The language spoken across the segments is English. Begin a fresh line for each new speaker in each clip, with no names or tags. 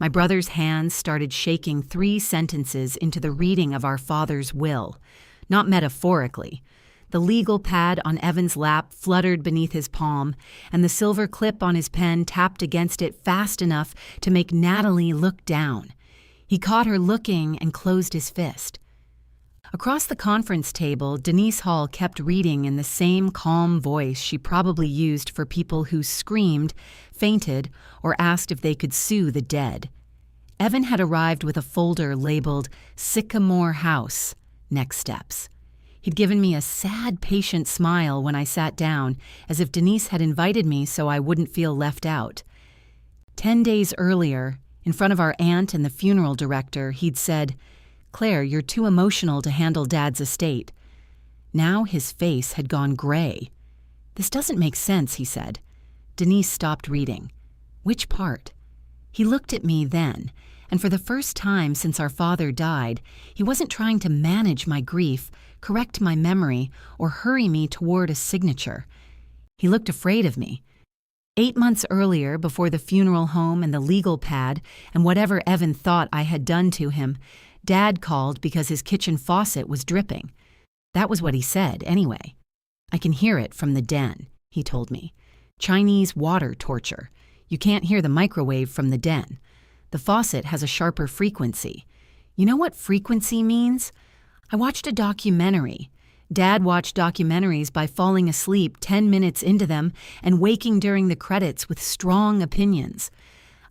My brother's hands started shaking 3 sentences into the reading of our father's will, not metaphorically. The legal pad on Evan's lap fluttered beneath his palm, and the silver clip on his pen tapped against it fast enough to make Natalie look down. He caught her looking and closed his fist. Across the conference table, Denise Hall kept reading in the same calm voice she probably used for people who screamed, fainted, or asked if they could sue the dead. Evan had arrived with a folder labeled Sycamore House, Next Steps. He'd given me a sad, patient smile when I sat down, as if Denise had invited me so I wouldn't feel left out. 10 days earlier, in front of our aunt and the funeral director, he'd said, "Claire, you're too emotional to handle Dad's estate." Now his face had gone gray. "This doesn't make sense," he said. Denise stopped reading. "Which part?" He looked at me then, and for the first time since our father died, he wasn't trying to manage my grief, correct my memory, or hurry me toward a signature. He looked afraid of me. 8 months earlier, before the funeral home and the legal pad and whatever Evan thought I had done to him, Dad called because his kitchen faucet was dripping. That was what he said, anyway. "I can hear it from the den," he told me. "Chinese water torture. You can't hear the microwave from the den. The faucet has a sharper frequency. You know what frequency means? I watched a documentary. Dad watched documentaries by falling asleep 10 minutes into them and waking during the credits with strong opinions.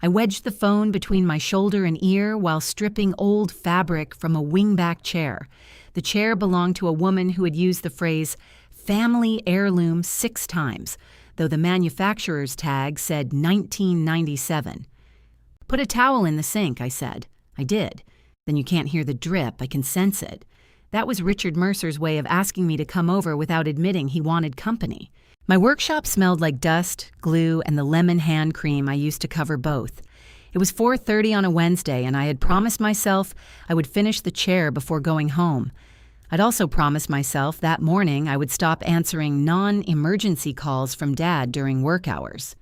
I wedged the phone between my shoulder and ear while stripping old fabric from a wingback chair. The chair belonged to a woman who had used the phrase family heirloom 6 times, though the manufacturer's tag said 1997. "Put a towel in the sink," I said. I did. "Then you can't hear the drip, I can sense it." That was Richard Mercer's way of asking me to come over without admitting he wanted company. My workshop smelled like dust, glue, and the lemon hand cream I used to cover both. It was 4:30 on a Wednesday, and I had promised myself I would finish the chair before going home. I'd also promised myself that morning I would stop answering non-emergency calls from Dad during work hours.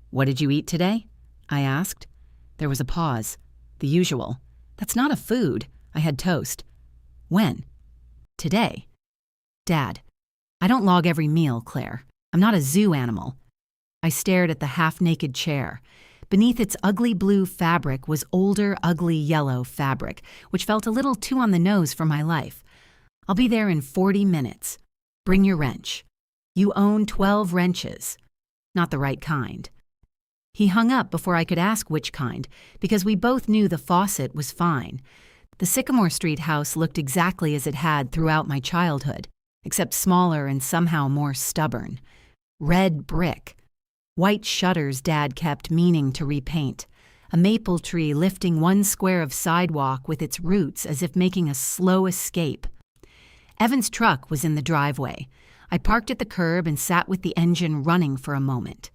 "What did you eat today?" I asked. There was a pause. The usual. "That's not a food. I had toast." "When?" "Today." "Dad, I don't log every meal, Claire. I'm not a zoo animal." I stared at the half-naked chair. Beneath its ugly blue fabric was older, ugly yellow fabric, which felt a little too on the nose for my life. "I'll be there in 40 minutes. Bring your wrench. You own 12 wrenches. Not the right kind." He hung up before I could ask which kind, because we both knew the faucet was fine. The Sycamore Street house looked exactly as it had throughout my childhood, except smaller and somehow more stubborn. Red brick. White shutters Dad kept meaning to repaint. A maple tree lifting one square of sidewalk with its roots as if making a slow escape. Evan's truck was in the driveway. I parked at the curb and sat with the engine running for a moment.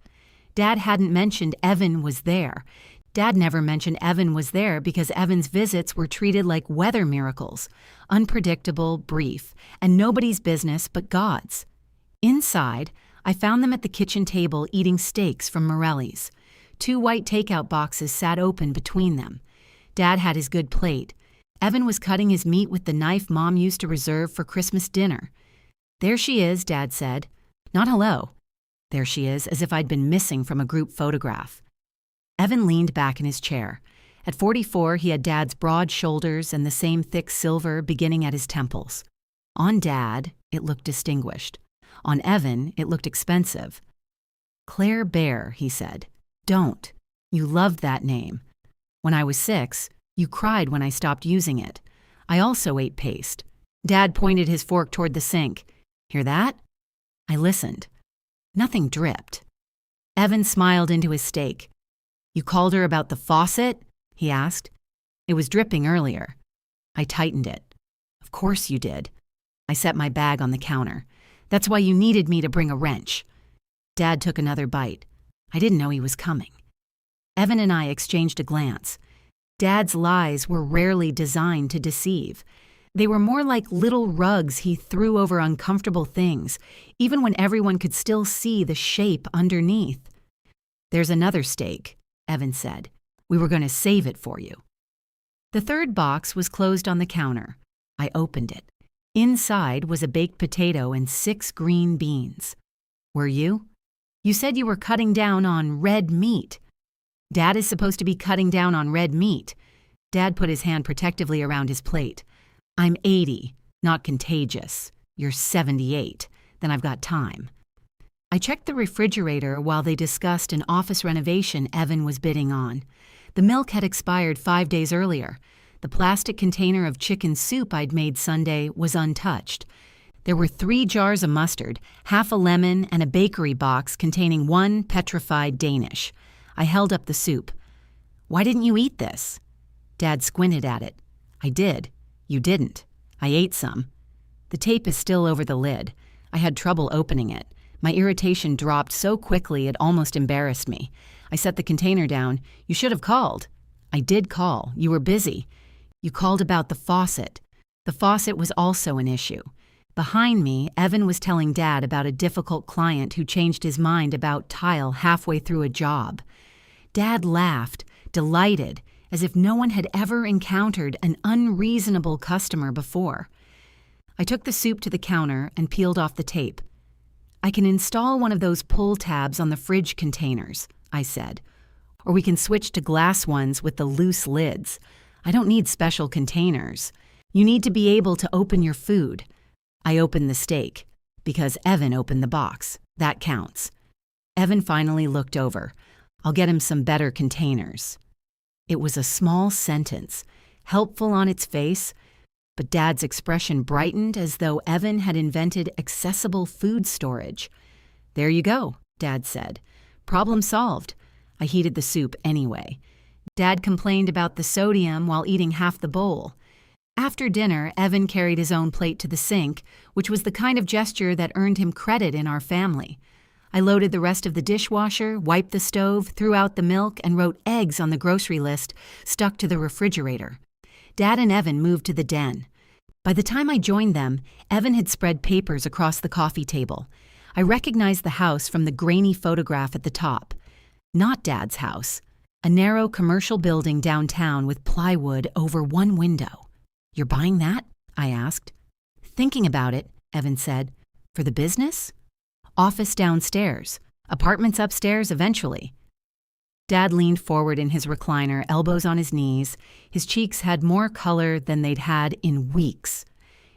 Dad hadn't mentioned Evan was there. Dad never mentioned Evan was there because Evan's visits were treated like weather miracles, unpredictable, brief, and nobody's business but God's. Inside, I found them at the kitchen table eating steaks from Morelli's. 2 white takeout boxes sat open between them. Dad had his good plate. Evan was cutting his meat with the knife Mom used to reserve for Christmas dinner. "There she is," Dad said. Not hello. "There she is," as if I'd been missing from a group photograph. Evan leaned back in his chair. At 44, he had Dad's broad shoulders and the same thick silver beginning at his temples. On Dad, it looked distinguished. On Evan, it looked expensive. "Claire Bear," he said. "Don't. You loved that name. When I was 6, you cried when I stopped using it. I also ate paste." Dad pointed his fork toward the sink. "Hear that?" I listened. Nothing dripped. Evan smiled into his steak. "You called her about the faucet?" he asked. "It was dripping earlier." I tightened it. "Of course you did." I set my bag on the counter. "That's why you needed me to bring a wrench." Dad took another bite. I didn't know he was coming. Evan and I exchanged a glance. Dad's lies were rarely designed to deceive. They were more like little rugs he threw over uncomfortable things, even when everyone could still see the shape underneath. "There's another steak," Evan said. We were going to save it for you." The third box was closed on the counter. I opened it. Inside was a baked potato and 6 green beans. "Were you? You said you were cutting down on red meat." "Dad is supposed to be cutting down on red meat." Dad put his hand protectively around his plate. "I'm 80, not contagious. You're 78. Then I've got time." I checked the refrigerator while they discussed an office renovation Evan was bidding on. The milk had expired 5 days earlier. The plastic container of chicken soup I'd made Sunday was untouched. There were 3 jars of mustard, half a lemon, and a bakery box containing 1 petrified Danish. I held up the soup. "Why didn't you eat this?" Dad squinted at it. "I did. You didn't. I ate some." The tape is still over the lid. I had trouble opening it. My irritation dropped so quickly it almost embarrassed me. I set the container down. "You should have called." "I did call. You were busy." "You called about the faucet." The faucet was also an issue. Behind me, Evan was telling Dad about a difficult client who changed his mind about tile halfway through a job. Dad laughed, delighted, as if no one had ever encountered an unreasonable customer before. I took the soup to the counter and peeled off the tape. "I can install one of those pull tabs on the fridge containers," I said. "Or we can switch to glass ones with the loose lids. I don't need special containers. You need to be able to open your food." I opened the steak, because Evan opened the box. That counts. Evan finally looked over. "I'll get him some better containers." It was a small sentence, helpful on its face, but Dad's expression brightened as though Evan had invented accessible food storage. "There you go," Dad said. "Problem solved." I heated the soup anyway. Dad complained about the sodium while eating half the bowl. After dinner, Evan carried his own plate to the sink, which was the kind of gesture that earned him credit in our family. I loaded the rest of the dishwasher, wiped the stove, threw out the milk, and wrote eggs on the grocery list stuck to the refrigerator. Dad and Evan moved to the den. By the time I joined them, Evan had spread papers across the coffee table. I recognized the house from the grainy photograph at the top. Not Dad's house. A narrow commercial building downtown with plywood over one window. "You're buying that?" I asked. "Thinking about it," Evan said. "For the business?" "Office downstairs. Apartments upstairs eventually." Dad leaned forward in his recliner, elbows on his knees. His cheeks had more color than they'd had in weeks.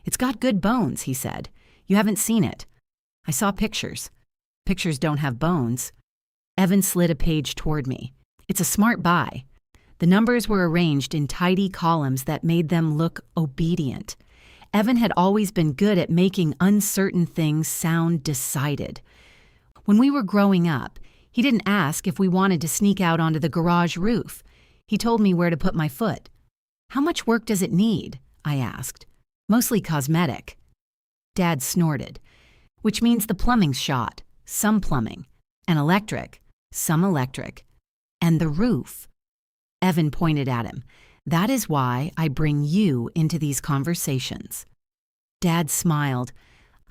"It's got good bones," he said. "You haven't seen it." I saw pictures. Pictures don't have bones. Evan slid a page toward me. "It's a smart buy." The numbers were arranged in tidy columns that made them look obedient. Evan had always been good at making uncertain things sound decided. When we were growing up, he didn't ask if we wanted to sneak out onto the garage roof. He told me where to put my foot. "How much work does it need?" I asked. "Mostly cosmetic." Dad snorted. "Which means the plumbing's shot, some plumbing, and electric, some electric, and the roof." Evan pointed at him. "That is why I bring you into these conversations." Dad smiled.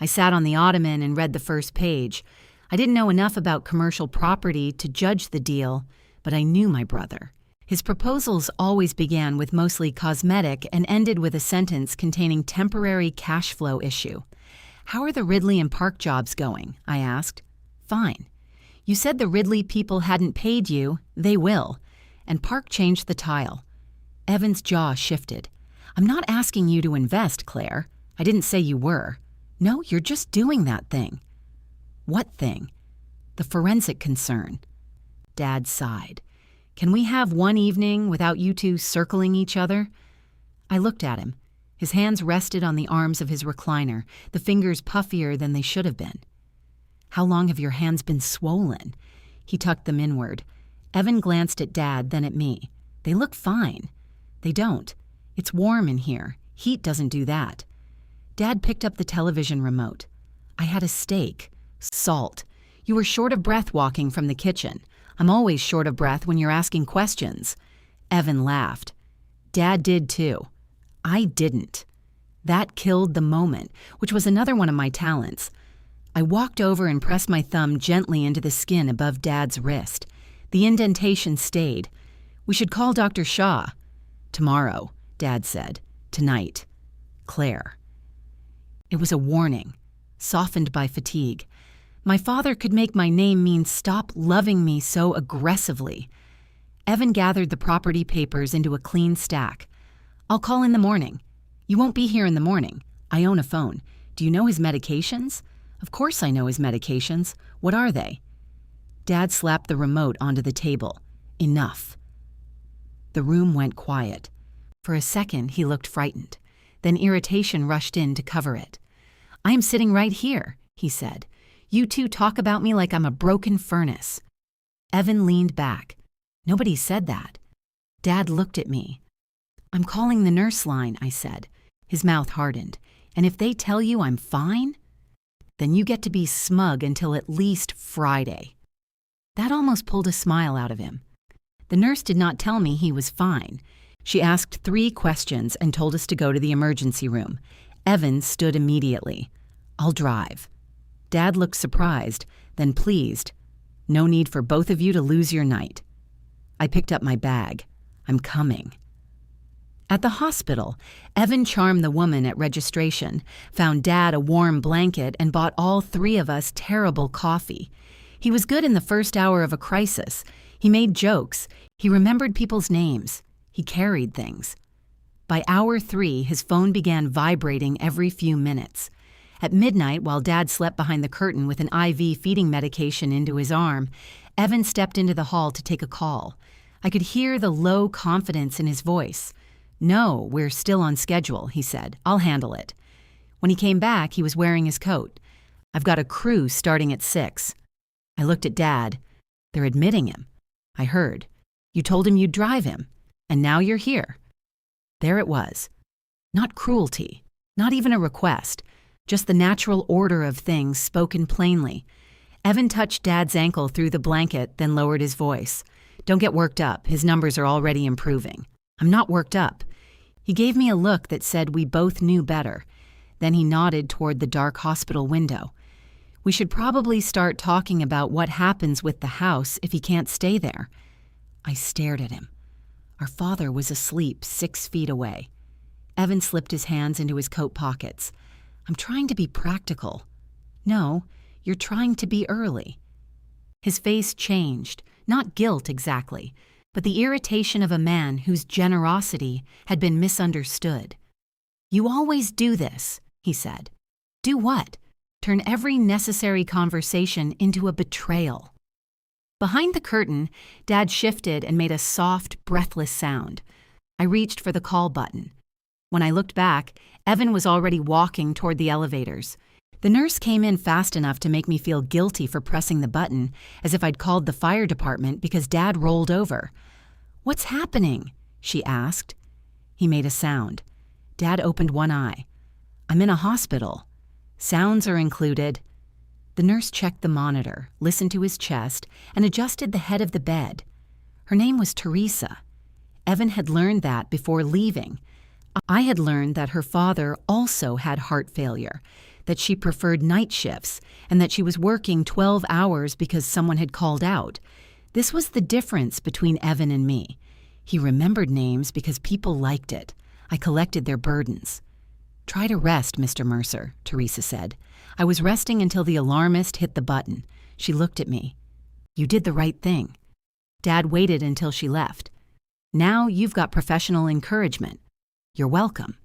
I sat on the ottoman and read the first page. I didn't know enough about commercial property to judge the deal, but I knew my brother. His proposals always began with mostly cosmetic and ended with a sentence containing temporary cash flow issue. "How are the Ridley and Park jobs going?" I asked. "Fine. You said the Ridley people hadn't paid you. They will. And Park changed the tile." Evan's jaw shifted. "I'm not asking you to invest, Claire. I didn't say you were. No, you're just doing that thing." "What thing?" "The forensic concern." Dad sighed. "Can we have one evening without you two circling each other?" I looked at him. His hands rested on the arms of his recliner, the fingers puffier than they should have been. "How long have your hands been swollen?" He tucked them inward. Evan glanced at Dad, then at me. "They look fine." "They don't. It's warm in here. Heat doesn't do that." Dad picked up the television remote. "I had a steak. Salt. You were short of breath walking from the kitchen. I'm always short of breath when you're asking questions." Evan laughed. "Dad did too. I didn't." That killed the moment, which was another one of my talents. I walked over and pressed my thumb gently into the skin above Dad's wrist. The indentation stayed. We should call Dr. Shaw. Tomorrow, Dad said. Tonight. Claire. It was a warning, softened by fatigue. My father could make my name mean stop loving me so aggressively. Evan gathered the property papers into a clean stack. I'll call in the morning. You won't be here in the morning. I own a phone. Do you know his medications? Of course I know his medications. What are they? Dad slapped the remote onto the table. Enough. The room went quiet. For a second, he looked frightened. Then irritation rushed in to cover it. I am sitting right here, he said. You two talk about me like I'm a broken furnace. Evan leaned back. Nobody said that. Dad looked at me. I'm calling the nurse line, I said. His mouth hardened. And if they tell you I'm fine, then you get to be smug until at least Friday. That almost pulled a smile out of him. The nurse did not tell me he was fine. She asked 3 questions and told us to go to the emergency room. Evan stood immediately. I'll drive. Dad looked surprised, then pleased. No need for both of you to lose your night. I picked up my bag. I'm coming. At the hospital, Evan charmed the woman at registration, found Dad a warm blanket, and bought all 3 of us terrible coffee. He was good in the first hour of a crisis. He made jokes. He remembered people's names. He carried things. By hour 3, his phone began vibrating every few minutes. At midnight, while Dad slept behind the curtain with an IV feeding medication into his arm, Evan stepped into the hall to take a call. I could hear the low confidence in his voice. No, we're still on schedule, he said. I'll handle it. When he came back, he was wearing his coat. I've got a crew starting at 6. I looked at Dad. They're admitting him. I heard. You told him you'd drive him, and now you're here. There it was. Not cruelty, not even a request, just the natural order of things spoken plainly. Evan touched Dad's ankle through the blanket, then lowered his voice. Don't get worked up. His numbers are already improving. I'm not worked up. He gave me a look that said we both knew better. Then he nodded toward the dark hospital window. We should probably start talking about what happens with the house if he can't stay there. I stared at him. Our father was asleep 6 feet away. Evan slipped his hands into his coat pockets. I'm trying to be practical. No, you're trying to be early. His face changed, not guilt exactly, but the irritation of a man whose generosity had been misunderstood. You always do this, he said. Do what? Turn every necessary conversation into a betrayal. Behind the curtain, Dad shifted and made a soft, breathless sound. I reached for the call button. When I looked back, Evan was already walking toward the elevators. The nurse came in fast enough to make me feel guilty for pressing the button, as if I'd called the fire department because Dad rolled over. What's happening? She asked. He made a sound. Dad opened one eye. I'm in a hospital. Sounds are included. The nurse checked the monitor, listened to his chest, and adjusted the head of the bed. Her name was Teresa. Evan had learned that before leaving. I had learned that her father also had heart failure, that she preferred night shifts, and that she was working 12 hours because someone had called out. This was the difference between Evan and me. He remembered names because people liked it. I collected their burdens. Try to rest, Mr. Mercer, Teresa said. I was resting until the alarmist hit the button. She looked at me. You did the right thing. Dad waited until she left. Now you've got professional encouragement. You're welcome.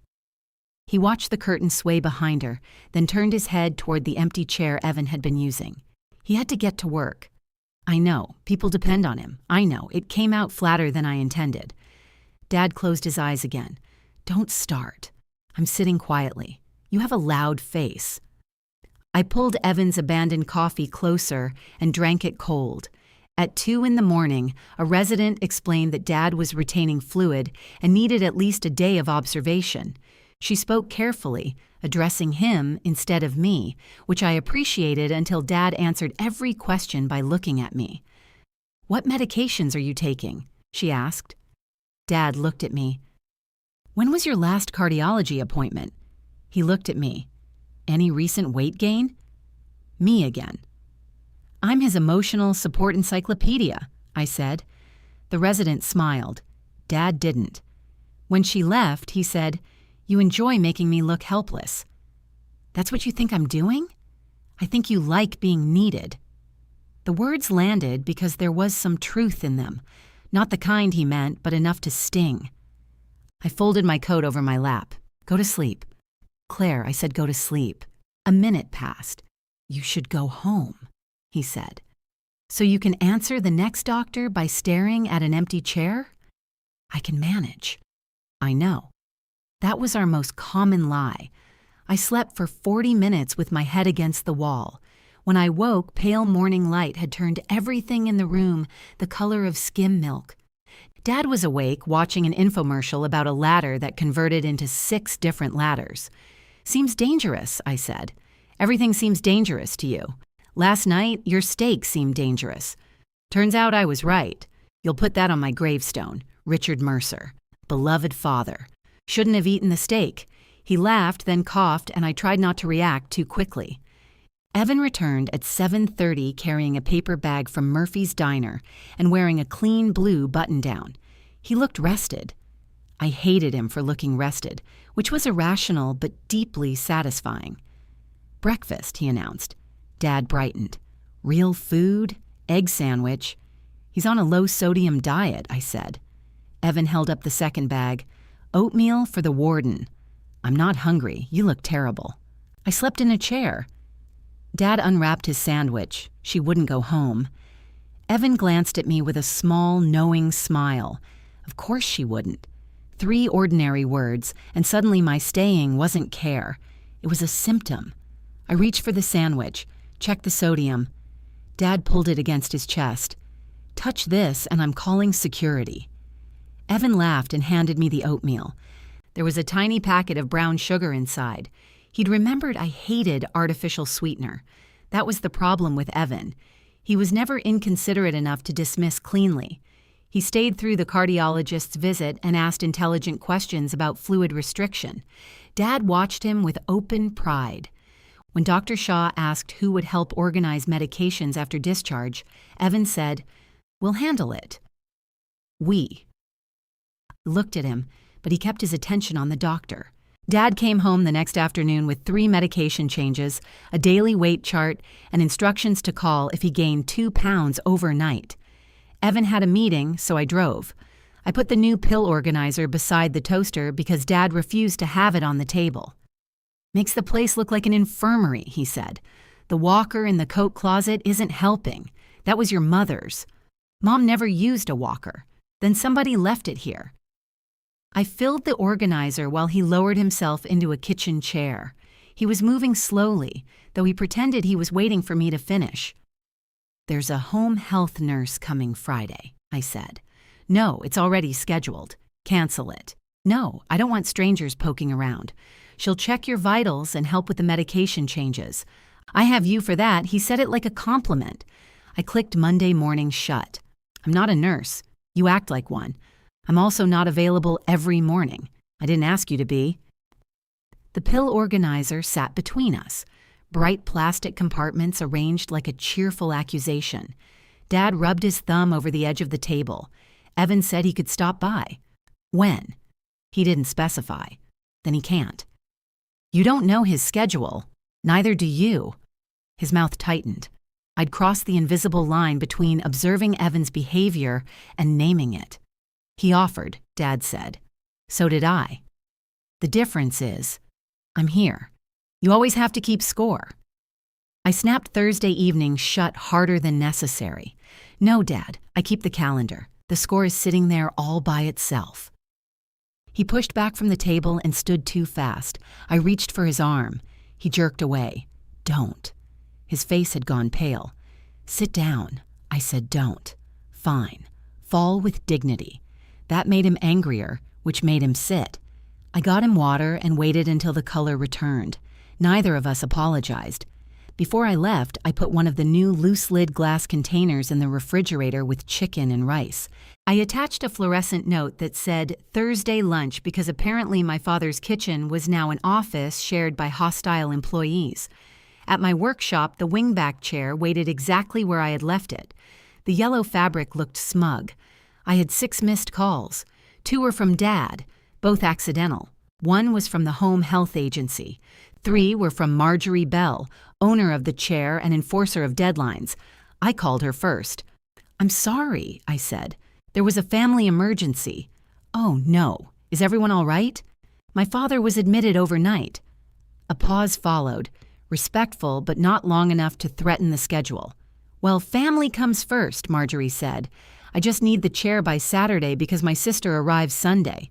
He watched the curtain sway behind her, then turned his head toward the empty chair Evan had been using. He had to get to work. I know. People depend on him. I know. It came out flatter than I intended. Dad closed his eyes again. Don't start. I'm sitting quietly. You have a loud face. I pulled Evan's abandoned coffee closer and drank it cold. At 2 a.m, a resident explained that Dad was retaining fluid and needed at least a day of observation. She spoke carefully, addressing him instead of me, which I appreciated until Dad answered every question by looking at me. What medications are you taking? She asked. Dad looked at me. When was your last cardiology appointment? He looked at me. Any recent weight gain? Me again. I'm his emotional support encyclopedia, I said. The resident smiled. Dad didn't. When she left, he said, "You enjoy making me look helpless." "That's what you think I'm doing?" "I think you like being needed." The words landed because there was some truth in them. Not the kind he meant, but enough to sting. I folded my coat over my lap. "Go to sleep." "Claire," I said, "go to sleep." A minute passed. "You should go home," he said. "So you can answer the next doctor by staring at an empty chair?" "I can manage." "I know." That was our most common lie. I slept for 40 minutes with my head against the wall. When I woke, pale morning light had turned everything in the room the color of skim milk. Dad was awake, watching an infomercial about a ladder that converted into 6 different ladders. "Seems dangerous," I said. "Everything seems dangerous to you. Last night, your steak seemed dangerous." Turns out I was right. You'll put that on my gravestone. Richard Mercer. Beloved father. Shouldn't have eaten the steak. He laughed, then coughed, and I tried not to react too quickly. Evan returned at 7:30 carrying a paper bag from Murphy's Diner and wearing a clean blue button-down. He looked rested. I hated him for looking rested, which was irrational but deeply satisfying. "Breakfast," he announced. Dad brightened. "Real food? Egg sandwich." "He's on a low-sodium diet," I said. Evan held up the second bag. "Oatmeal for the warden." "I'm not hungry. You look terrible." "I slept in a chair." Dad unwrapped his sandwich. She wouldn't go home. Evan glanced at me with a small, knowing smile. Of course she wouldn't. 3 ordinary words, and suddenly my staying wasn't care. It was a symptom. I reached for the sandwich, checked the sodium. Dad pulled it against his chest. "Touch this, and I'm calling security." Evan laughed and handed me the oatmeal. There was a tiny packet of brown sugar inside. He'd remembered I hated artificial sweetener. That was the problem with Evan. He was never inconsiderate enough to dismiss cleanly. He stayed through the cardiologist's visit and asked intelligent questions about fluid restriction. Dad watched him with open pride. When Dr. Shaw asked who would help organize medications after discharge, Evan said, "We'll handle it." We. Looked at him, but he kept his attention on the doctor. Dad came home the next afternoon with 3 medication changes, a daily weight chart, and instructions to call if he gained 2 pounds overnight. Evan had a meeting, so I drove. I put the new pill organizer beside the toaster because Dad refused to have it on the table. "Makes the place look like an infirmary," he said. "The walker in the coat closet isn't helping. That was your mother's. Mom never used a walker. Then somebody left it here." I filled the organizer while he lowered himself into a kitchen chair. He was moving slowly, though he pretended he was waiting for me to finish. "There's a home health nurse coming Friday," I said. "No, it's already scheduled. Cancel it." "No, I don't want strangers poking around. She'll check your vitals and help with the medication changes. I have you for that." He said it like a compliment. I clicked Monday morning shut. "I'm not a nurse. You act like one. I'm also not available every morning. I didn't ask you to be." The pill organizer sat between us, bright plastic compartments arranged like a cheerful accusation. Dad rubbed his thumb over the edge of the table. Evan said he could stop by. When? He didn't specify. Then he can't. "You don't know his schedule. Neither do you." His mouth tightened. I'd crossed the invisible line between observing Evan's behavior and naming it. "He offered," Dad said. "So did I. The difference is, I'm here. You always have to keep score." I snapped Thursday evening shut harder than necessary. "No, Dad, I keep the calendar. The score is sitting there all by itself." He pushed back from the table and stood too fast. I reached for his arm. He jerked away. "Don't." His face had gone pale. "Sit down." I said, "Don't." "Fine. Fall with dignity." That made him angrier, which made him sit. I got him water and waited until the color returned. Neither of us apologized. Before I left, I put one of the new loose-lid glass containers in the refrigerator with chicken and rice. I attached a fluorescent note that said Thursday lunch because apparently my father's kitchen was now an office shared by hostile employees. At my workshop, the wingback chair waited exactly where I had left it. The yellow fabric looked smug. I had 6 missed calls. 2 were from Dad, both accidental. 1 was from the Home Health Agency. 3 were from Marjorie Bell, owner of the chair and enforcer of deadlines. I called her first. "I'm sorry," I said. "There was a family emergency." "Oh, no. Is everyone all right?" "My father was admitted overnight." A pause followed, respectful but not long enough to threaten the schedule. "Well, family comes first," Marjorie said. "I just need the chair by Saturday because my sister arrives Sunday."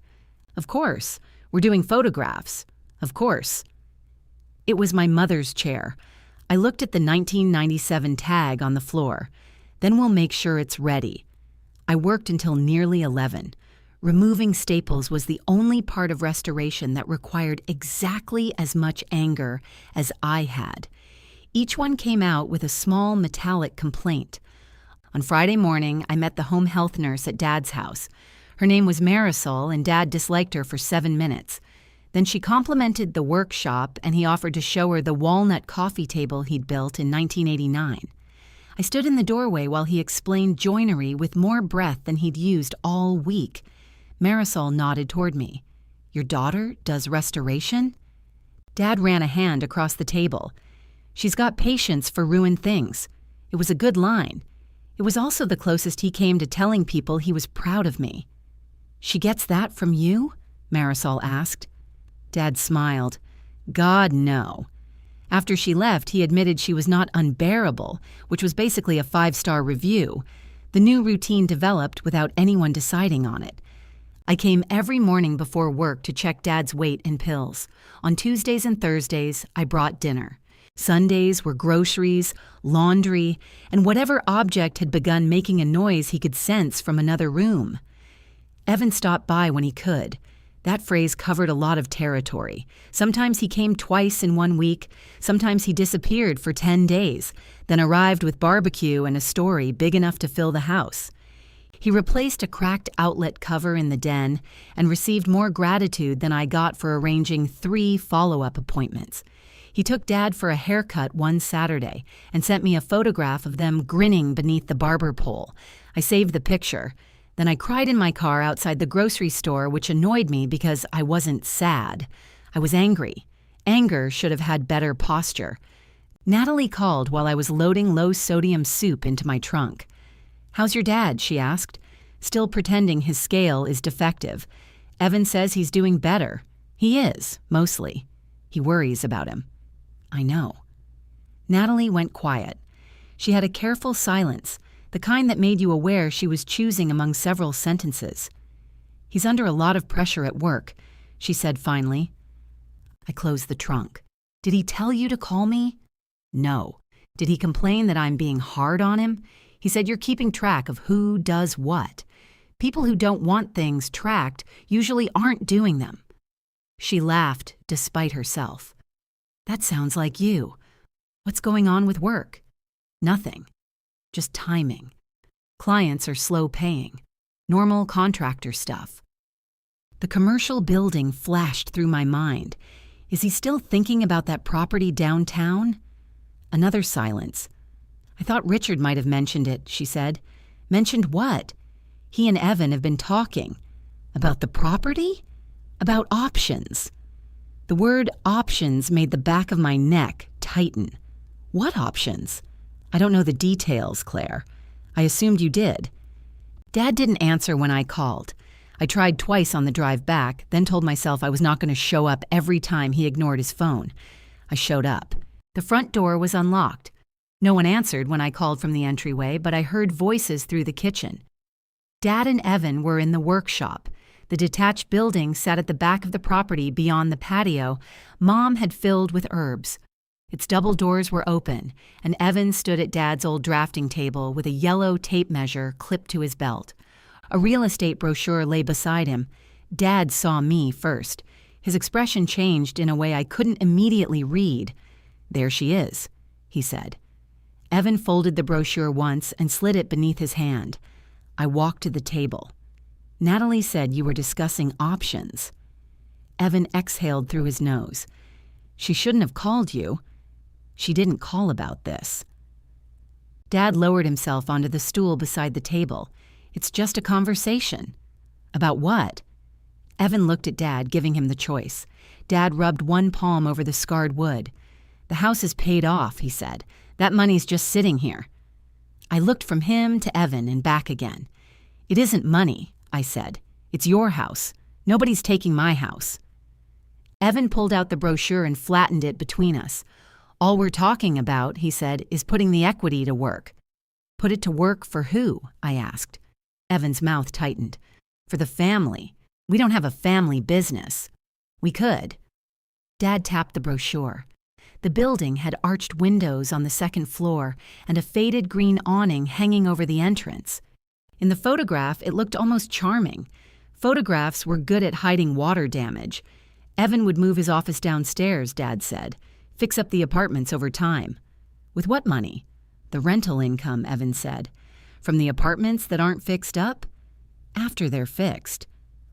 "Of course. We're doing photographs." "Of course." It was my mother's chair. I looked at the 1997 tag on the floor. "Then we'll make sure it's ready." I worked until nearly 11. Removing staples was the only part of restoration that required exactly as much anger as I had. Each one came out with a small metallic complaint. On Friday morning, I met the home health nurse at Dad's house. Her name was Marisol, and Dad disliked her for 7 minutes. Then she complimented the workshop, and he offered to show her the walnut coffee table he'd built in 1989. I stood in the doorway while he explained joinery with more breath than he'd used all week. Marisol nodded toward me. "Your daughter does restoration?" Dad ran a hand across the table. "She's got patience for ruined things." It was a good line. It was also the closest he came to telling people he was proud of me. "She gets that from you?" Marisol asked. Dad smiled. "God, no." After she left, he admitted she was not unbearable, which was basically a 5-star review. The new routine developed without anyone deciding on it. I came every morning before work to check Dad's weight and pills. On Tuesdays and Thursdays, I brought dinner. Sundays were groceries, laundry, and whatever object had begun making a noise he could sense from another room. Evan stopped by when he could. That phrase covered a lot of territory. Sometimes he came twice in 1 week, sometimes he disappeared for 10 days, then arrived with barbecue and a story big enough to fill the house. He replaced a cracked outlet cover in the den and received more gratitude than I got for arranging 3 follow-up appointments. He took Dad for a haircut one Saturday and sent me a photograph of them grinning beneath the barber pole. I saved the picture. Then I cried in my car outside the grocery store, which annoyed me because I wasn't sad. I was angry. Anger should have had better posture. Natalie called while I was loading low-sodium soup into my trunk. "How's your dad?" she asked, still pretending his scale is defective. "Evan says he's doing better." "He is, mostly. He worries about him." "I know." Natalie went quiet. She had a careful silence, the kind that made you aware she was choosing among several sentences. "He's under a lot of pressure at work," she said finally. I closed the trunk. "Did he tell you to call me?" "No." "Did he complain that I'm being hard on him?" "He said you're keeping track of who does what. People who don't want things tracked usually aren't doing them." She laughed despite herself. "That sounds like you. What's going on with work?" "Nothing. Just timing. Clients are slow paying. Normal contractor stuff." The commercial building flashed through my mind. Is he still thinking about that property downtown? Another silence. "I thought Richard might have mentioned it," she said. "Mentioned what?" "He and Evan have been talking." "About the property?" "About options." The word options made the back of my neck tighten. "What options?" "I don't know the details, Claire. I assumed you did." Dad didn't answer when I called. I tried twice on the drive back, then told myself I was not going to show up every time he ignored his phone. I showed up. The front door was unlocked. No one answered when I called from the entryway, but I heard voices through the kitchen. Dad and Evan were in the workshop. The detached building sat at the back of the property beyond the patio Mom had filled with herbs. Its double doors were open, and Evan stood at Dad's old drafting table with a yellow tape measure clipped to his belt. A real estate brochure lay beside him. Dad saw me first. His expression changed in a way I couldn't immediately read. "There she is," he said. Evan folded the brochure once and slid it beneath his hand. I walked to the table. "Natalie said you were discussing options." Evan exhaled through his nose. "She shouldn't have called you." "She didn't call about this." Dad lowered himself onto the stool beside the table. It's just a conversation. About what? Evan looked at Dad, giving him the choice. Dad rubbed one palm over the scarred wood. The house is paid off, he said. That money's just sitting here. I looked from him to Evan and back again. It isn't money, I said. It's your house. Nobody's taking my house. Evan pulled out the brochure and flattened it between us. All we're talking about, he said, is putting the equity to work. Put it to work for who? I asked. Evan's mouth tightened. For the family. We don't have a family business. We could. Dad tapped the brochure. The building had arched windows on the second floor and a faded green awning hanging over the entrance. In the photograph, it looked almost charming. Photographs were good at hiding water damage. Evan would move his office downstairs, Dad said. Fix up the apartments over time. With what money? The rental income, Evan said. From the apartments that aren't fixed up? After they're fixed.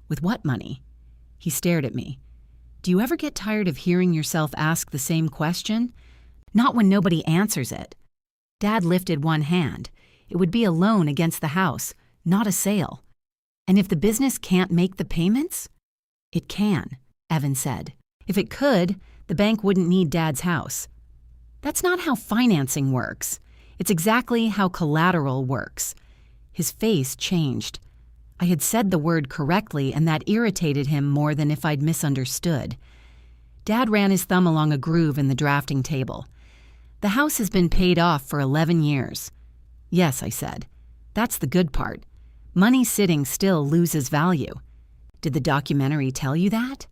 With what money? He stared at me. Do you ever get tired of hearing yourself ask the same question? Not when nobody answers it. Dad lifted one hand. It would be a loan against the house, not a sale. And if the business can't make the payments? It can, Evan said. If it could, the bank wouldn't need Dad's house. That's not how financing works. It's exactly how collateral works. His face changed. I had said the word correctly, and that irritated him more than if I'd misunderstood. Dad ran his thumb along a groove in the drafting table. The house has been paid off for 11 years. Yes, I said. That's the good part. Money sitting still loses value. Did the documentary tell you that?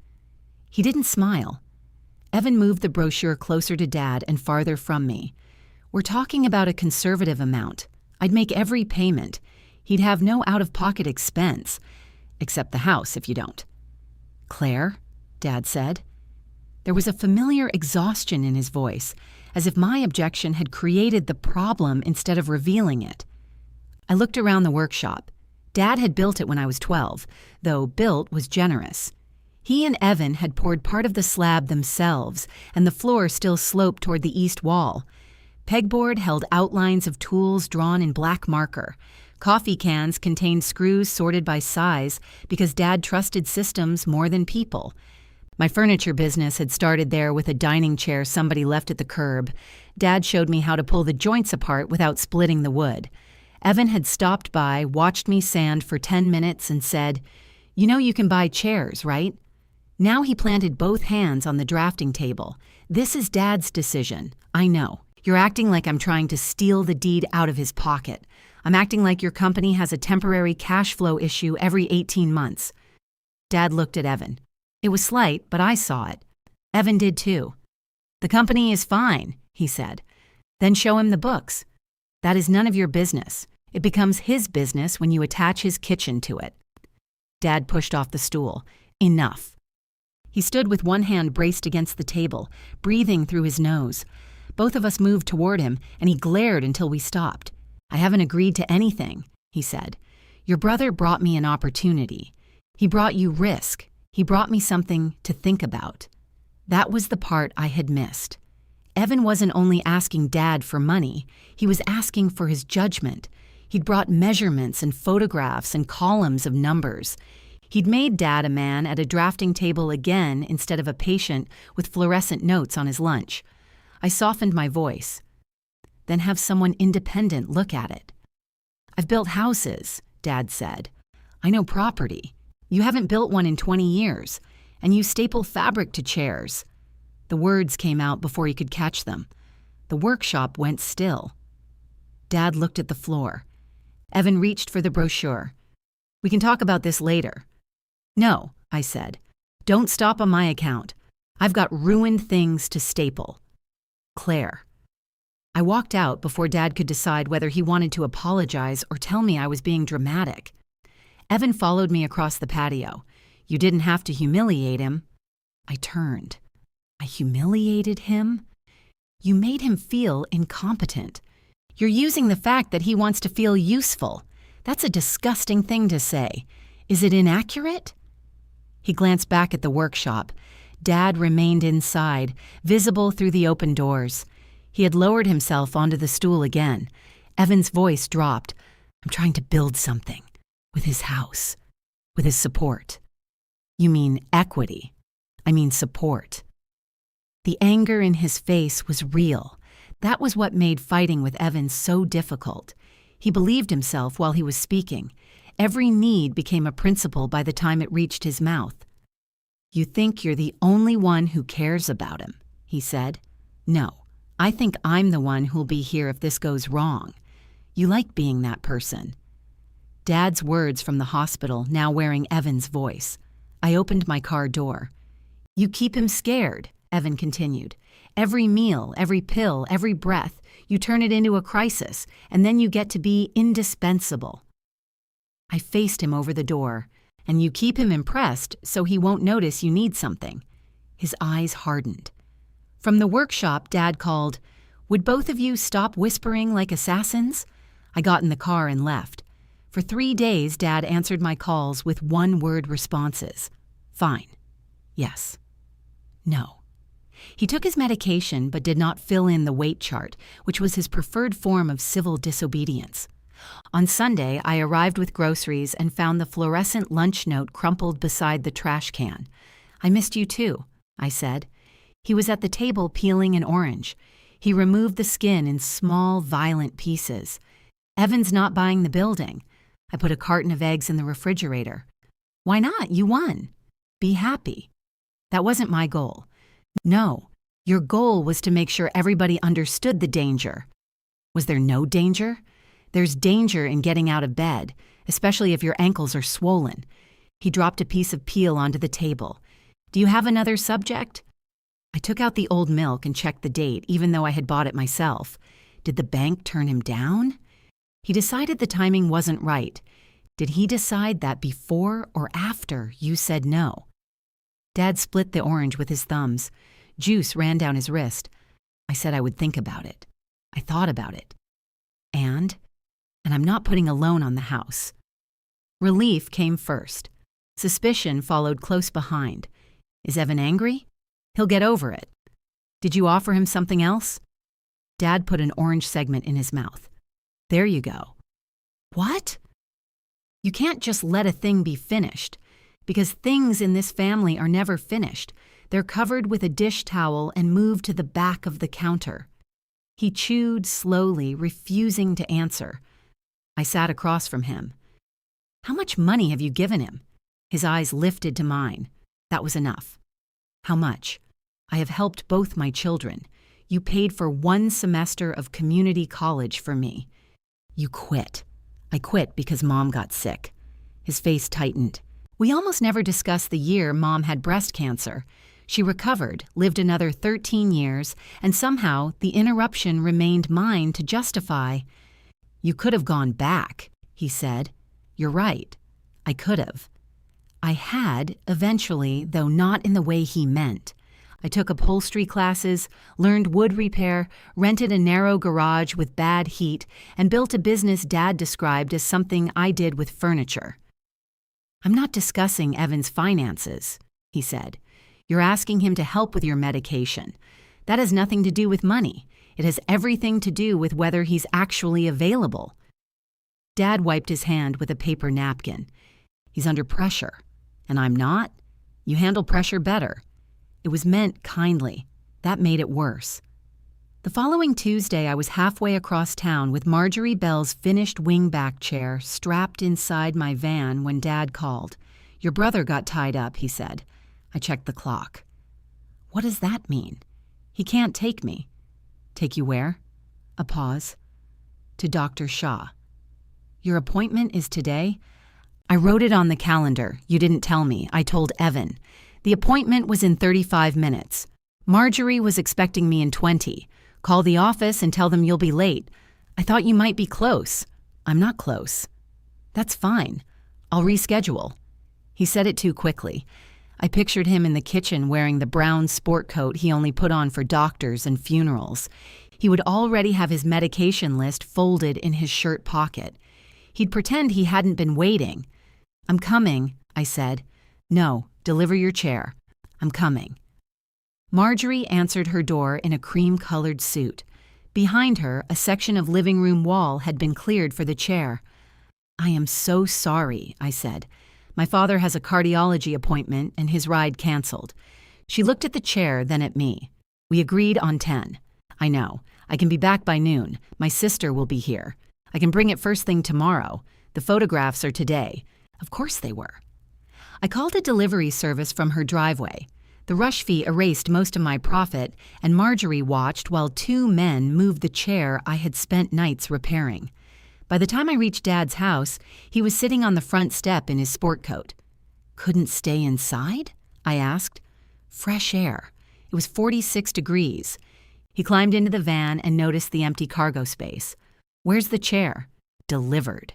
He didn't smile. Evan moved the brochure closer to Dad and farther from me. We're talking about a conservative amount. I'd make every payment. He'd have no out-of-pocket expense, except the house if you don't. Claire, Dad said. There was a familiar exhaustion in his voice, as if my objection had created the problem instead of revealing it. I looked around the workshop. Dad had built it when I was 12, though built was generous. He and Evan had poured part of the slab themselves, and the floor still sloped toward the east wall. Pegboard held outlines of tools drawn in black marker. Coffee cans contained screws sorted by size because Dad trusted systems more than people. My furniture business had started there with a dining chair somebody left at the curb. Dad showed me how to pull the joints apart without splitting the wood. Evan had stopped by, watched me sand for 10 minutes and said, "You know you can buy chairs, right?" Now he planted both hands on the drafting table. "This is Dad's decision. I know. You're acting like I'm trying to steal the deed out of his pocket. I'm acting like your company has a temporary cash flow issue every 18 months. Dad looked at Evan. It was slight, but I saw it. Evan did too. The company is fine, he said. Then show him the books. That is none of your business. It becomes his business when you attach his kitchen to it. Dad pushed off the stool. Enough. He stood with one hand braced against the table, breathing through his nose. Both of us moved toward him, and he glared until we stopped. I haven't agreed to anything, he said. Your brother brought me an opportunity. He brought you risk. He brought me something to think about. That was the part I had missed. Evan wasn't only asking Dad for money, he was asking for his judgment. He'd brought measurements and photographs and columns of numbers. He'd made Dad a man at a drafting table again instead of a patient with fluorescent notes on his lunch. I softened my voice. Then have someone independent look at it. I've built houses, Dad said. I know property. You haven't built one in 20 years, and you staple fabric to chairs. The words came out before he could catch them. The workshop went still. Dad looked at the floor. Evan reached for the brochure. We can talk about this later. No, I said. Don't stop on my account. I've got ruined things to staple. Claire. I walked out before Dad could decide whether he wanted to apologize or tell me I was being dramatic. Evan followed me across the patio. You didn't have to humiliate him. I turned. I humiliated him? You made him feel incompetent. You're using the fact that he wants to feel useful. That's a disgusting thing to say. Is it inaccurate? He glanced back at the workshop. Dad remained inside, visible through the open doors. He had lowered himself onto the stool again. Evan's voice dropped. I'm trying to build something. With his house. With his support. You mean equity. I mean support. The anger in his face was real. That was what made fighting with Evan so difficult. He believed himself while he was speaking. Every need became a principle by the time it reached his mouth. You think you're the only one who cares about him, he said. No, I think I'm the one who'll be here if this goes wrong. You like being that person. Dad's words from the hospital now wearing Evan's voice. I opened my car door. You keep him scared, Evan continued. Every meal, every pill, every breath, you turn it into a crisis, and then you get to be indispensable. I faced him over the door, and you keep him impressed so he won't notice you need something. His eyes hardened. From the workshop, Dad called, Would both of you stop whispering like assassins? I got in the car and left. For 3 days, Dad answered my calls with one-word responses. Fine. Yes. No. He took his medication but did not fill in the weight chart, which was his preferred form of civil disobedience. On Sunday, I arrived with groceries and found the fluorescent lunch note crumpled beside the trash can. I missed you too, I said. He was at the table peeling an orange. He removed the skin in small, violent pieces. Evan's not buying the building. I put a carton of eggs in the refrigerator. Why not? You won. Be happy. That wasn't my goal. No, your goal was to make sure everybody understood the danger. Was there no danger? There's danger in getting out of bed, especially if your ankles are swollen. He dropped a piece of peel onto the table. Do you have another subject? I took out the old milk and checked the date, even though I had bought it myself. Did the bank turn him down? He decided the timing wasn't right. Did he decide that before or after you said no? Dad split the orange with his thumbs. Juice ran down his wrist. I said I would think about it. I thought about it. And I'm not putting a loan on the house. Relief came first. Suspicion followed close behind. Is Evan angry? He'll get over it. Did you offer him something else? Dad put an orange segment in his mouth. There you go. What? You can't just let a thing be finished, because things in this family are never finished. They're covered with a dish towel and moved to the back of the counter. He chewed slowly, refusing to answer. I sat across from him. How much money have you given him? His eyes lifted to mine. That was enough. How much? I have helped both my children. You paid for 1 semester of community college for me. You quit. I quit because Mom got sick. His face tightened. We almost never discussed the year Mom had breast cancer. She recovered, lived another 13 years, and somehow the interruption remained mine to justify. You could have gone back, he said. You're right. I could have. I had, eventually, though not in the way he meant. I took upholstery classes, learned wood repair, rented a narrow garage with bad heat, and built a business Dad described as something I did with furniture. I'm not discussing Evan's finances, he said. You're asking him to help with your medication. That has nothing to do with money. It has everything to do with whether he's actually available. Dad wiped his hand with a paper napkin. He's under pressure. And I'm not? You handle pressure better. It was meant kindly. That made it worse. The following Tuesday, I was halfway across town with Marjorie Bell's finished wingback chair strapped inside my van when Dad called. Your brother got tied up, he said. I checked the clock. What does that mean? He can't take me. Take you where? A pause. To Dr. Shaw. Your appointment is today? I wrote it on the calendar. You didn't tell me. I told Evan. The appointment was in 35 minutes. Marjorie was expecting me in 20. Call the office and tell them you'll be late. I thought you might be close. I'm not close. That's fine. I'll reschedule. He said it too quickly. I pictured him in the kitchen wearing the brown sport coat he only put on for doctors and funerals. He would already have his medication list folded in his shirt pocket. He'd pretend he hadn't been waiting. I'm coming, I said. No, deliver your chair. I'm coming. Marjorie answered her door in a cream-colored suit. Behind her, a section of living room wall had been cleared for the chair. I am so sorry, I said. My father has a cardiology appointment and his ride canceled. She looked at the chair, then at me. We agreed on 10. I know. I can be back by noon. My sister will be here. I can bring it first thing tomorrow. The photographs are today. Of course they were. I called a delivery service from her driveway. The rush fee erased most of my profit, and Marjorie watched while 2 men moved the chair I had spent nights repairing. By the time I reached Dad's house, he was sitting on the front step in his sport coat. Couldn't stay inside? I asked. Fresh air. It was 46 degrees. He climbed into the van and noticed the empty cargo space. Where's the chair? Delivered.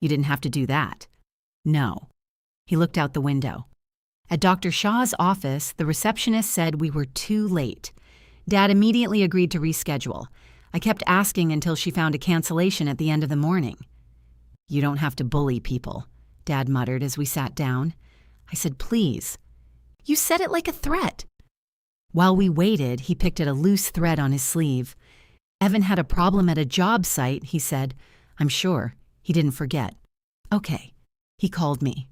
You didn't have to do that. No. He looked out the window. At Dr. Shaw's office, the receptionist said we were too late. Dad immediately agreed to reschedule. I kept asking until she found a cancellation at the end of the morning. You don't have to bully people, Dad muttered as we sat down. I said, please. You said it like a threat. While we waited, he picked at a loose thread on his sleeve. Evan had a problem at a job site, he said. I'm sure. He didn't forget. Okay. He called me.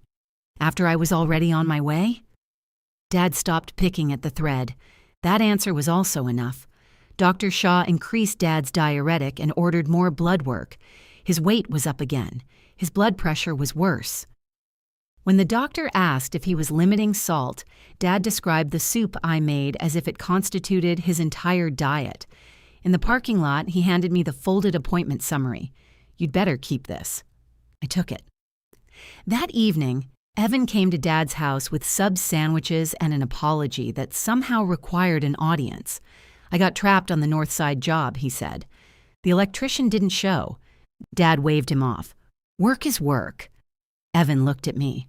After I was already on my way? Dad stopped picking at the thread. That answer was also enough. Dr. Shaw increased Dad's diuretic and ordered more blood work. His weight was up again. His blood pressure was worse. When the doctor asked if he was limiting salt, Dad described the soup I made as if it constituted his entire diet. In the parking lot, he handed me the folded appointment summary. You'd better keep this. I took it. That evening, Evan came to Dad's house with sub sandwiches and an apology that somehow required an audience. I got trapped on the North Side job, he said. The electrician didn't show. Dad waved him off. Work is work. Evan looked at me.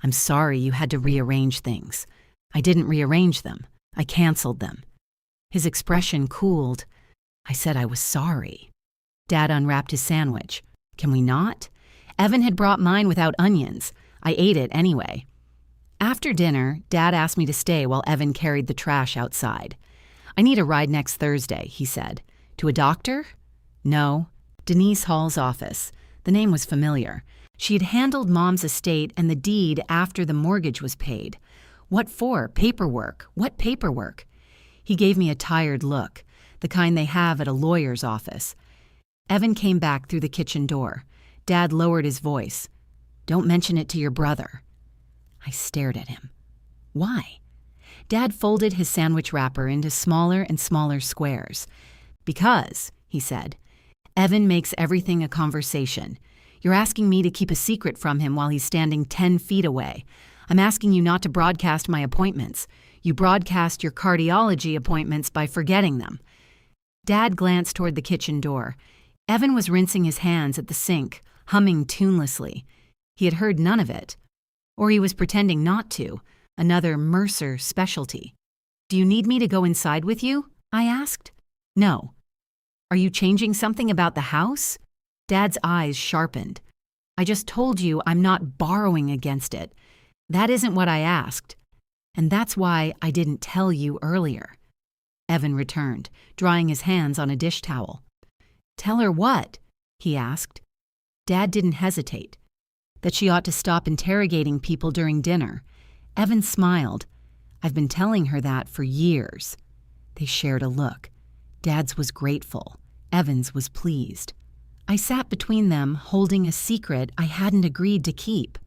I'm sorry you had to rearrange things. I didn't rearrange them. I canceled them. His expression cooled. I said I was sorry. Dad unwrapped his sandwich. Can we not? Evan had brought mine without onions. I ate it anyway. After dinner, Dad asked me to stay while Evan carried the trash outside. I need a ride next Thursday, he said. To a doctor? No. Denise Hall's office. The name was familiar. She had handled Mom's estate and the deed after the mortgage was paid. What for? Paperwork. What paperwork? He gave me a tired look, the kind they have at a lawyer's office. Evan came back through the kitchen door. Dad lowered his voice. Don't mention it to your brother. I stared at him. Why? Dad folded his sandwich wrapper into smaller and smaller squares. Because, he said, Evan makes everything a conversation. You're asking me to keep a secret from him while he's standing 10 feet away. I'm asking you not to broadcast my appointments. You broadcast your cardiology appointments by forgetting them. Dad glanced toward the kitchen door. Evan was rinsing his hands at the sink, humming tunelessly. He had heard none of it. Or he was pretending not to, another Mercer specialty. Do you need me to go inside with you? I asked. No. Are you changing something about the house? Dad's eyes sharpened. I just told you I'm not borrowing against it. That isn't what I asked. And that's why I didn't tell you earlier. Evan returned, drying his hands on a dish towel. Tell her what? He asked. Dad didn't hesitate. That she ought to stop interrogating people during dinner. Evan smiled. I've been telling her that for years. They shared a look. Dad's was grateful. Evan's was pleased. I sat between them, holding a secret I hadn't agreed to keep.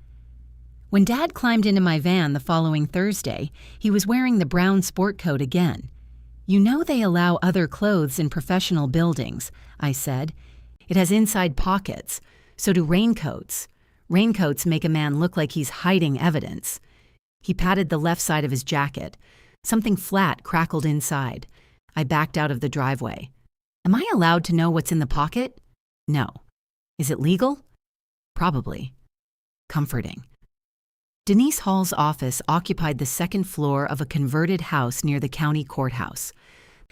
When Dad climbed into my van the following Thursday, he was wearing the brown sport coat again. You know they allow other clothes in professional buildings, I said. It has inside pockets. So do raincoats. Raincoats make a man look like he's hiding evidence. He patted the left side of his jacket. Something flat crackled inside. I backed out of the driveway. Am I allowed to know what's in the pocket? No. Is it legal? Probably. Comforting. Denise Hall's office occupied the second floor of a converted house near the county courthouse.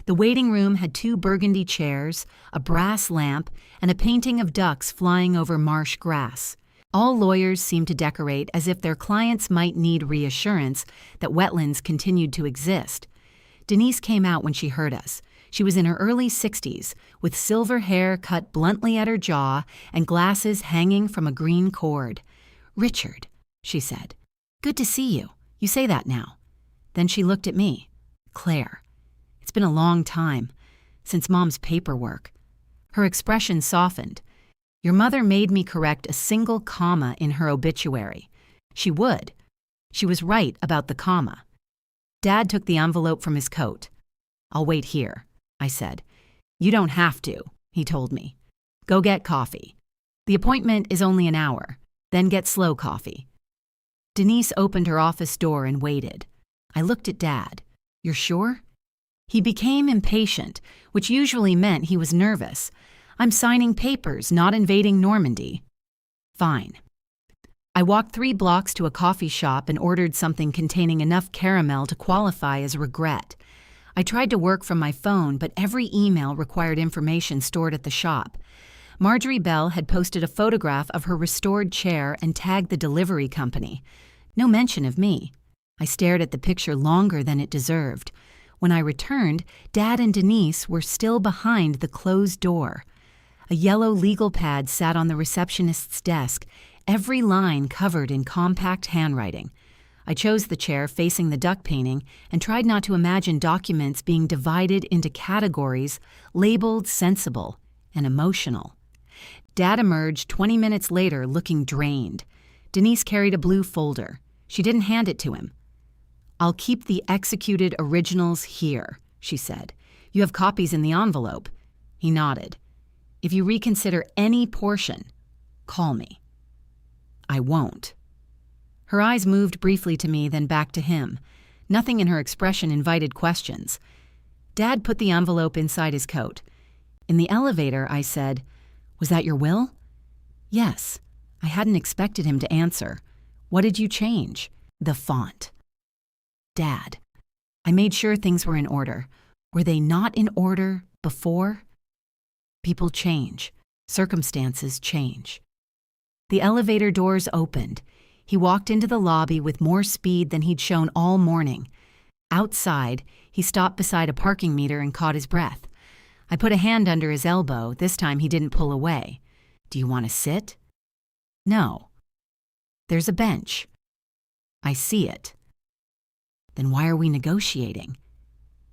The waiting room had 2 burgundy chairs, a brass lamp, and a painting of ducks flying over marsh grass. All lawyers seemed to decorate as if their clients might need reassurance that wetlands continued to exist. Denise came out when she heard us. She was in her early 60s, with silver hair cut bluntly at her jaw and glasses hanging from a green cord. "Richard," she said. "Good to see you. You say that now." Then she looked at me. "Claire. It's been a long time, since Mom's paperwork." Her expression softened. "Your mother made me correct a single comma in her obituary. She would. She was right about the comma." Dad took the envelope from his coat. "I'll wait here," I said. "You don't have to," he told me. "Go get coffee. The appointment is only an hour. Then get slow coffee." Denise opened her office door and waited. I looked at Dad. "You're sure?" He became impatient, which usually meant he was nervous. "I'm signing papers, not invading Normandy." "Fine." I walked 3 blocks to a coffee shop and ordered something containing enough caramel to qualify as regret. I tried to work from my phone, but every email required information stored at the shop. Marjorie Bell had posted a photograph of her restored chair and tagged the delivery company. No mention of me. I stared at the picture longer than it deserved. When I returned, Dad and Denise were still behind the closed door. A yellow legal pad sat on the receptionist's desk, every line covered in compact handwriting. I chose the chair facing the duck painting and tried not to imagine documents being divided into categories labeled sensible and emotional. Dad emerged 20 minutes later looking drained. Denise carried a blue folder. She didn't hand it to him. "I'll keep the executed originals here," she said. "You have copies in the envelope." He nodded. "If you reconsider any portion, call me." "I won't." Her eyes moved briefly to me, then back to him. Nothing in her expression invited questions. Dad put the envelope inside his coat. In the elevator, I said, "Was that your will?" "Yes." I hadn't expected him to answer. "What did you change?" "The font." "Dad." I made sure things were in order. Were they not in order before? People change. Circumstances change. The elevator doors opened. He walked into the lobby with more speed than he'd shown all morning. Outside, he stopped beside a parking meter and caught his breath. I put a hand under his elbow. This time he didn't pull away. "Do you want to sit?" "No." "There's a bench." "I see it." "Then why are we negotiating?"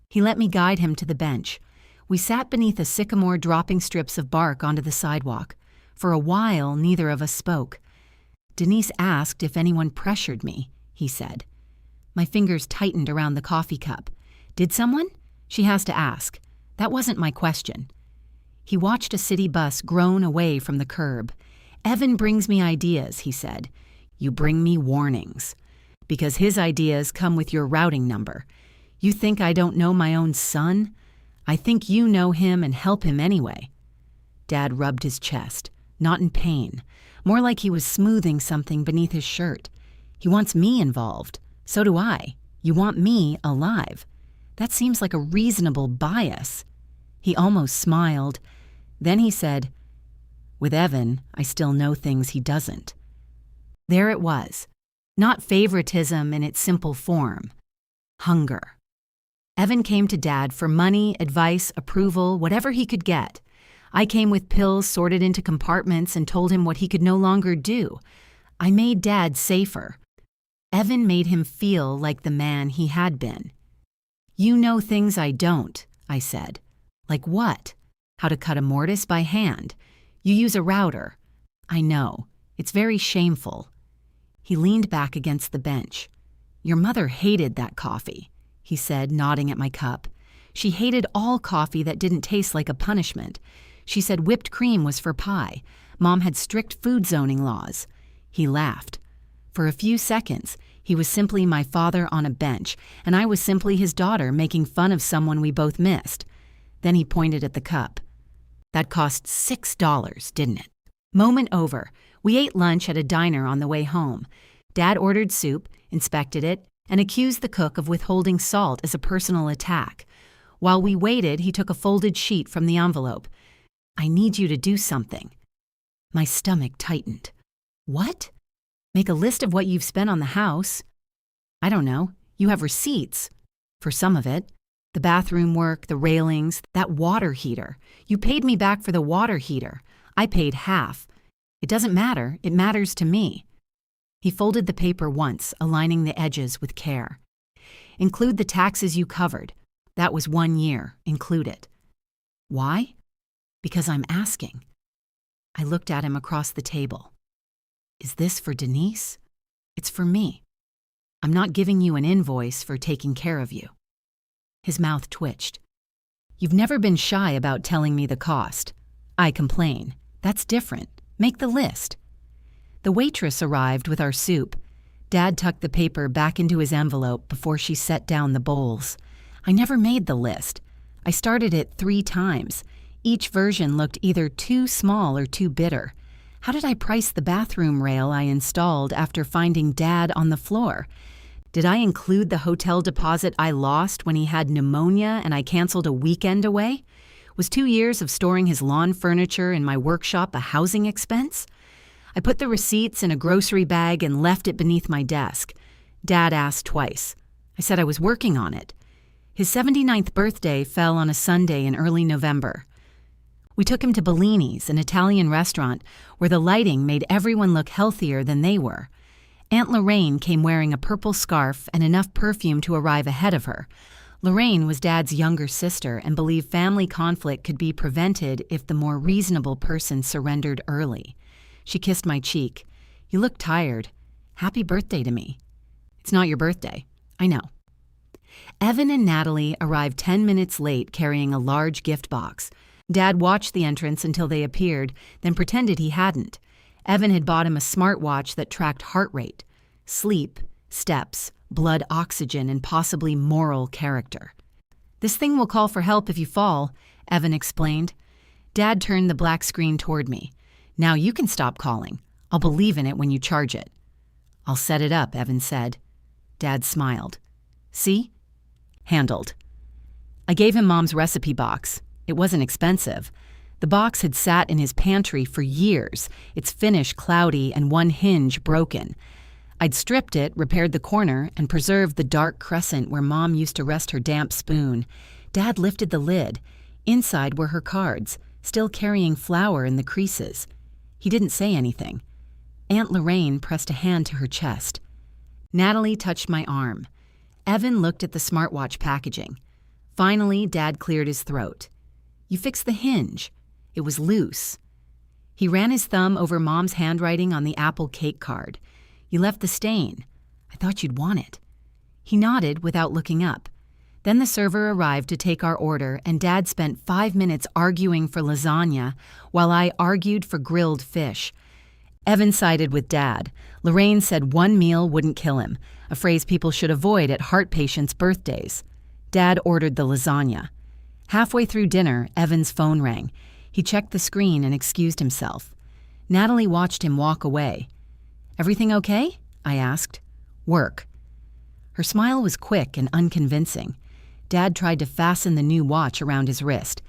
He let me guide him to the bench. We sat beneath a sycamore, dropping strips of bark onto the sidewalk. For a while, neither of us spoke. "Denise asked if anyone pressured me," he said. My fingers tightened around the coffee cup. "Did someone? She has to ask. That wasn't my question." He watched a city bus groan away from the curb. "Evan brings me ideas," he said. "You bring me warnings. Because his ideas come with your routing number. You think I don't know my own son? I think you know him and help him anyway." Dad rubbed his chest, not in pain, more like he was smoothing something beneath his shirt. "He wants me involved. So do I. You want me alive. That seems like a reasonable bias." He almost smiled. Then he said, "With Evan, I still know things he doesn't." There it was. Not favoritism in its simple form. Hunger. Evan came to Dad for money, advice, approval, whatever he could get. I came with pills sorted into compartments and told him what he could no longer do. I made Dad safer. Evan made him feel like the man he had been. "You know things I don't," I said. "Like what?" "How to cut a mortise by hand. You use a router." "I know. It's very shameful." He leaned back against the bench. "Your mother hated that coffee," he said, nodding at my cup. "She hated all coffee that didn't taste like a punishment. She said whipped cream was for pie. Mom had strict food zoning laws." He laughed. For a few seconds, he was simply my father on a bench, and I was simply his daughter making fun of someone we both missed. Then he pointed at the cup. "That cost $6, didn't it?" Moment over. We ate lunch at a diner on the way home. Dad ordered soup, inspected it, and accused the cook of withholding salt as a personal attack. While we waited, he took a folded sheet from the envelope. "I need you to do something." My stomach tightened. "What?" "Make a list of what you've spent on the house." "I don't know. You have receipts." "For some of it." The bathroom work, the railings, that water heater. You paid me back for the water heater. I paid half. It doesn't matter. It matters to me. He folded the paper once, aligning the edges with care. Include the taxes you covered. That was 1 year. Include it. Why? Because I'm asking. I looked at him across the table. Is this for Denise? It's for me. I'm not giving you an invoice for taking care of you. His mouth twitched. You've never been shy about telling me the cost. I complain. That's different. Make the list. The waitress arrived with our soup. Dad tucked the paper back into his envelope before she set down the bowls. I never made the list. I started it 3 times. Each version looked either too small or too bitter. How did I price the bathroom rail I installed after finding Dad on the floor? Did I include the hotel deposit I lost when he had pneumonia and I canceled a weekend away? Was 2 years of storing his lawn furniture in my workshop a housing expense? I put the receipts in a grocery bag and left it beneath my desk. Dad asked twice. I said I was working on it. His 79th birthday fell on a Sunday in early November. We took him to Bellini's, an Italian restaurant where the lighting made everyone look healthier than they were. Aunt Lorraine came wearing a purple scarf and enough perfume to arrive ahead of her. Lorraine was Dad's younger sister and believed family conflict could be prevented if the more reasonable person surrendered early. She kissed my cheek. You look tired. Happy birthday to me. It's not your birthday. I know. Evan and Natalie arrived 10 minutes late carrying a large gift box. Dad watched the entrance until they appeared, then pretended he hadn't. Evan had bought him a smartwatch that tracked heart rate, sleep, steps, blood oxygen, and possibly moral character. This thing will call for help if you fall, Evan explained. Dad turned the black screen toward me. Now you can stop calling. I'll believe in it when you charge it. I'll set it up, Evan said. Dad smiled. See? Handled. I gave him Mom's recipe box. It wasn't expensive. The box had sat in his pantry for years, its finish cloudy and one hinge broken. I'd stripped it, repaired the corner, and preserved the dark crescent where Mom used to rest her damp spoon. Dad lifted the lid. Inside were her cards, still carrying flour in the creases. He didn't say anything. Aunt Lorraine pressed a hand to her chest. Natalie touched my arm. Evan looked at the smartwatch packaging. Finally, Dad cleared his throat. You fixed the hinge. It was loose. He ran his thumb over Mom's handwriting on the apple cake card. You left the stain. I thought you'd want it. He nodded without looking up. Then the server arrived to take our order, and Dad spent 5 minutes arguing for lasagna while I argued for grilled fish. Evan sided with Dad. Lorraine said 1 meal wouldn't kill him, a phrase people should avoid at heart patients' birthdays. Dad ordered the lasagna. Halfway through dinner, Evan's phone rang. He checked the screen and excused himself. Natalie watched him walk away. Everything okay? I asked. Work. Her smile was quick and unconvincing. Dad tried to fasten the new watch around his wrist.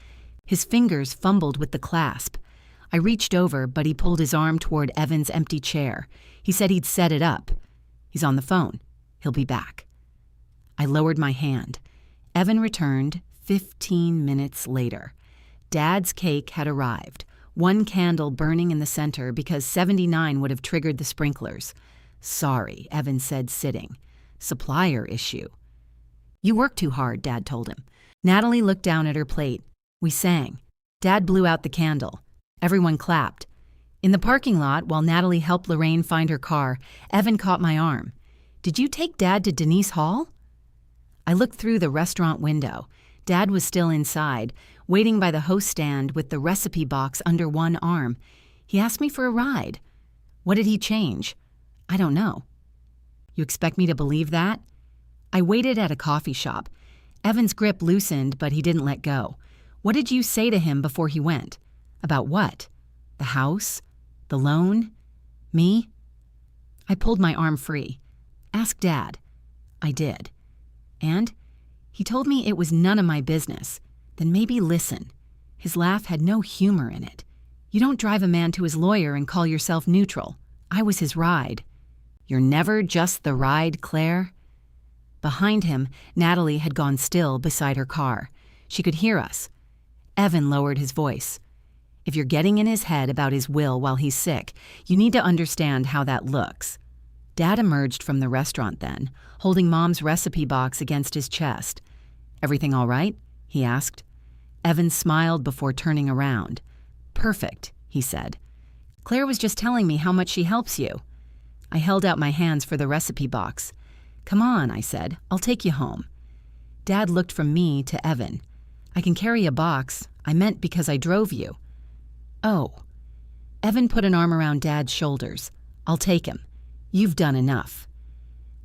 His fingers fumbled with the clasp. I reached over, but he pulled his arm toward Evan's empty chair. He said he'd set it up. He's on the phone. He'll be back. I lowered my hand. Evan returned 15 minutes later. Dad's cake had arrived, 1 candle burning in the center because 79 would have triggered the sprinklers. Sorry, Evan said, sitting. Supplier issue. You work too hard, Dad told him. Natalie looked down at her plate. We sang. Dad blew out the candle. Everyone clapped. In the parking lot, while Natalie helped Lorraine find her car, Evan caught my arm. Did you take Dad to Denise Hall? I looked through the restaurant window. Dad was still inside, waiting by the host stand with the recipe box under one arm. He asked me for a ride. What did he change? I don't know. You expect me to believe that? I waited at a coffee shop. Evan's grip loosened, but he didn't let go. What did you say to him before he went? About what? The house? The loan? Me? I pulled my arm free. Ask Dad. I did. And? He told me it was none of my business. Then maybe listen. His laugh had no humor in it. You don't drive a man to his lawyer and call yourself neutral. I was his ride. You're never just the ride, Claire? Behind him, Natalie had gone still beside her car. She could hear us. Evan lowered his voice. If you're getting in his head about his will while he's sick, you need to understand how that looks. Dad emerged from the restaurant then, holding Mom's recipe box against his chest. Everything all right? He asked. Evan smiled before turning around. Perfect, he said. Claire was just telling me how much she helps you. I held out my hands for the recipe box. Come on, I said. I'll take you home. Dad looked from me to Evan. I can carry a box. I meant because I drove you. Oh. Evan put an arm around Dad's shoulders. I'll take him. You've done enough.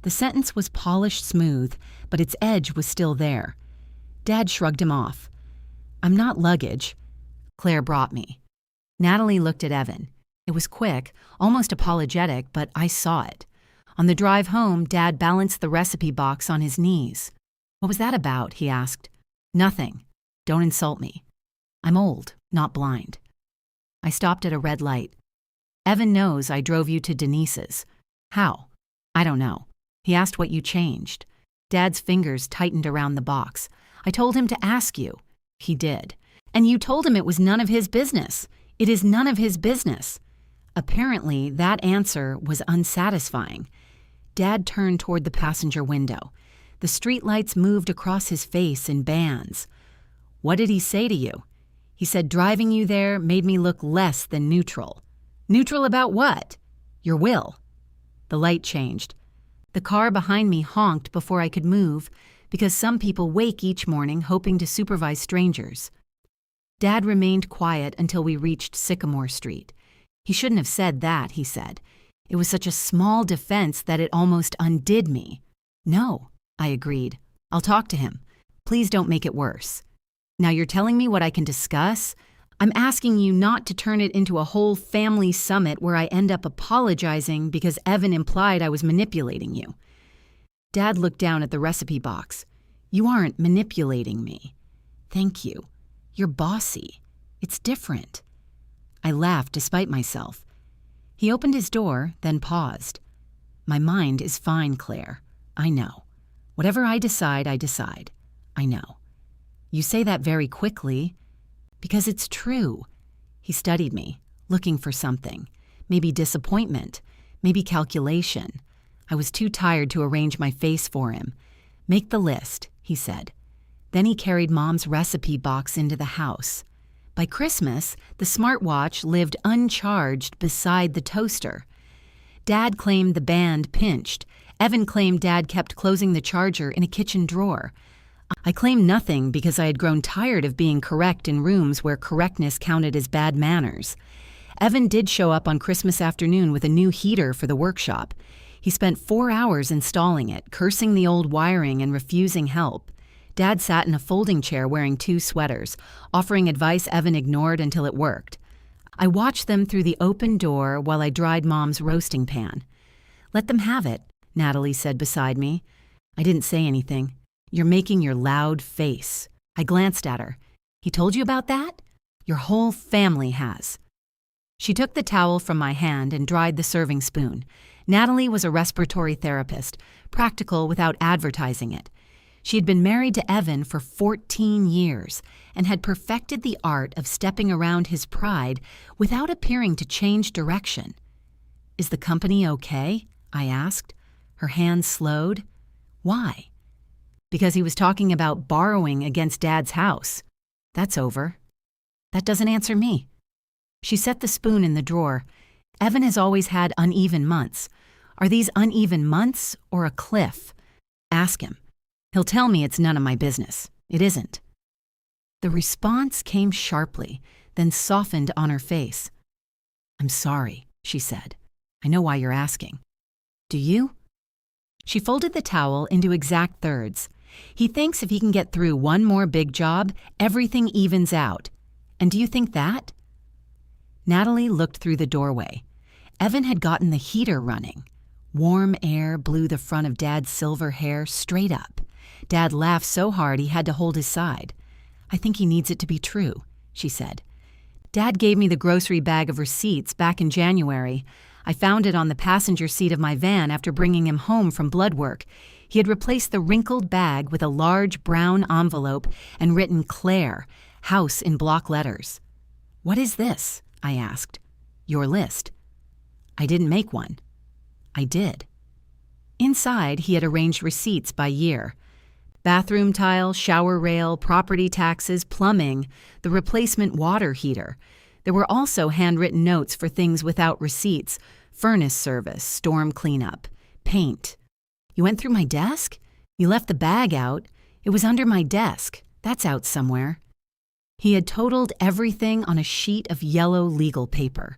The sentence was polished smooth, but its edge was still there. Dad shrugged him off. I'm not luggage. Claire brought me. Natalie looked at Evan. It was quick, almost apologetic, but I saw it. On the drive home, Dad balanced the recipe box on his knees. What was that about? He asked. Nothing. Don't insult me. I'm old, not blind. I stopped at a red light. Evan knows I drove you to Denise's. How? I don't know. He asked what you changed. Dad's fingers tightened around the box. I told him to ask you. He did. And you told him it was none of his business. It is none of his business. Apparently, that answer was unsatisfying. Dad turned toward the passenger window. The streetlights moved across his face in bands. What did he say to you? He said driving you there made me look less than neutral. Neutral about what? Your will. The light changed. The car behind me honked before I could move, because some people wake each morning hoping to supervise strangers. Dad remained quiet until we reached Sycamore Street. He shouldn't have said that, he said. It was such a small defense that it almost undid me. No, I agreed. I'll talk to him. Please don't make it worse. Now you're telling me what I can discuss? I'm asking you not to turn it into a whole family summit where I end up apologizing because Evan implied I was manipulating you. Dad looked down at the recipe box. You aren't manipulating me. Thank you. You're bossy. It's different. I laughed despite myself. He opened his door, then paused. My mind is fine, Claire. I know. Whatever I decide, I decide. I know. You say that very quickly. Because it's true. He studied me, looking for something. Maybe disappointment. Maybe calculation. I was too tired to arrange my face for him. Make the list, he said. Then he carried Mom's recipe box into the house. By Christmas, the smartwatch lived uncharged beside the toaster. Dad claimed the band pinched. Evan claimed Dad kept closing the charger in a kitchen drawer. I claimed nothing because I had grown tired of being correct in rooms where correctness counted as bad manners. Evan did show up on Christmas afternoon with a new heater for the workshop. He spent 4 hours installing it, cursing the old wiring and refusing help. Dad sat in a folding chair wearing 2 sweaters, offering advice Evan ignored until it worked. I watched them through the open door while I dried Mom's roasting pan. Let them have it, Natalie said beside me. I didn't say anything. You're making your loud face. I glanced at her. He told you about that? Your whole family has. She took the towel from my hand and dried the serving spoon. Natalie was a respiratory therapist, practical without advertising it. She had been married to Evan for 14 years and had perfected the art of stepping around his pride without appearing to change direction. Is the company okay? I asked. Her hand slowed. Why? Because he was talking about borrowing against Dad's house. That's over. That doesn't answer me. She set the spoon in the drawer. Evan has always had uneven months. Are these uneven months or a cliff? Ask him. He'll tell me it's none of my business. It isn't. The response came sharply, then softened on her face. I'm sorry, she said. I know why you're asking. Do you? She folded the towel into exact thirds. He thinks if he can get through one more big job, everything evens out. And do you think that? Natalie looked through the doorway. Evan had gotten the heater running. Warm air blew the front of Dad's silver hair straight up. Dad laughed so hard he had to hold his side. I think he needs it to be true, she said. Dad gave me the grocery bag of receipts back in January. I found it on the passenger seat of my van after bringing him home from blood work. He had replaced the wrinkled bag with a large brown envelope and written Claire, house in block letters. "What is this?" I asked. "Your list." "I didn't make one." "I did." Inside, he had arranged receipts by year. Bathroom tile, shower rail, property taxes, plumbing, the replacement water heater. There were also handwritten notes for things without receipts: furnace service, storm cleanup, paint. "You went through my desk? You left the bag out. It was under my desk. That's out somewhere." He had totaled everything on a sheet of yellow legal paper.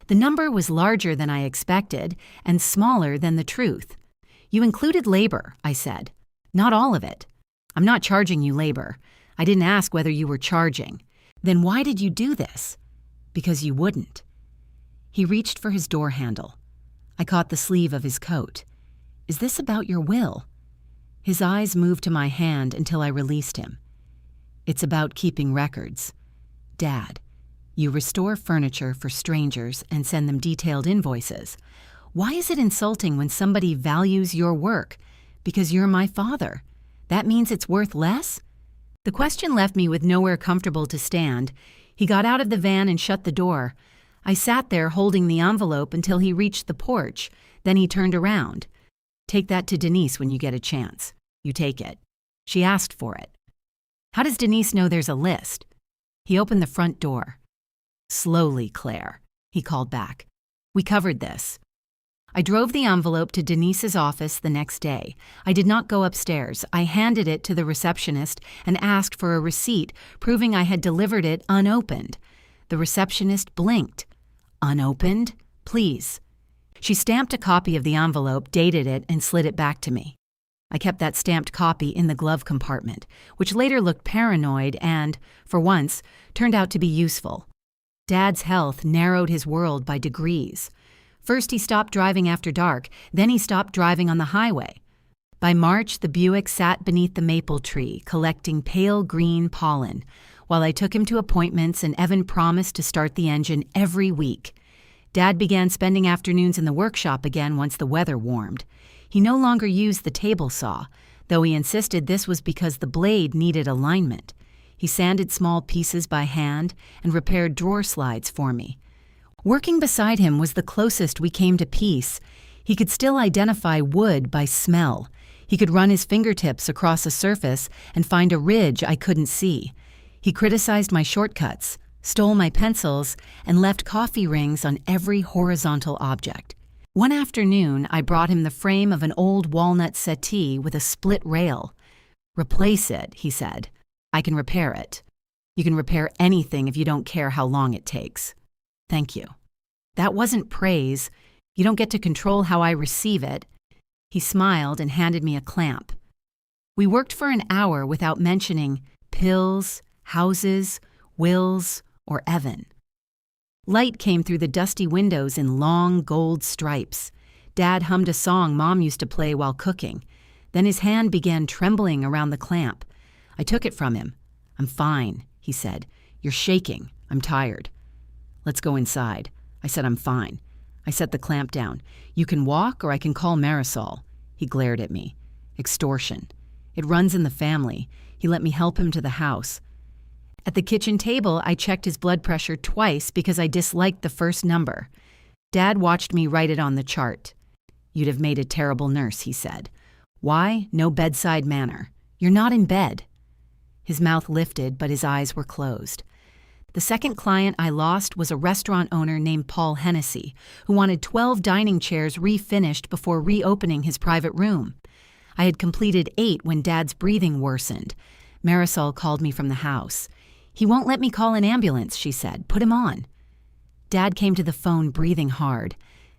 The number was larger than I expected and smaller than the truth. "You included labor," I said. "Not all of it." "I'm not charging you labor. I didn't ask whether you were charging." "Then why did you do this?" "Because you wouldn't." He reached for his door handle. I caught the sleeve of his coat. "Is this about your will?" His eyes moved to my hand until I released him. "It's about keeping records. Dad, you restore furniture for strangers and send them detailed invoices. Why is it insulting when somebody values your work? Because you're my father. That means it's worth less?" The question left me with nowhere comfortable to stand. He got out of the van and shut the door. I sat there holding the envelope until he reached the porch. Then he turned around. "Take that to Denise when you get a chance. You take it. She asked for it." "How does Denise know there's a list?" He opened the front door. "Slowly, Claire," he called back. "We covered this." I drove the envelope to Denise's office the next day. I did not go upstairs. I handed it to the receptionist and asked for a receipt proving I had delivered it unopened. The receptionist blinked. "Unopened? Please." She stamped a copy of the envelope, dated it, and slid it back to me. I kept that stamped copy in the glove compartment, which later looked paranoid and, for once, turned out to be useful. Dad's health narrowed his world by degrees. First he stopped driving after dark, then he stopped driving on the highway. By March, the Buick sat beneath the maple tree, collecting pale green pollen, while I took him to appointments and Evan promised to start the engine every week. Dad began spending afternoons in the workshop again once the weather warmed. He no longer used the table saw, though he insisted this was because the blade needed alignment. He sanded small pieces by hand and repaired drawer slides for me. Working beside him was the closest we came to peace. He could still identify wood by smell. He could run his fingertips across a surface and find a ridge I couldn't see. He criticized my shortcuts, stole my pencils, and left coffee rings on every horizontal object. One afternoon, I brought him the frame of an old walnut settee with a split rail. "Replace it," he said. "I can repair it." "You can repair anything if you don't care how long it takes." "Thank you." That wasn't praise. You don't get to control how I receive it. He smiled and handed me a clamp. We worked for an hour without mentioning pills, houses, wills, or Evan. Light came through the dusty windows in long gold stripes. Dad hummed a song Mom used to play while cooking. Then his hand began trembling around the clamp. I took it from him. "I'm fine," he said. "You're shaking. I'm tired." "Let's go inside." I said, "I'm fine." I set the clamp down. "You can walk or I can call Marisol." He glared at me. "Extortion. It runs in the family." He let me help him to the house. At the kitchen table, I checked his blood pressure twice because I disliked the first number. Dad watched me write it on the chart. "You'd have made a terrible nurse," he said. "Why? No bedside manner. You're not in bed." His mouth lifted, but his eyes were closed. The second client I lost was a restaurant owner named Paul Hennessy, who wanted 12 dining chairs refinished before reopening his private room. I had completed 8 when Dad's breathing worsened. Marisol called me from the house. "He won't let me call an ambulance," she said. "Put him on." Dad came to the phone breathing hard.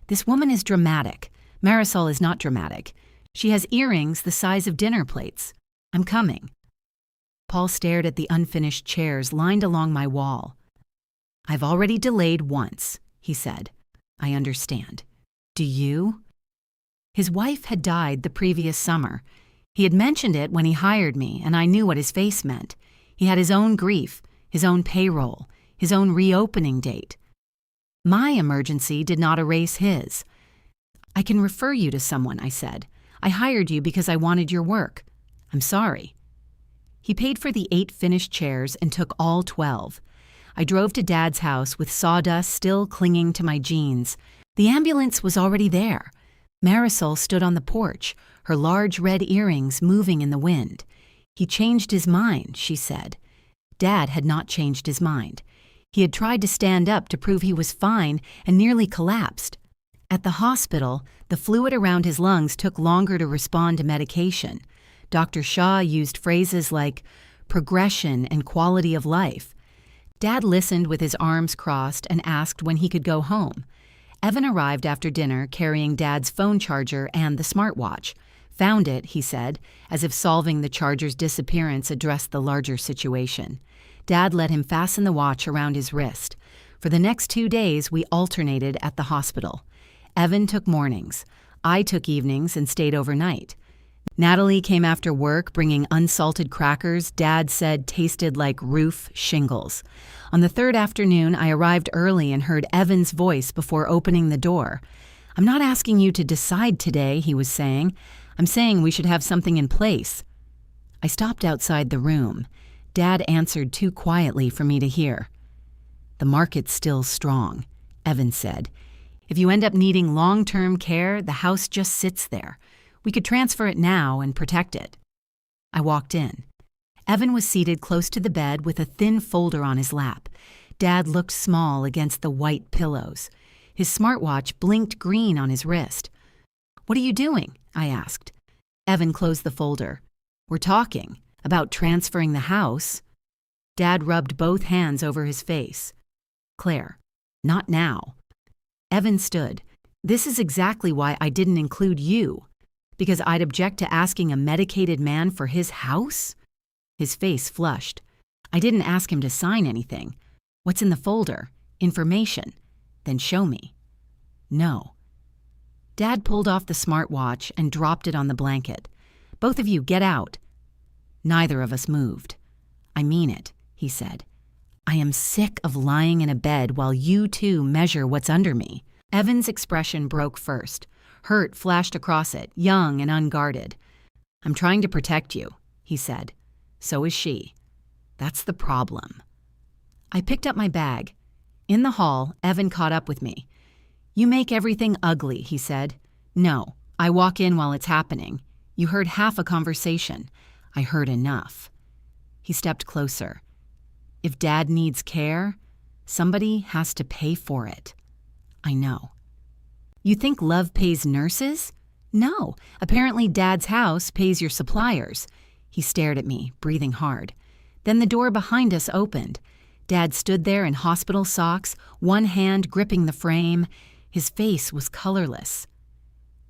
"This woman is dramatic. Marisol is not dramatic. She has earrings the size of dinner plates. I'm coming." Paul stared at the unfinished chairs lined along my wall. "I've already delayed once," he said. "I understand. Do you?" His wife had died the previous summer. He had mentioned it when he hired me, and I knew what his face meant. He had his own grief, his own payroll, his own reopening date. My emergency did not erase his. "I can refer you to someone," I said. I hired you because I wanted your work. I'm sorry." He paid for the 8 finished chairs and took all 12. I drove to Dad's house with sawdust still clinging to my jeans. The ambulance was already there. Marisol stood on the porch, her large red earrings moving in the wind. "He changed his mind," she said. Dad had not changed his mind. He had tried to stand up to prove he was fine and nearly collapsed. At the hospital, the fluid around his lungs took longer to respond to medication. Dr. Shaw used phrases like progression and quality of life. Dad listened with his arms crossed and asked when he could go home. Evan arrived after dinner carrying Dad's phone charger and the smartwatch. "Found it," he said, as if solving the charger's disappearance addressed the larger situation. Dad let him fasten the watch around his wrist. For the next 2 days, we alternated at the hospital. Evan took mornings. I took evenings and stayed overnight. Natalie came after work bringing unsalted crackers Dad said tasted like roof shingles. On the 3rd afternoon, I arrived early and heard Evan's voice before opening the door. "I'm not asking you to decide today," he was saying. "I'm saying we should have something in place." I stopped outside the room. Dad answered too quietly for me to hear. "The market's still strong," Evan said. "If you end up needing long-term care, the house just sits there. We could transfer it now and protect it." I walked in. Evan was seated close to the bed with a thin folder on his lap. Dad looked small against the white pillows. His smartwatch blinked green on his wrist. "What are you doing?" I asked. Evan closed the folder. "We're talking about transferring the house." Dad rubbed both hands over his face. "Claire, not now." Evan stood. "This is exactly why I didn't include you. Because I'd object to asking a medicated man for his house?" His face flushed. "I didn't ask him to sign anything. What's in the folder? Information. Then show me." "No." Dad pulled off the smartwatch and dropped it on the blanket. "Both of you get out." Neither of us moved. "I mean it," he said. "I am sick of lying in a bed while you two measure what's under me." Evan's expression broke first. Hurt flashed across it, young and unguarded. "I'm trying to protect you," he said. "So is she. That's the problem." I picked up my bag. In the hall, Evan caught up with me. "You make everything ugly," he said. "No, I walk in while it's happening. You heard half a conversation. I heard enough." He stepped closer. "If Dad needs care, somebody has to pay for it." "I know." "You think love pays nurses?" "No, apparently Dad's house pays your suppliers." He stared at me, breathing hard. Then the door behind us opened. Dad stood there in hospital socks, one hand gripping the frame. His face was colorless.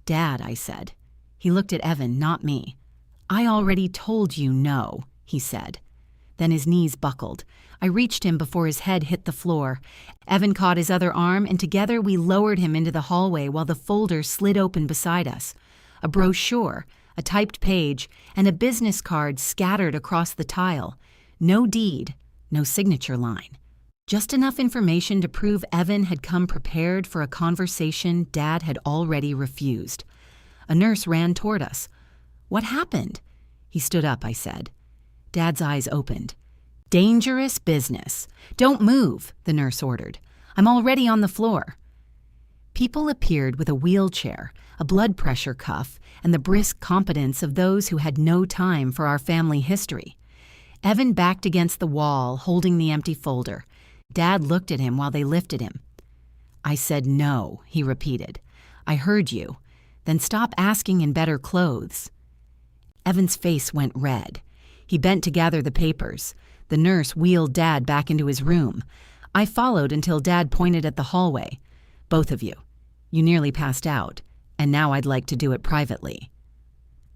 "Dad," I said. He looked at Evan, not me. "I already told you no," he said. Then his knees buckled. I reached him before his head hit the floor. Evan caught his other arm, and together we lowered him into the hallway while the folder slid open beside us. A brochure, a typed page, and a business card scattered across the tile. No deed, no signature line. Just enough information to prove Evan had come prepared for a conversation Dad had already refused. A nurse ran toward us. "What happened?" He stood up, I said. Dad's eyes opened. "Dangerous business. Don't move," the nurse ordered. "I'm already on the floor." People appeared with a wheelchair, a blood pressure cuff, and the brisk competence of those who had no time for our family history. Evan backed against the wall, holding the empty folder. Dad looked at him while they lifted him. "I said no," he repeated. "I heard you. Then stop asking in better clothes." Evan's face went red. He bent to gather the papers. The nurse wheeled Dad back into his room. I followed until Dad pointed at the hallway. "Both of you. You nearly passed out, and now I'd like to do it privately."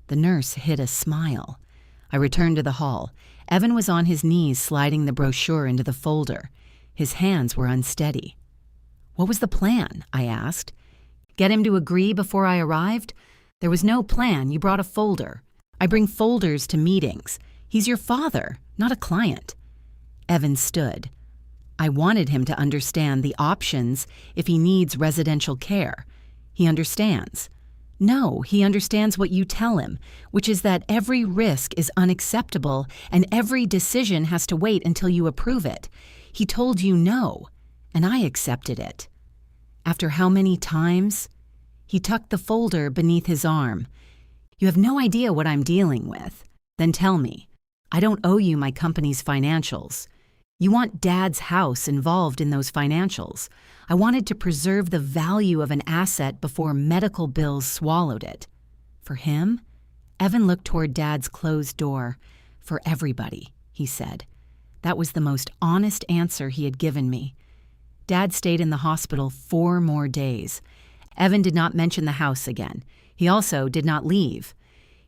The nurse hid a smile. I returned to the hall. Evan was on his knees sliding the brochure into the folder. His hands were unsteady. "What was the plan?" I asked. "Get him to agree before I arrived?" "There was no plan. You brought a folder." "I bring folders to meetings. He's your father, not a client." Evan stood. "I wanted him to understand the options if he needs residential care. He understands. No, he understands what you tell him, which is that every risk is unacceptable and every decision has to wait until you approve it. He told you no, and I accepted it. After how many times? He tucked the folder beneath his arm. You have no idea what I'm dealing with. Then tell me. I don't owe you my company's financials. You want Dad's house involved in those financials. I wanted to preserve the value of an asset before medical bills swallowed it. For him? Evan looked toward Dad's closed door. For everybody, he said. That was the most honest answer he had given me. Dad stayed in the hospital 4 more days. Evan did not mention the house again. He also did not leave.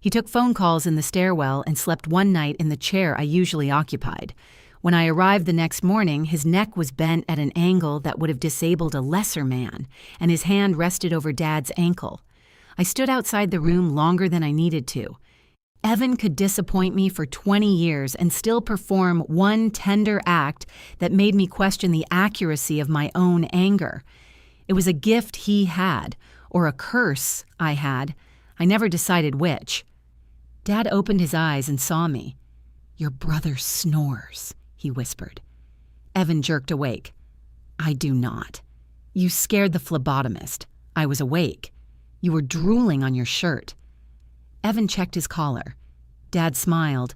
He took phone calls in the stairwell and slept one night in the chair I usually occupied. When I arrived the next morning, his neck was bent at an angle that would have disabled a lesser man, and his hand rested over Dad's ankle. I stood outside the room longer than I needed to. Evan could disappoint me for 20 years and still perform one tender act that made me question the accuracy of my own anger. It was a gift he had, or a curse I had. I never decided which. Dad opened his eyes and saw me. Your brother snores, he whispered. Evan jerked awake. I do not. You scared the phlebotomist. I was awake. You were drooling on your shirt. Evan checked his collar. Dad smiled.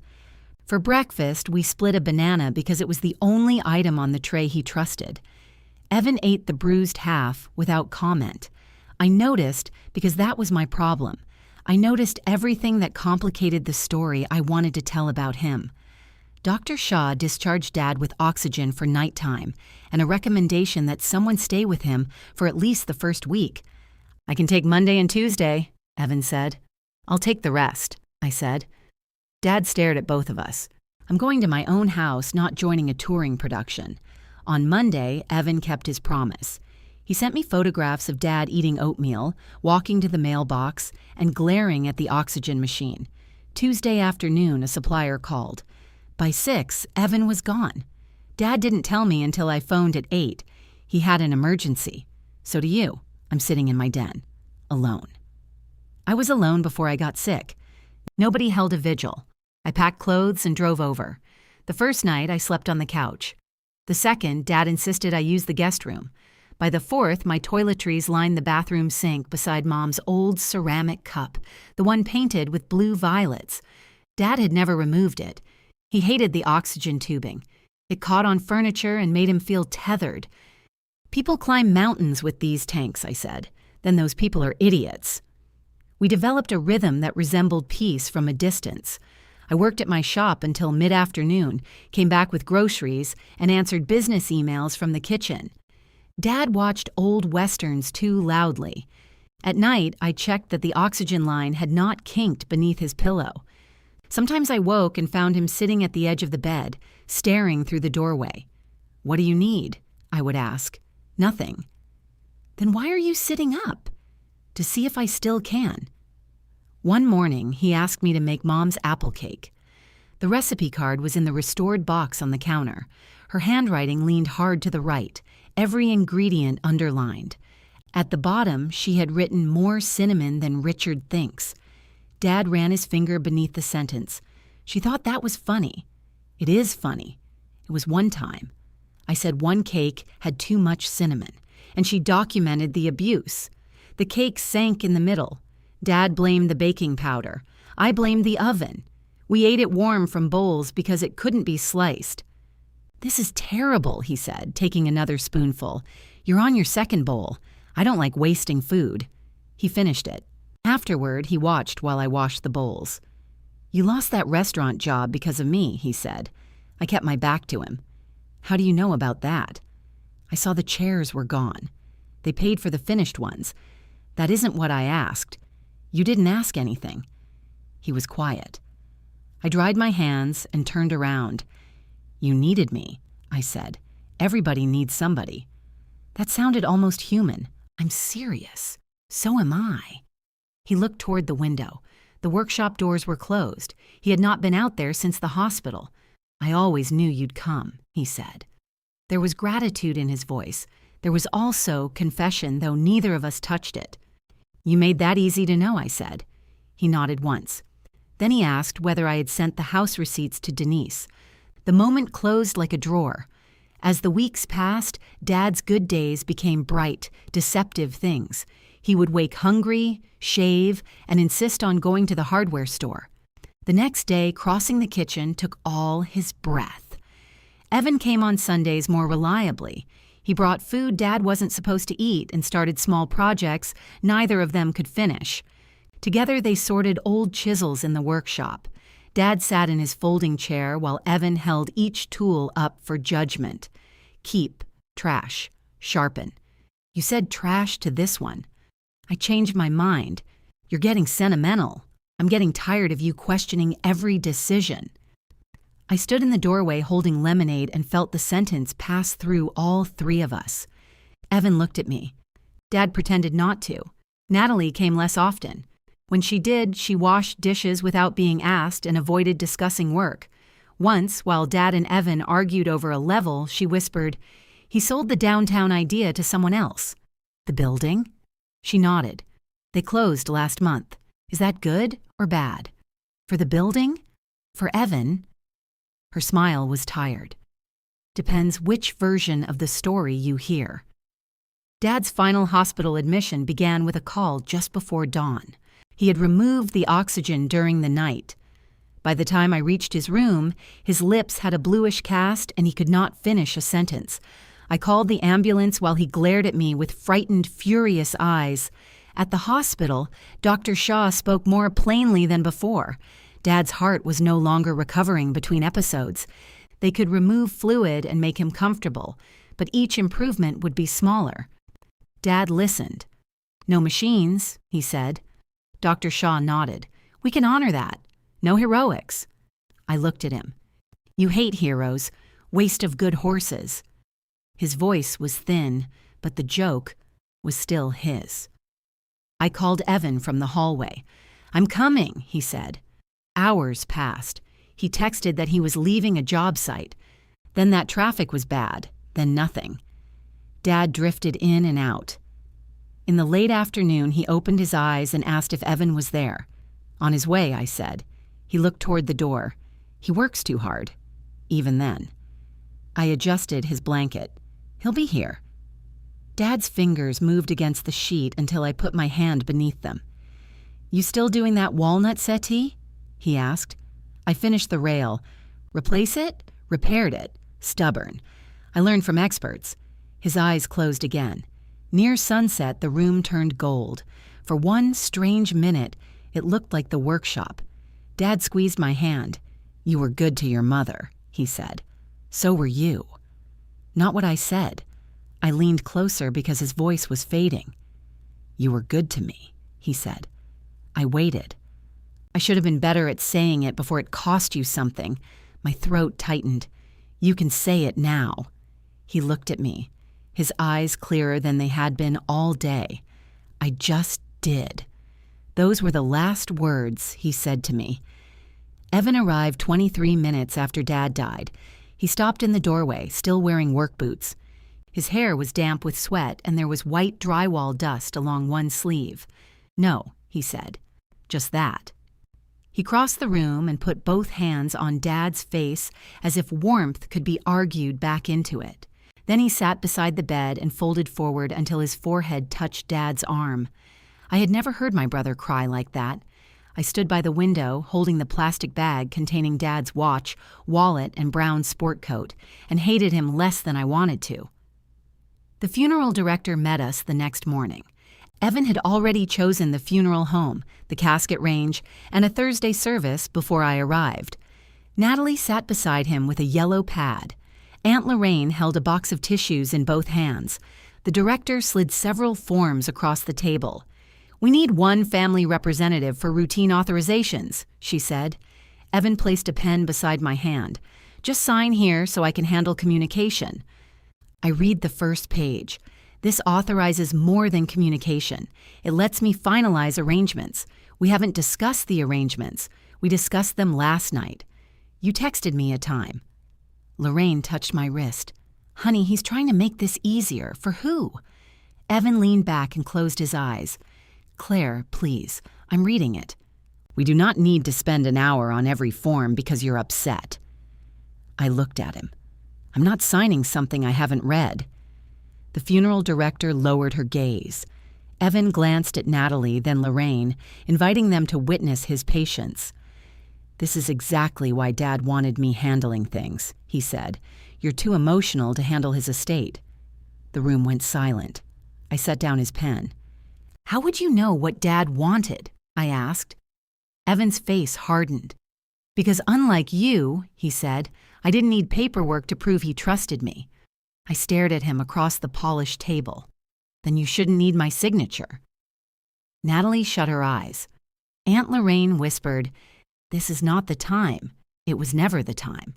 For breakfast, we split a banana because it was the only item on the tray he trusted. Evan ate the bruised half without comment. I noticed because that was my problem. I noticed everything that complicated the story I wanted to tell about him. Dr. Shaw discharged Dad with oxygen for nighttime and a recommendation that someone stay with him for at least the first week. I can take Monday and Tuesday, Evan said. I'll take the rest, I said. Dad stared at both of us. I'm going to my own house, not joining a touring production. On Monday, Evan kept his promise. He sent me photographs of Dad eating oatmeal, walking to the mailbox, and glaring at the oxygen machine. Tuesday afternoon, a supplier called. By 6, Evan was gone. Dad didn't tell me until I phoned at 8. He had an emergency. So do you. I'm sitting in my den, alone. I was alone before I got sick. Nobody held a vigil. I packed clothes and drove over. The first night, I slept on the couch. The second, Dad insisted I use the guest room. By the fourth, my toiletries lined the bathroom sink beside Mom's old ceramic cup, the one painted with blue violets. Dad had never removed it. He hated the oxygen tubing. It caught on furniture and made him feel tethered. People climb mountains with these tanks, I said. Then those people are idiots. We developed a rhythm that resembled peace from a distance. I worked at my shop until mid-afternoon, came back with groceries, and answered business emails from the kitchen. Dad watched old westerns too loudly. At night, I checked that the oxygen line had not kinked beneath his pillow. Sometimes I woke and found him sitting at the edge of the bed, staring through the doorway. What do you need? I would ask. Nothing. Then why are you sitting up? To see if I still can. One morning, he asked me to make Mom's apple cake. The recipe card was in the restored box on the counter. Her handwriting leaned hard to the right, every ingredient underlined. At the bottom, she had written more cinnamon than Richard thinks. Dad ran his finger beneath the sentence. She thought that was funny. It is funny. It was one time. I said one cake had too much cinnamon, and she documented the abuse. The cake sank in the middle. Dad blamed the baking powder. I blamed the oven. We ate it warm from bowls because it couldn't be sliced. This is terrible, he said, taking another spoonful. You're on your second bowl. I don't like wasting food. He finished it. Afterward, he watched while I washed the bowls. You lost that restaurant job because of me, he said. I kept my back to him. How do you know about that? I saw the chairs were gone. They paid for the finished ones. That isn't what I asked. You didn't ask anything. He was quiet. I dried my hands and turned around. You needed me, I said. Everybody needs somebody. That sounded almost human. I'm serious. So am I. He looked toward the window. The workshop doors were closed. He had not been out there since the hospital. I always knew you'd come, he said. There was gratitude in his voice. There was also confession, though neither of us touched it. You made that easy to know, I said. He nodded once. Then he asked whether I had sent the house receipts to Denise. The moment closed like a drawer. As the weeks passed, Dad's good days became bright, deceptive things. He would wake hungry, shave, and insist on going to the hardware store. The next day, crossing the kitchen took all his breath. Evan came on Sundays more reliably. He brought food Dad wasn't supposed to eat and started small projects neither of them could finish. Together they sorted old chisels in the workshop. Dad sat in his folding chair while Evan held each tool up for judgment. Keep, trash, sharpen. You said trash to this one. I changed my mind. You're getting sentimental. I'm getting tired of you questioning every decision. I stood in the doorway holding lemonade and felt the sentence pass through all three of us. Evan looked at me. Dad pretended not to. Natalie came less often. When she did, she washed dishes without being asked and avoided discussing work. Once, while Dad and Evan argued over a level, she whispered, "He sold the downtown idea to someone else." "The building?" She nodded. "They closed last month. Is that good or bad? For the building? For Evan?" Her smile was tired. "Depends which version of the story you hear." Dad's final hospital admission began with a call just before dawn. He had removed the oxygen during the night. By the time I reached his room, his lips had a bluish cast and he could not finish a sentence. I called the ambulance while he glared at me with frightened, furious eyes. At the hospital, Dr. Shaw spoke more plainly than before. Dad's heart was no longer recovering between episodes. They could remove fluid and make him comfortable, but each improvement would be smaller. Dad listened. "No machines," he said. Dr. Shaw nodded. "We can honor that. No heroics." I looked at him. "You hate heroes. Waste of good horses." His voice was thin, but the joke was still his. I called Evan from the hallway. "I'm coming," he said. Hours passed. He texted that he was leaving a job site. Then that traffic was bad, then nothing. Dad drifted in and out. In the late afternoon, he opened his eyes and asked if Evan was there. "On his way," I said. He looked toward the door. "He works too hard." Even then. I adjusted his blanket. "He'll be here." Dad's fingers moved against the sheet until I put my hand beneath them. "You still doing that walnut settee?" he asked. I finished the rail. "Replace it? Repaired it. Stubborn. I learned from experts." His eyes closed again. Near sunset, the room turned gold. For one strange minute, it looked like the workshop. Dad squeezed my hand. "You were good to your mother," he said. "So were you." Not what I said. I leaned closer because his voice was fading. "You were good to me," he said. I waited. I should have been better at saying it before it cost you something. My throat tightened. "You can say it now." He looked at me, his eyes clearer than they had been all day. I just did. Those were the last words he said to me. Evan arrived 23 minutes after Dad died. He stopped in the doorway, still wearing work boots. His hair was damp with sweat, and there was white drywall dust along one sleeve. "No," he said. "Just that." He crossed the room and put both hands on Dad's face as if warmth could be argued back into it. Then he sat beside the bed and folded forward until his forehead touched Dad's arm. I had never heard my brother cry like that. I stood by the window, holding the plastic bag containing Dad's watch, wallet, and brown sport coat, and hated him less than I wanted to. The funeral director met us the next morning. Evan had already chosen the funeral home, the casket range, and a Thursday service before I arrived. Natalie sat beside him with a yellow pad. Aunt Lorraine held a box of tissues in both hands. The director slid several forms across the table. "We need one family representative for routine authorizations," she said. Evan placed a pen beside my hand. "Just sign here so I can handle communication." I read the first page. This authorizes more than communication. It lets me finalize arrangements. We haven't discussed the arrangements. We discussed them last night. You texted me a time. Lorraine touched my wrist. "Honey, he's trying to make this easier. For who?" Evan leaned back and closed his eyes. Claire, please, I'm reading it. We do not need to spend an hour on every form because you're upset. I looked at him. I'm not signing something I haven't read. The funeral director lowered her gaze. Evan glanced at Natalie, then Lorraine, inviting them to witness his patience. This is exactly why Dad wanted me handling things, he said. You're too emotional to handle his estate. The room went silent. I set down his pen. How would you know what Dad wanted? I asked. Evan's face hardened. Because unlike you, he said, I didn't need paperwork to prove he trusted me. I stared at him across the polished table. Then you shouldn't need my signature. Natalie shut her eyes. Aunt Lorraine whispered, This is not the time. It was never the time.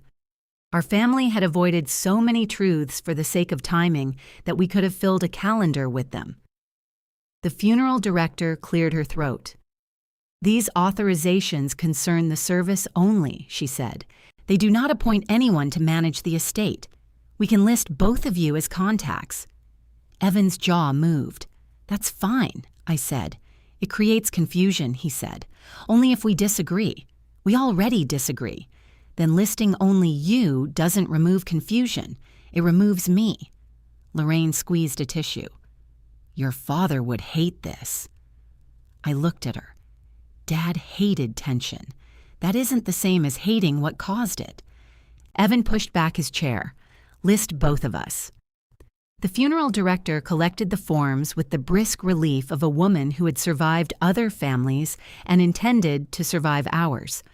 Our family had avoided so many truths for the sake of timing that we could have filled a calendar with them. The funeral director cleared her throat. These authorizations concern the service only, she said. They do not appoint anyone to manage the estate. We can list both of you as contacts. Evan's jaw moved. That's fine, I said. It creates confusion, he said. Only if we disagree. We already disagree. Then listing only you doesn't remove confusion. It removes me. Lorraine squeezed a tissue. Your father would hate this. I looked at her. Dad hated tension. That isn't the same as hating what caused it. Evan pushed back his chair. List both of us. The funeral director collected the forms with the brisk relief of a woman who had survived other families and intended to survive ours.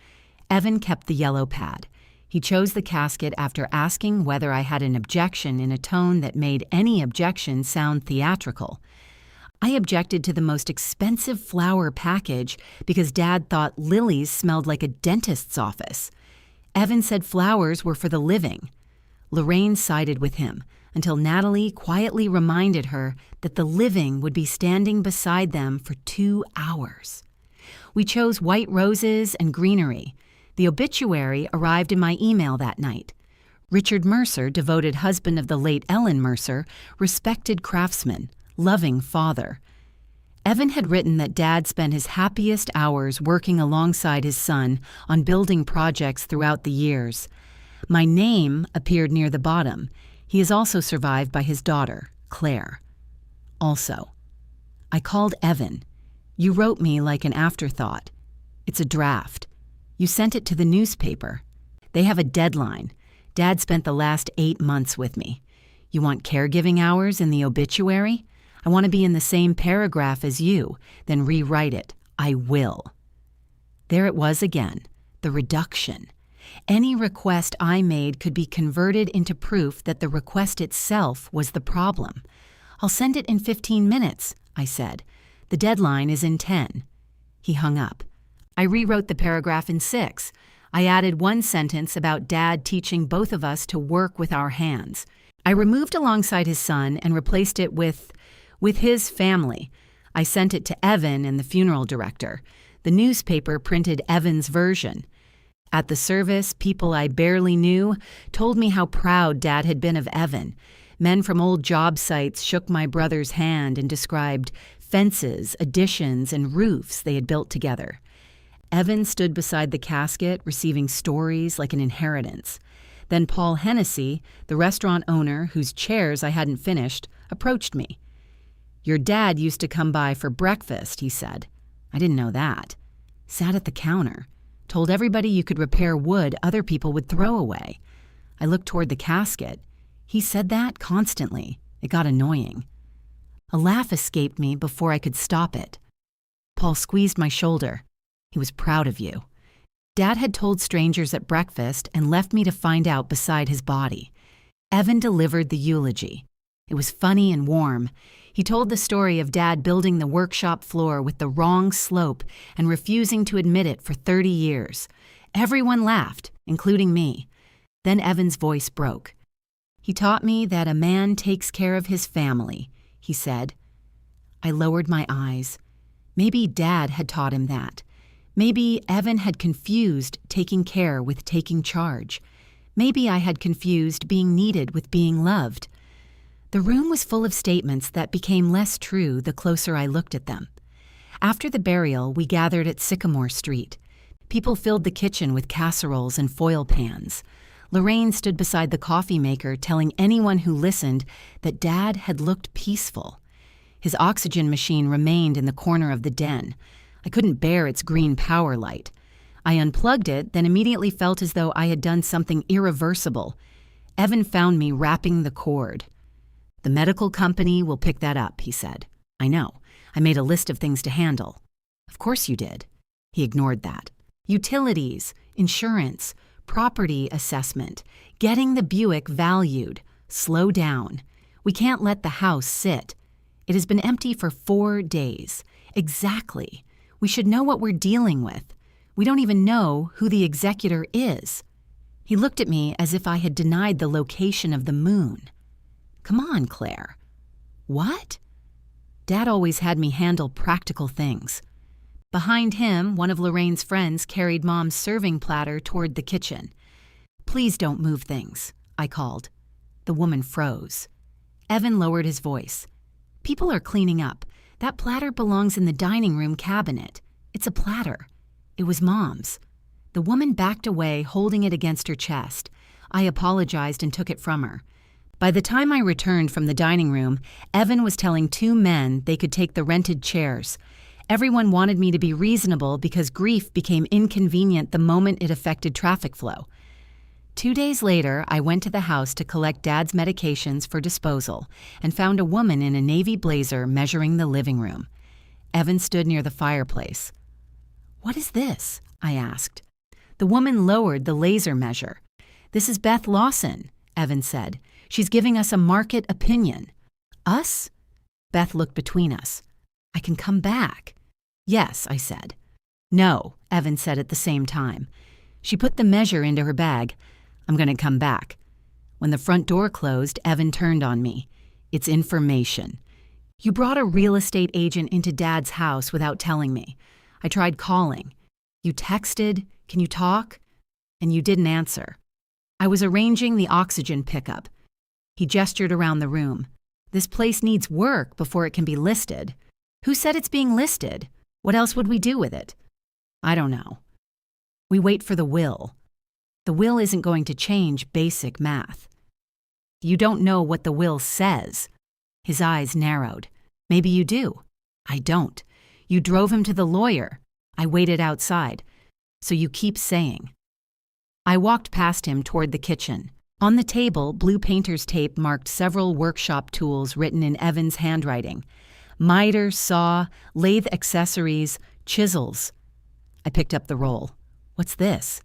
Evan kept the yellow pad. He chose the casket after asking whether I had an objection in a tone that made any objection sound theatrical. I objected to the most expensive flower package because Dad thought lilies smelled like a dentist's office. Evan said flowers were for the living. Lorraine sided with him until Natalie quietly reminded her that the living would be standing beside them for 2 hours. We chose white roses and greenery. The obituary arrived in my email that night. Richard Mercer, devoted husband of the late Ellen Mercer, respected craftsman, loving father. Evan had written that Dad spent his happiest hours working alongside his son on building projects throughout the years. My name appeared near the bottom. He is also survived by his daughter, Claire. Also, I called Evan. You wrote me like an afterthought. It's a draft. You sent it to the newspaper. They have a deadline. Dad spent the last 8 months with me. You want caregiving hours in the obituary? I want to be in the same paragraph as you, then rewrite it. I will. There it was again, the reduction. Any request I made could be converted into proof that the request itself was the problem. I'll send it in 15 minutes, I said. The deadline is in 10. He hung up. I rewrote the paragraph in 6. I added one sentence about Dad teaching both of us to work with our hands. I removed alongside his son and replaced it with his family. I sent it to Evan and the funeral director. The newspaper printed Evan's version. At the service, people I barely knew told me how proud Dad had been of Evan. Men from old job sites shook my brother's hand and described fences, additions, and roofs they had built together. Evan stood beside the casket, receiving stories like an inheritance. Then Paul Hennessy, the restaurant owner whose chairs I hadn't finished, approached me. Your dad used to come by for breakfast, he said. I didn't know that. Sat at the counter. Told everybody you could repair wood other people would throw away. I looked toward the casket. He said that constantly. It got annoying. A laugh escaped me before I could stop it. Paul squeezed my shoulder. He was proud of you. Dad had told strangers at breakfast and left me to find out beside his body. Evan delivered the eulogy. It was funny and warm. He told the story of Dad building the workshop floor with the wrong slope and refusing to admit it for 30 years. Everyone laughed, including me. Then Evan's voice broke. He taught me that a man takes care of his family, he said. I lowered my eyes. Maybe Dad had taught him that. Maybe Evan had confused taking care with taking charge. Maybe I had confused being needed with being loved. The room was full of statements that became less true the closer I looked at them. After the burial, we gathered at Sycamore Street. People filled the kitchen with casseroles and foil pans. Lorraine stood beside the coffee maker telling anyone who listened that Dad had looked peaceful. His oxygen machine remained in the corner of the den. I couldn't bear its green power light. I unplugged it, then immediately felt as though I had done something irreversible. Evan found me wrapping the cord. "The medical company will pick that up," he said. "I know. I made a list of things to handle." "Of course you did." He ignored that. "Utilities, insurance, property assessment, getting the Buick valued. Slow down. We can't let the house sit. It has been empty for 4 days. Exactly. We should know what we're dealing with. We don't even know who the executor is." He looked at me as if I had denied the location of the moon. "Come on, Claire." "What?" Dad always had me handle practical things. Behind him, one of Lorraine's friends carried Mom's serving platter toward the kitchen. "Please don't move things," I called. The woman froze. Evan lowered his voice. "People are cleaning up. That platter belongs in the dining room cabinet. It's a platter. It was Mom's." The woman backed away, holding it against her chest. I apologized and took it from her. By the time I returned from the dining room, Evan was telling 2 men they could take the rented chairs. Everyone wanted me to be reasonable because grief became inconvenient the moment it affected traffic flow. 2 days later, I went to the house to collect Dad's medications for disposal and found a woman in a navy blazer measuring the living room. Evan stood near the fireplace. "What is this?" I asked. The woman lowered the laser measure. "This is Beth Lawson," Evan said. "She's giving us a market opinion." "Us?" Beth looked between us. "I can come back." "Yes," I said. "No," Evan said at the same time. She put the measure into her bag. "I'm going to come back." When the front door closed, Evan turned on me. "It's information. You brought a real estate agent into Dad's house without telling me. I tried calling. You texted, 'Can you talk?' And you didn't answer. I was arranging the oxygen pickup." He gestured around the room. "This place needs work before it can be listed." "Who said it's being listed? What else would we do with it?" "I don't know." "We wait for the will. The will isn't going to change basic math." "You don't know what the will says." His eyes narrowed. "Maybe you do." "I don't. You drove him to the lawyer." I waited outside. "So you keep saying." I walked past him toward the kitchen. On the table, blue painter's tape marked several workshop tools written in Evan's handwriting. Miter, saw, lathe accessories, chisels. I picked up the roll. "What's this?"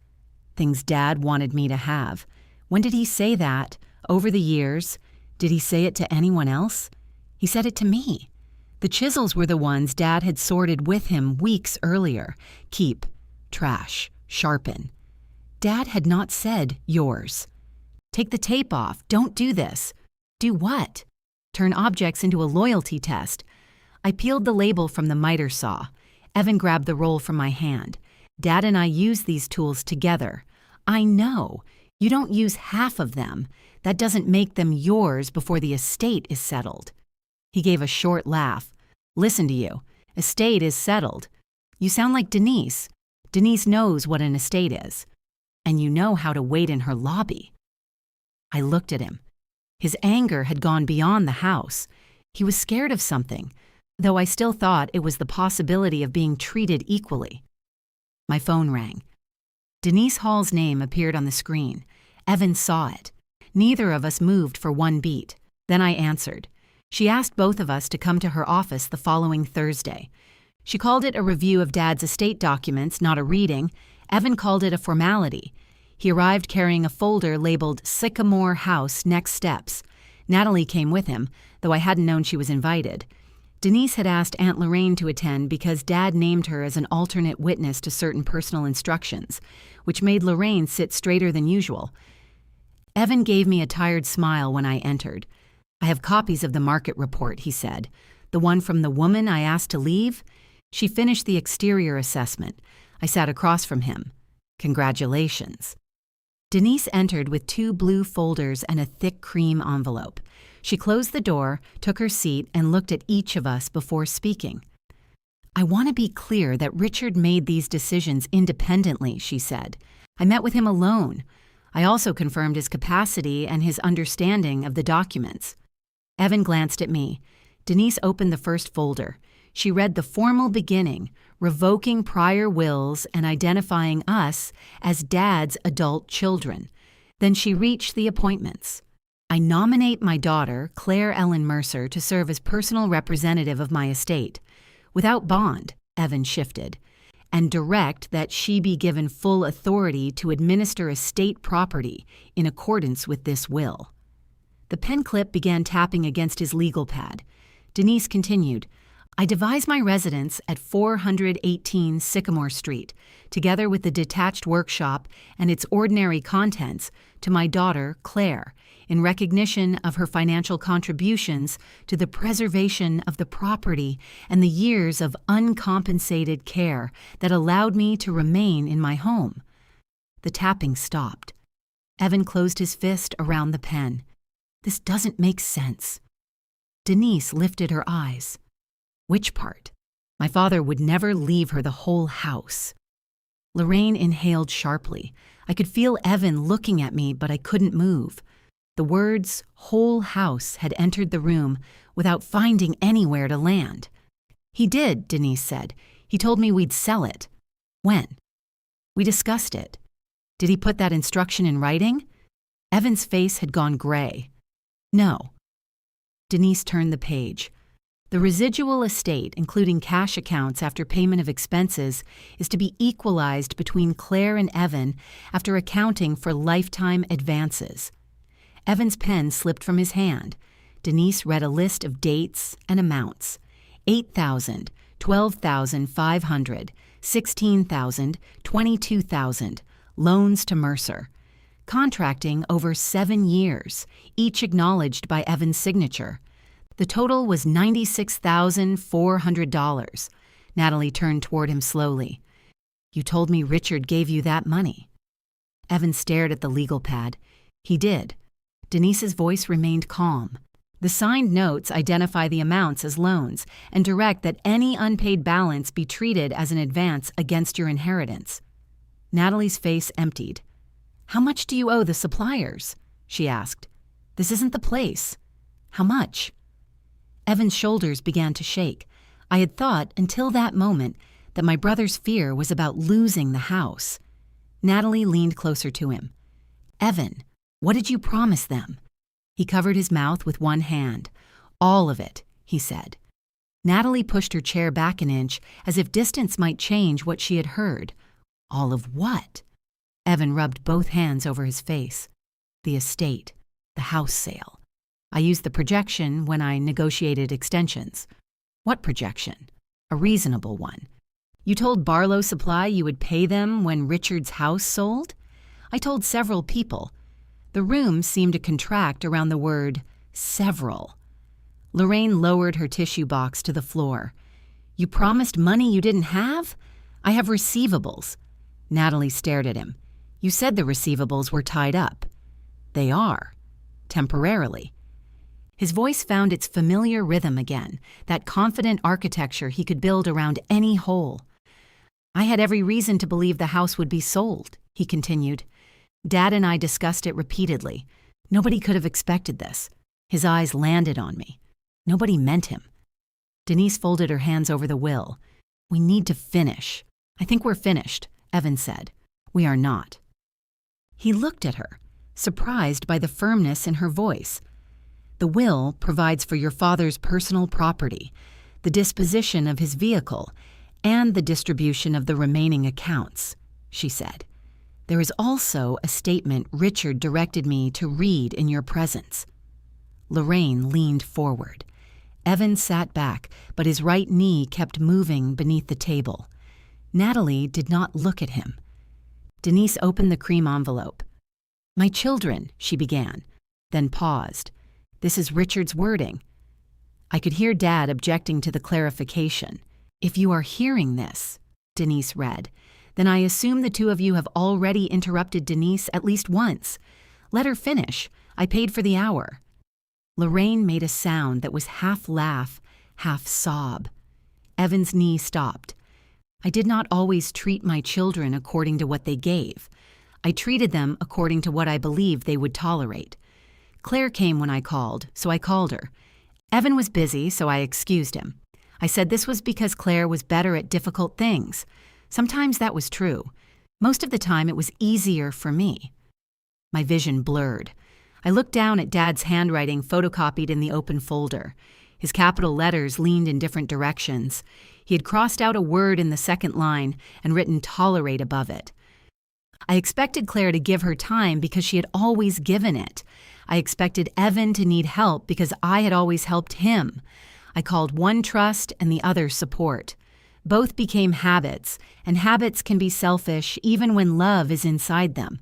"Things Dad wanted me to have." "When did he say that? Over the years? Did he say it to anyone else?" "He said it to me." The chisels were the ones Dad had sorted with him weeks earlier. Keep, trash, sharpen. Dad had not said yours. "Take the tape off. Don't do this." "Do what?" "Turn objects into a loyalty test." I peeled the label from the miter saw. Evan grabbed the roll from my hand. "Dad and I use these tools together." "I know. You don't use half of them. That doesn't make them yours before the estate is settled." He gave a short laugh. "Listen to you. Estate is settled. You sound like Denise. Denise knows what an estate is. And you know how to wait in her lobby." I looked at him. His anger had gone beyond the house. He was scared of something, though I still thought it was the possibility of being treated equally. My phone rang. Denise Hall's name appeared on the screen. Evan saw it. Neither of us moved for one beat. Then I answered. She asked both of us to come to her office the following Thursday. She called it a review of Dad's estate documents, not a reading. Evan called it a formality. He arrived carrying a folder labeled Sycamore House Next Steps. Natalie came with him, though I hadn't known she was invited. Denise had asked Aunt Lorraine to attend because Dad named her as an alternate witness to certain personal instructions, which made Lorraine sit straighter than usual. Evan gave me a tired smile when I entered. "I have copies of the market report," he said. "The one from the woman I asked to leave?" She finished the exterior assessment. I sat across from him. "Congratulations." Denise entered with 2 blue folders and a thick cream envelope. She closed the door, took her seat, and looked at each of us before speaking. I want to be clear that Richard made these decisions independently, she said. I met with him alone. I also confirmed his capacity and his understanding of the documents. Evan glanced at me. Denise opened the first folder. She read the formal beginning, revoking prior wills and identifying us as Dad's adult children. Then she reached the appointments. I nominate my daughter, Claire Ellen Mercer, to serve as personal representative of my estate. Without bond, Evan shifted, and direct that she be given full authority to administer estate property in accordance with this will. The pen clip began tapping against his legal pad. Denise continued, I devise my residence at 418 Sycamore Street, together with the detached workshop and its ordinary contents, to my daughter, Claire, in recognition of her financial contributions to the preservation of the property and the years of uncompensated care that allowed me to remain in my home. The tapping stopped. Evan closed his fist around the pen. This doesn't make sense. Denise lifted her eyes. Which part? My father would never leave her the whole house. Lorraine inhaled sharply. I could feel Evan looking at me, but I couldn't move. The words whole house had entered the room without finding anywhere to land. He did, Denise said. He told me we'd sell it. When? We discussed it. Did he put that instruction in writing? Evan's face had gone gray. No. Denise turned the page. The residual estate, including cash accounts after payment of expenses, is to be equalized between Claire and Evan after accounting for lifetime advances. Evan's pen slipped from his hand. Denise read a list of dates and amounts. $8,000, $12,500, $16,000, $22,000, loans to Mercer. Contracting over 7 years, each acknowledged by Evan's signature. The total was $96,400. Natalie turned toward him slowly. You told me Richard gave you that money. Evan stared at the legal pad. He did. Denise's voice remained calm. The signed notes identify the amounts as loans and direct that any unpaid balance be treated as an advance against your inheritance. Natalie's face emptied. How much do you owe the suppliers? She asked. This isn't the place. How much? Evan's shoulders began to shake. I had thought, until that moment, that my brother's fear was about losing the house. Natalie leaned closer to him. Evan, what did you promise them? He covered his mouth with one hand. All of it, he said. Natalie pushed her chair back an inch, as if distance might change what she had heard. All of what? Evan rubbed both hands over his face. The estate, the house sale. I used the projection when I negotiated extensions. What projection? A reasonable one. You told Barlow Supply you would pay them when Richard's house sold? I told several people. The room seemed to contract around the word several. Lorraine lowered her tissue box to the floor. You promised money you didn't have? I have receivables. Natalie stared at him. You said the receivables were tied up. They are. Temporarily. His voice found its familiar rhythm again, that confident architecture he could build around any hole. I had every reason to believe the house would be sold, he continued. Dad and I discussed it repeatedly. Nobody could have expected this. His eyes landed on me. Nobody meant him. Denise folded her hands over the will. We need to finish. I think we're finished, Evan said. We are not. He looked at her, surprised by the firmness in her voice. The will provides for your father's personal property, the disposition of his vehicle, and the distribution of the remaining accounts, she said. There is also a statement Richard directed me to read in your presence. Lorraine leaned forward. Evan sat back, but his right knee kept moving beneath the table. Natalie did not look at him. Denise opened the cream envelope. My children, she began, then paused. This is Richard's wording. I could hear Dad objecting to the clarification. If you are hearing this, Denise read, then I assume the two of you have already interrupted Denise at least once. Let her finish. I paid for the hour. Lorraine made a sound that was half laugh, half sob. Evan's knee stopped. I did not always treat my children according to what they gave. I treated them according to what I believed they would tolerate. Claire came when I called, so I called her. Evan was busy, so I excused him. I said this was because Claire was better at difficult things. Sometimes that was true. Most of the time it was easier for me. My vision blurred. I looked down at Dad's handwriting photocopied in the open folder. His capital letters leaned in different directions. He had crossed out a word in the second line and written tolerate above it. I expected Claire to give her time because she had always given it. I expected Evan to need help because I had always helped him. I called one trust and the other support. Both became habits, and habits can be selfish even when love is inside them.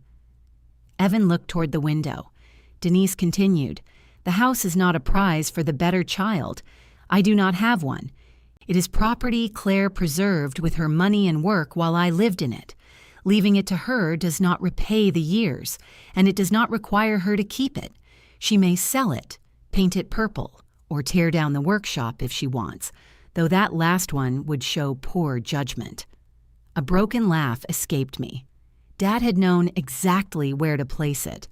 Evan looked toward the window. Denise continued, "The house is not a prize for the better child. I do not have one. It is property Claire preserved with her money and work while I lived in it. Leaving it to her does not repay the years, and it does not require her to keep it. She may sell it, paint it purple, or tear down the workshop if she wants, though that last one would show poor judgment." A broken laugh escaped me. Dad had known exactly where to place it.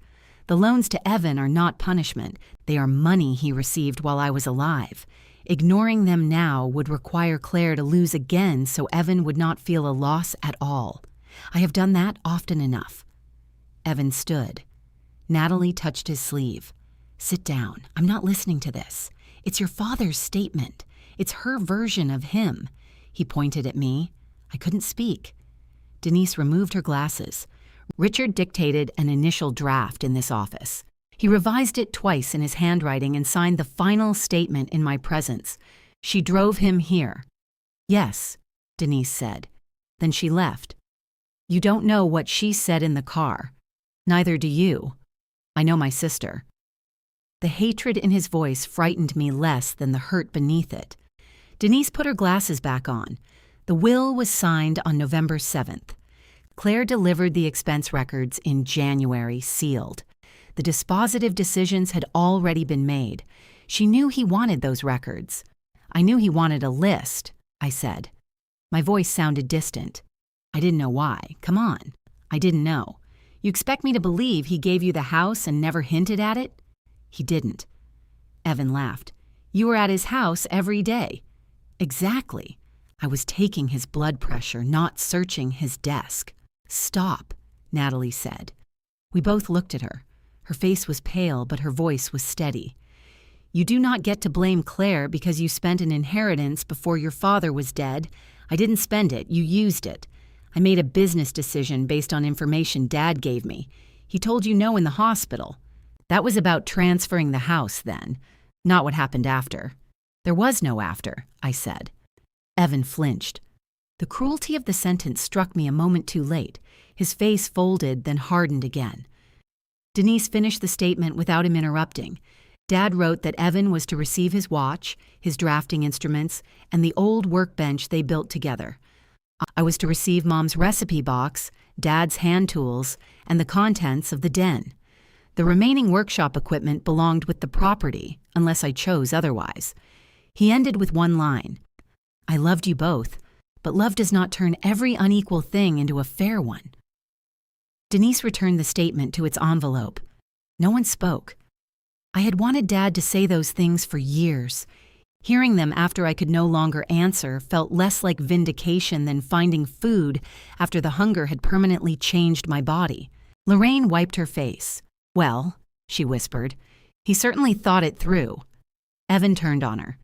The loans to Evan are not punishment. They are money he received while I was alive. Ignoring them now would require Claire to lose again so Evan would not feel a loss at all. I have done that often enough. Evan stood. Natalie touched his sleeve. "Sit down. I'm not listening to this. It's your father's statement. It's her version of him." He pointed at me. I couldn't speak. Denise removed her glasses. Richard dictated an initial draft in this office. He revised it twice in his handwriting and signed the final statement in my presence. She drove him here. "Yes," Denise said. Then she left. "You don't know what she said in the car. Neither do you. I know my sister." The hatred in his voice frightened me less than the hurt beneath it. Denise put her glasses back on. The will was signed on November 7th. Claire delivered the expense records in January, sealed. The dispositive decisions had already been made. She knew he wanted those records. "I knew he wanted a list," I said. My voice sounded distant. I didn't know why. Come on. I didn't know. You expect me to believe he gave you the house and never hinted at it? He didn't. Evan laughed. "You were at his house every day." "Exactly. I was taking his blood pressure, not searching his desk." "Stop," Natalie said. We both looked at her. Her face was pale, but her voice was steady. "You do not get to blame Claire because you spent an inheritance before your father was dead. I didn't spend it. You used it. I made a business decision based on information Dad gave me. He told you no in the hospital. That was about transferring the house then, not what happened after." "There was no after," I said. Evan flinched. The cruelty of the sentence struck me a moment too late. His face folded, then hardened again. Denise finished the statement without him interrupting. Dad wrote that Evan was to receive his watch, his drafting instruments, and the old workbench they built together. I was to receive Mom's recipe box, Dad's hand tools, and the contents of the den. The remaining workshop equipment belonged with the property, unless I chose otherwise. He ended with one line. "I loved you both, but love does not turn every unequal thing into a fair one." Denise returned the statement to its envelope. No one spoke. I had wanted Dad to say those things for years. Hearing them after I could no longer answer felt less like vindication than finding food after the hunger had permanently changed my body. Lorraine wiped her face. "Well," she whispered, "he certainly thought it through." Evan turned on her.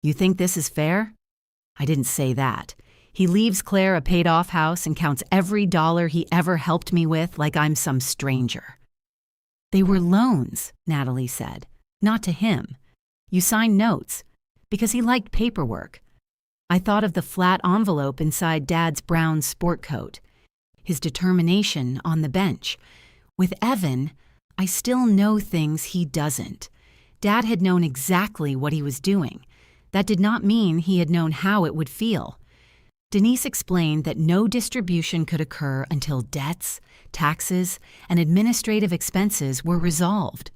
"You think this is fair?" "I didn't say that. He leaves Claire a paid-off house and counts every dollar he ever helped me with like I'm some stranger." "They were loans," Natalie said, "not to him. You signed notes, because he liked paperwork." I thought of the flat envelope inside Dad's brown sport coat. His determination on the bench. With Evan, I still know things he doesn't. Dad had known exactly what he was doing. That did not mean he had known how it would feel. Denise explained that no distribution could occur until debts, taxes, and administrative expenses were resolved.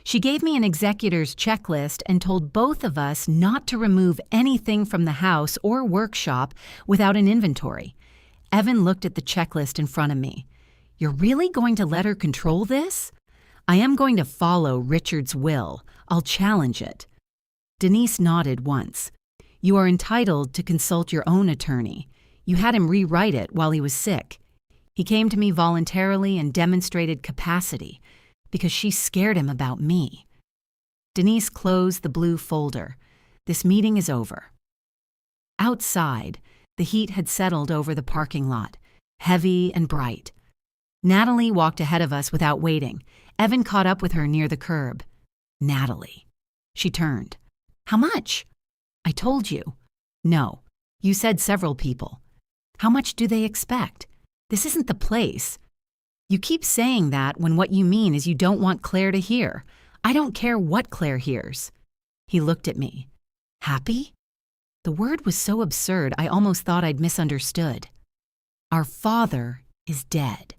She gave me an executor's checklist and told both of us not to remove anything from the house or workshop without an inventory. Evan looked at the checklist in front of me. "You're really going to let her control this?" "I am going to follow Richard's will. I'll challenge it." Denise nodded once. "You are entitled to consult your own attorney. You had him rewrite it while he was sick. He came to me voluntarily and demonstrated capacity because she scared him about me." Denise closed the blue folder. "This meeting is over." Outside, the heat had settled over the parking lot, heavy and bright. Natalie walked ahead of us without waiting. Evan caught up with her near the curb. "Natalie." She turned. "How much?" "I told you." "No. You said several people." "How much do they expect? This isn't the place." "You keep saying that when what you mean is you don't want Claire to hear. I don't care what Claire hears." He looked at me. "Happy?" The word was so absurd I almost thought I'd misunderstood. "Our father is dead,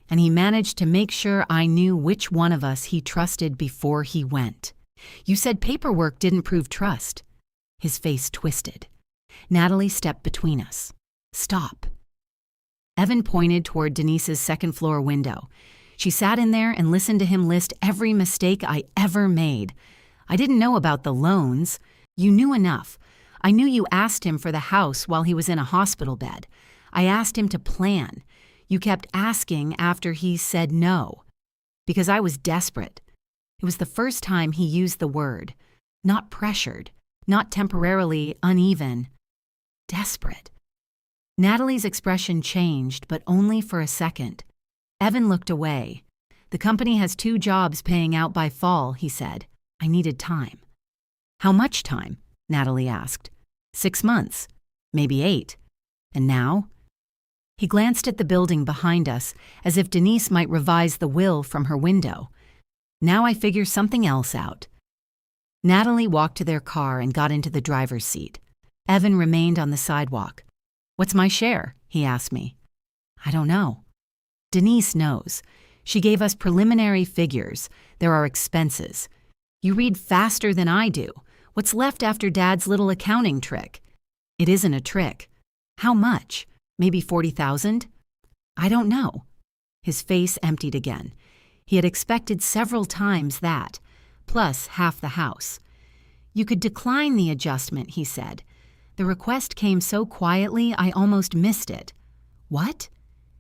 and he managed to make sure I knew which one of us he trusted before he went. You said paperwork didn't prove trust." His face twisted. Natalie stepped between us. "Stop." Evan pointed toward Denise's second-floor window. She sat in there and listened to him list every mistake I ever made. "I didn't know about the loans. You knew enough. I knew you asked him for the house while he was in a hospital bed. I asked him to plan. You kept asking after he said no. Because I was desperate." It was the first time he used the word. Not pressured, not temporarily uneven. Desperate. Natalie's expression changed, but only for a second. Evan looked away. "The company has 2 jobs paying out by fall," he said. "I needed time." "How much time?" Natalie asked. 6 months. Maybe 8. And now? He glanced at the building behind us, as if Denise might revise the will from her window. "Now I figure something else out." Natalie walked to their car and got into the driver's seat. Evan remained on the sidewalk. "What's my share?" he asked me. "I don't know." "Denise knows. She gave us preliminary figures. There are expenses. You read faster than I do. What's left after Dad's little accounting trick?" "It isn't a trick." "How much? Maybe 40,000? "I don't know." His face emptied again. He had expected several times that, plus half the house. "You could decline the adjustment," he said. "The request came so quietly I almost missed it." "What?"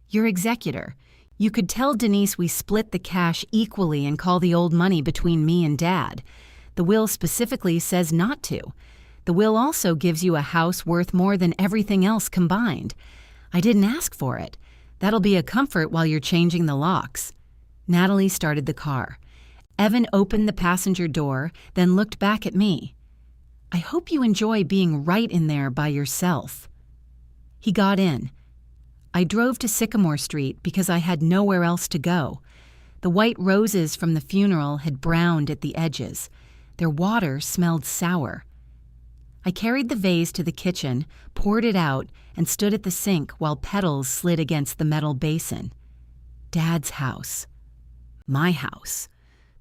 "Your executor. You could tell Denise we split the cash equally and call the old money between me and Dad. The will specifically says not to. The will also gives you a house worth more than everything else combined. I didn't ask for it. That'll be a comfort while you're changing the locks." Natalie started the car. Evan opened the passenger door, then looked back at me. "I hope you enjoy being right in there by yourself." He got in. I drove to Sycamore Street because I had nowhere else to go. The white roses from the funeral had browned at the edges. Their water smelled sour. I carried the vase to the kitchen, poured it out, and stood at the sink while petals slid against the metal basin. Dad's house. My house.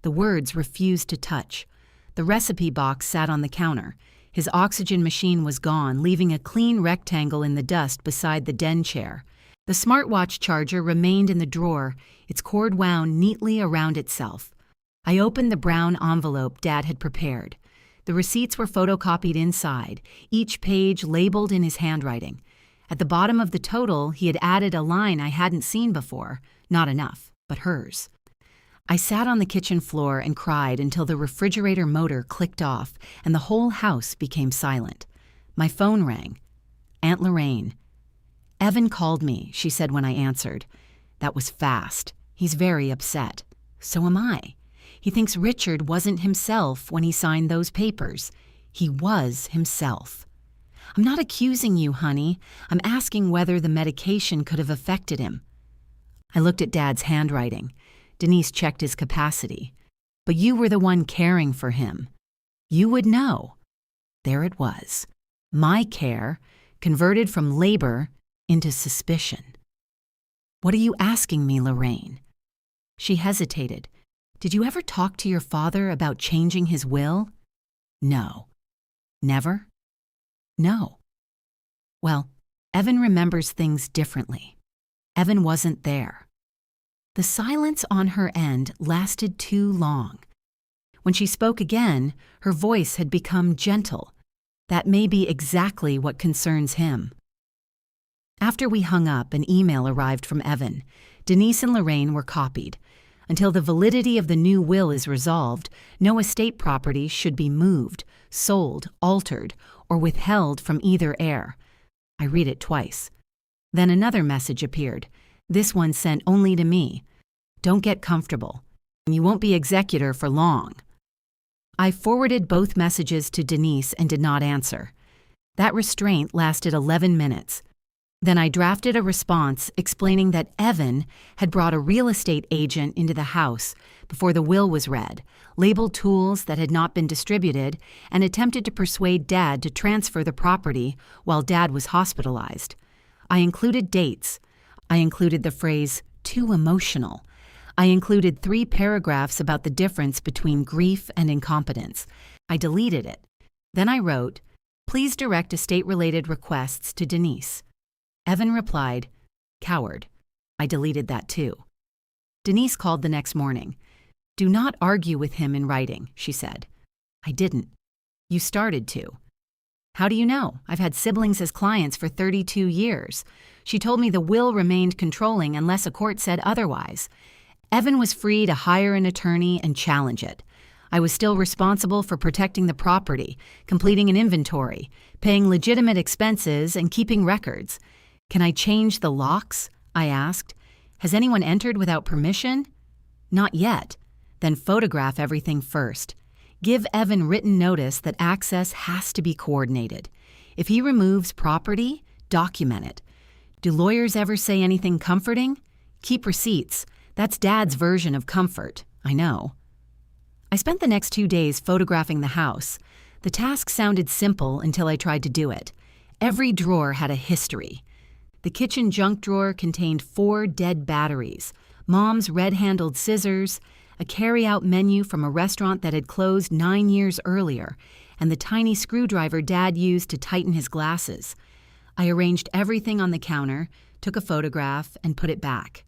The words refused to touch. The recipe box sat on the counter. His oxygen machine was gone, leaving a clean rectangle in the dust beside the den chair. The smartwatch charger remained in the drawer, its cord wound neatly around itself. I opened the brown envelope Dad had prepared. The receipts were photocopied inside, each page labeled in his handwriting. At the bottom of the total, he had added a line I hadn't seen before. Not enough, but hers. I sat on the kitchen floor and cried until the refrigerator motor clicked off and the whole house became silent. My phone rang. Aunt Lorraine. "Evan called me," she said when I answered. "That was fast. He's very upset. So am I. He thinks Richard wasn't himself when he signed those papers. He was himself. I'm not accusing you, honey. I'm asking whether the medication could have affected him." I looked at Dad's handwriting. Denise checked his capacity. "But you were the one caring for him. You would know." There it was. My care, converted from labor into suspicion. "What are you asking me, Lorraine?" She hesitated. Did you ever talk to your father about changing his will? No. Never? No. Well, Evan remembers things differently. Evan wasn't there. The silence on her end lasted too long. When she spoke again, her voice had become gentle. That may be exactly what concerns him. After we hung up, an email arrived from Evan. Denise and Lorraine were copied. Until the validity of the new will is resolved, no estate property should be moved, sold, altered, or withheld from either heir. I read it twice. Then another message appeared, this one sent only to me. Don't get comfortable. You won't be executor for long. I forwarded both messages to Denise and did not answer. That restraint lasted 11 minutes. Then I drafted a response explaining that Evan had brought a real estate agent into the house before the will was read, labeled tools that had not been distributed, and attempted to persuade Dad to transfer the property while Dad was hospitalized. I included dates. I included the phrase, too emotional. I included 3 paragraphs about the difference between grief and incompetence. I deleted it. Then I wrote, please direct estate-related requests to Denise. Evan replied, coward. I deleted that too. Denise called the next morning. Do not argue with him in writing, she said. I didn't. You started to. How do you know? I've had siblings as clients for 32 years. She told me the will remained controlling unless a court said otherwise. Evan was free to hire an attorney and challenge it. I was still responsible for protecting the property, completing an inventory, paying legitimate expenses, and keeping records. Can I change the locks? I asked. Has anyone entered without permission? Not yet. Then photograph everything first. Give Evan written notice that access has to be coordinated. If he removes property, document it. Do lawyers ever say anything comforting? Keep receipts. That's Dad's version of comfort, I know. I spent the next 2 days photographing the house. The task sounded simple until I tried to do it. Every drawer had a history. The kitchen junk drawer contained 4 dead batteries, Mom's red-handled scissors, a carry-out menu from a restaurant that had closed 9 years earlier, and the tiny screwdriver Dad used to tighten his glasses. I arranged everything on the counter, took a photograph, and put it back.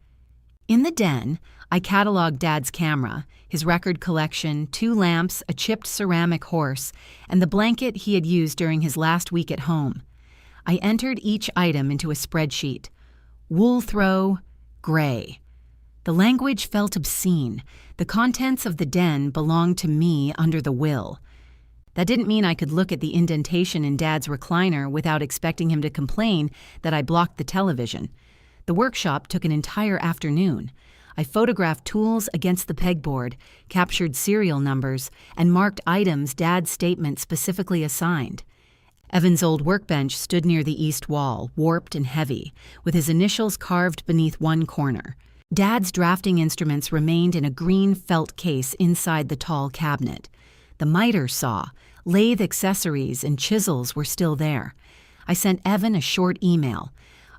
In the den, I cataloged Dad's camera, his record collection, 2 lamps, a chipped ceramic horse, and the blanket he had used during his last week at home. I entered each item into a spreadsheet. Wool throw, gray. The language felt obscene. The contents of the den belonged to me under the will. That didn't mean I could look at the indentation in Dad's recliner without expecting him to complain that I blocked the television. The workshop took an entire afternoon. I photographed tools against the pegboard, captured serial numbers, and marked items Dad's statement specifically assigned. Evan's old workbench stood near the east wall, warped and heavy, with his initials carved beneath one corner. Dad's drafting instruments remained in a green felt case inside the tall cabinet. The miter saw, lathe accessories, and chisels were still there. I sent Evan a short email.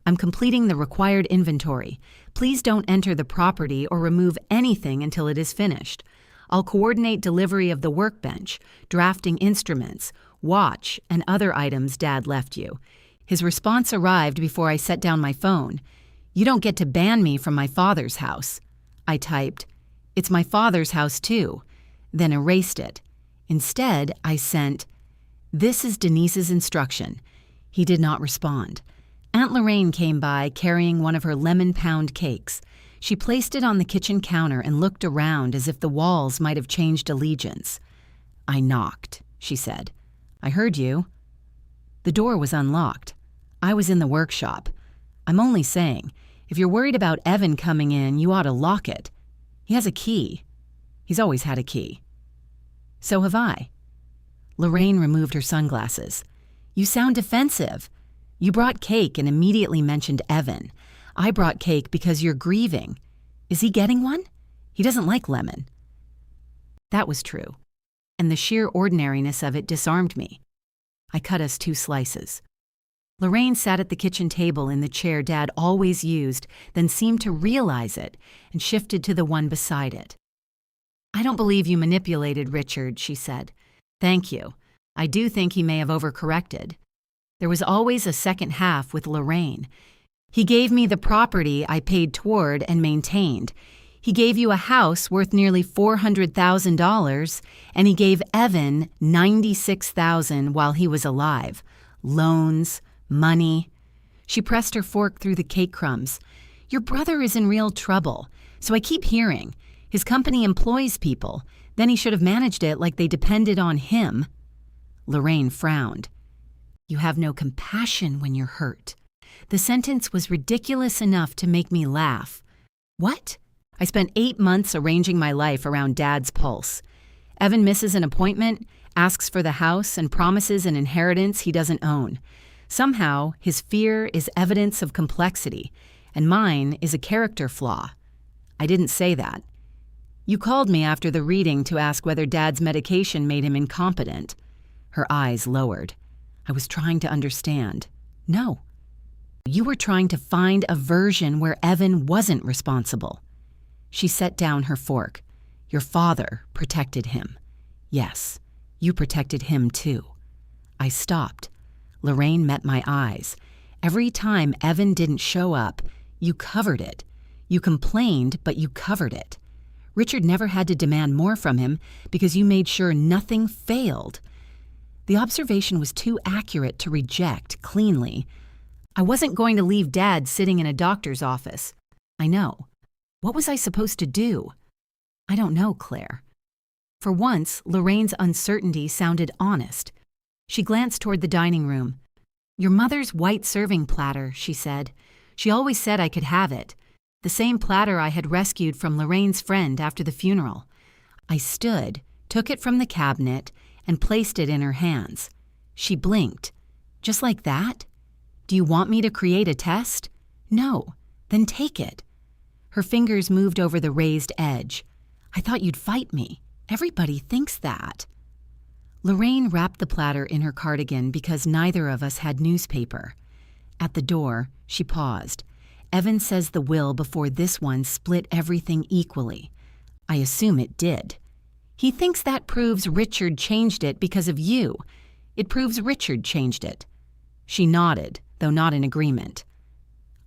I'm completing the required inventory. Please don't enter the property or remove anything until it is finished. I'll coordinate delivery of the workbench, drafting instruments, watch, and other items Dad left you. His response arrived before I set down my phone. You don't get to ban me from my father's house. I typed, it's my father's house too, then erased it. Instead, I sent, this is Denise's instruction. He did not respond. Aunt Lorraine came by carrying one of her lemon pound cakes. She placed it on the kitchen counter and looked around as if the walls might have changed allegiance. I knocked, she said. I heard you. The door was unlocked. I was in the workshop. I'm only saying, if you're worried about Evan coming in, you ought to lock it. He has a key. He's always had a key. So have I. Lorraine removed her sunglasses. You sound defensive. You brought cake and immediately mentioned Evan. I brought cake because you're grieving. Is he getting one? He doesn't like lemon. That was true, and the sheer ordinariness of it disarmed me. I cut us 2 slices. Lorraine sat at the kitchen table in the chair Dad always used, then seemed to realize it and shifted to the one beside it. "I don't believe you manipulated Richard," she said. "Thank you. I do think he may have overcorrected. There was always a second half with Lorraine. He gave me the property I paid toward and maintained. He gave you a house worth nearly $400,000, and he gave Evan $96,000 while he was alive. Loans, money." She pressed her fork through the cake crumbs. "Your brother is in real trouble, so I keep hearing. His company employs people. Then he should have managed it like they depended on him." Lorraine frowned. "You have no compassion when you're hurt." The sentence was ridiculous enough to make me laugh. What? I spent 8 months arranging my life around Dad's pulse. Evan misses an appointment, asks for the house, and promises an inheritance he doesn't own. Somehow, his fear is evidence of complexity, and mine is a character flaw. I didn't say that. "You called me after the reading to ask whether Dad's medication made him incompetent." Her eyes lowered. I was trying to understand. "No. You were trying to find a version where Evan wasn't responsible." She set down her fork. "Your father protected him." "Yes, you protected him too." I stopped. Lorraine met my eyes. "Every time Evan didn't show up, you covered it. You complained, but you covered it. Richard never had to demand more from him because you made sure nothing failed." The observation was too accurate to reject cleanly. I wasn't going to leave Dad sitting in a doctor's office. I know. What was I supposed to do? "I don't know, Claire." For once, Lorraine's uncertainty sounded honest. She glanced toward the dining room. "Your mother's white serving platter," she said. "She always said I could have it. The same platter I had rescued from Lorraine's friend after the funeral." I stood, took it from the cabinet, and placed it in her hands. She blinked. "Just like that? Do you want me to create a test?" "No." "Then take it." Her fingers moved over the raised edge. "I thought you'd fight me. Everybody thinks that." Lorraine wrapped the platter in her cardigan because neither of us had newspaper. At the door, she paused. "Evan says the will before this one split everything equally. I assume it did. He thinks that proves Richard changed it because of you. It proves Richard changed it." She nodded, though not in agreement.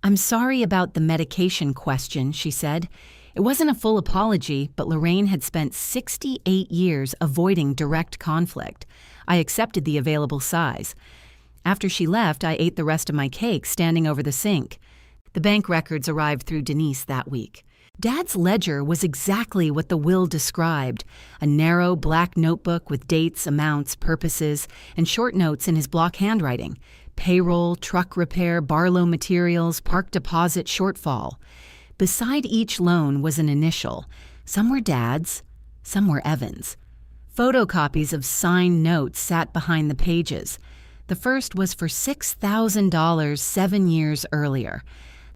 "I'm sorry about the medication question," she said. It wasn't a full apology, but Lorraine had spent 68 years avoiding direct conflict. I accepted the available size. After she left, I ate the rest of my cake standing over the sink. The bank records arrived through Denise that week. Dad's ledger was exactly what the will described, a narrow black notebook with dates, amounts, purposes, and short notes in his block handwriting. Payroll, truck repair, Barlow materials, park deposit shortfall. Beside each loan was an initial. Some were Dad's, some were Evan's. Photocopies of signed notes sat behind the pages. The first was for $6,000 7 years earlier.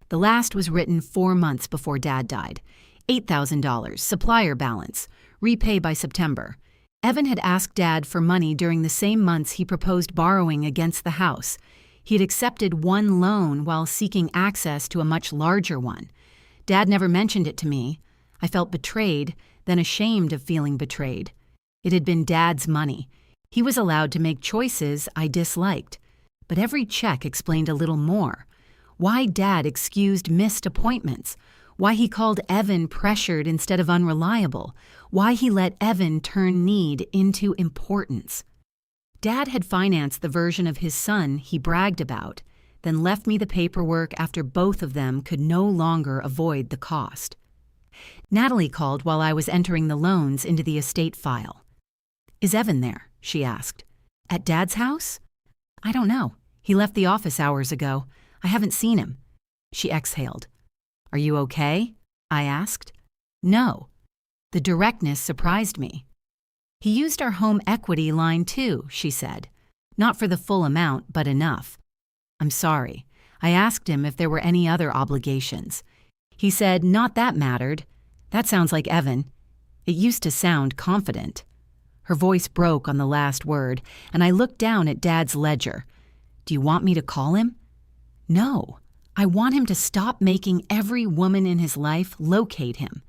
The last was written 4 months before Dad died. $8,000, supplier balance, repay by September. Evan had asked Dad for money during the same months he proposed borrowing against the house. He had accepted one loan while seeking access to a much larger one. Dad never mentioned it to me. I felt betrayed, then ashamed of feeling betrayed. It had been Dad's money. He was allowed to make choices I disliked. But every check explained a little more. Why Dad excused missed appointments. Why he called Evan pressured instead of unreliable. Why he let Evan turn need into importance. Dad had financed the version of his son he bragged about, then left me the paperwork after both of them could no longer avoid the cost. Natalie called while I was entering the loans into the estate file. "Is Evan there?" she asked. "At Dad's house?" "I don't know. He left the office hours ago. I haven't seen him." She exhaled. "Are you okay?" I asked. "No." The directness surprised me. "He used our home equity line too," she said. "Not for the full amount, but enough." "I'm sorry." I asked him if there were any other obligations. He said not that mattered. That sounds like Evan. It used to sound confident. Her voice broke on the last word, and I looked down at Dad's ledger. "Do you want me to call him?" "No. I want him to stop making every woman in his life locate him."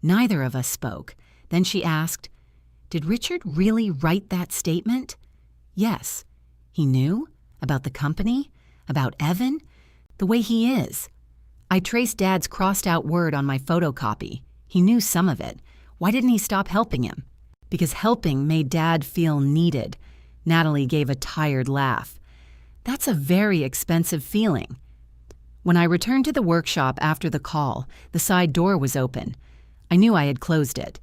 Neither of us spoke. Then she asked, "Did Richard really write that statement?" "Yes." "He knew? About the company? About Evan? The way he is?" I traced Dad's crossed-out word on my photocopy. He knew some of it. Why didn't he stop helping him? Because helping made Dad feel needed. Natalie gave a tired laugh. That's a very expensive feeling. When I returned to the workshop after the call, the side door was open. I knew I had closed it.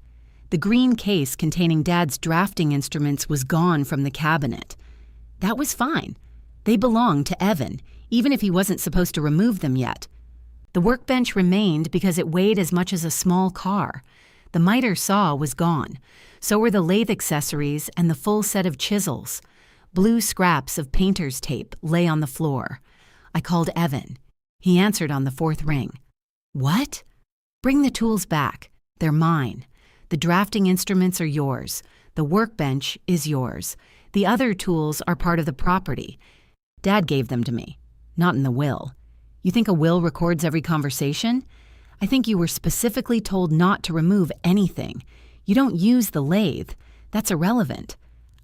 The green case containing Dad's drafting instruments was gone from the cabinet. That was fine. They belonged to Evan, even if he wasn't supposed to remove them yet. The workbench remained because it weighed as much as a small car. The miter saw was gone. So were the lathe accessories and the full set of chisels. Blue scraps of painter's tape lay on the floor. I called Evan. He answered on the fourth ring. "What?" "Bring the tools back. They're mine. The drafting instruments are yours. The workbench is yours. The other tools are part of the property. Dad gave them to me. Not in the will. You think a will records every conversation? I think you were specifically told not to remove anything. You don't use the lathe. That's irrelevant.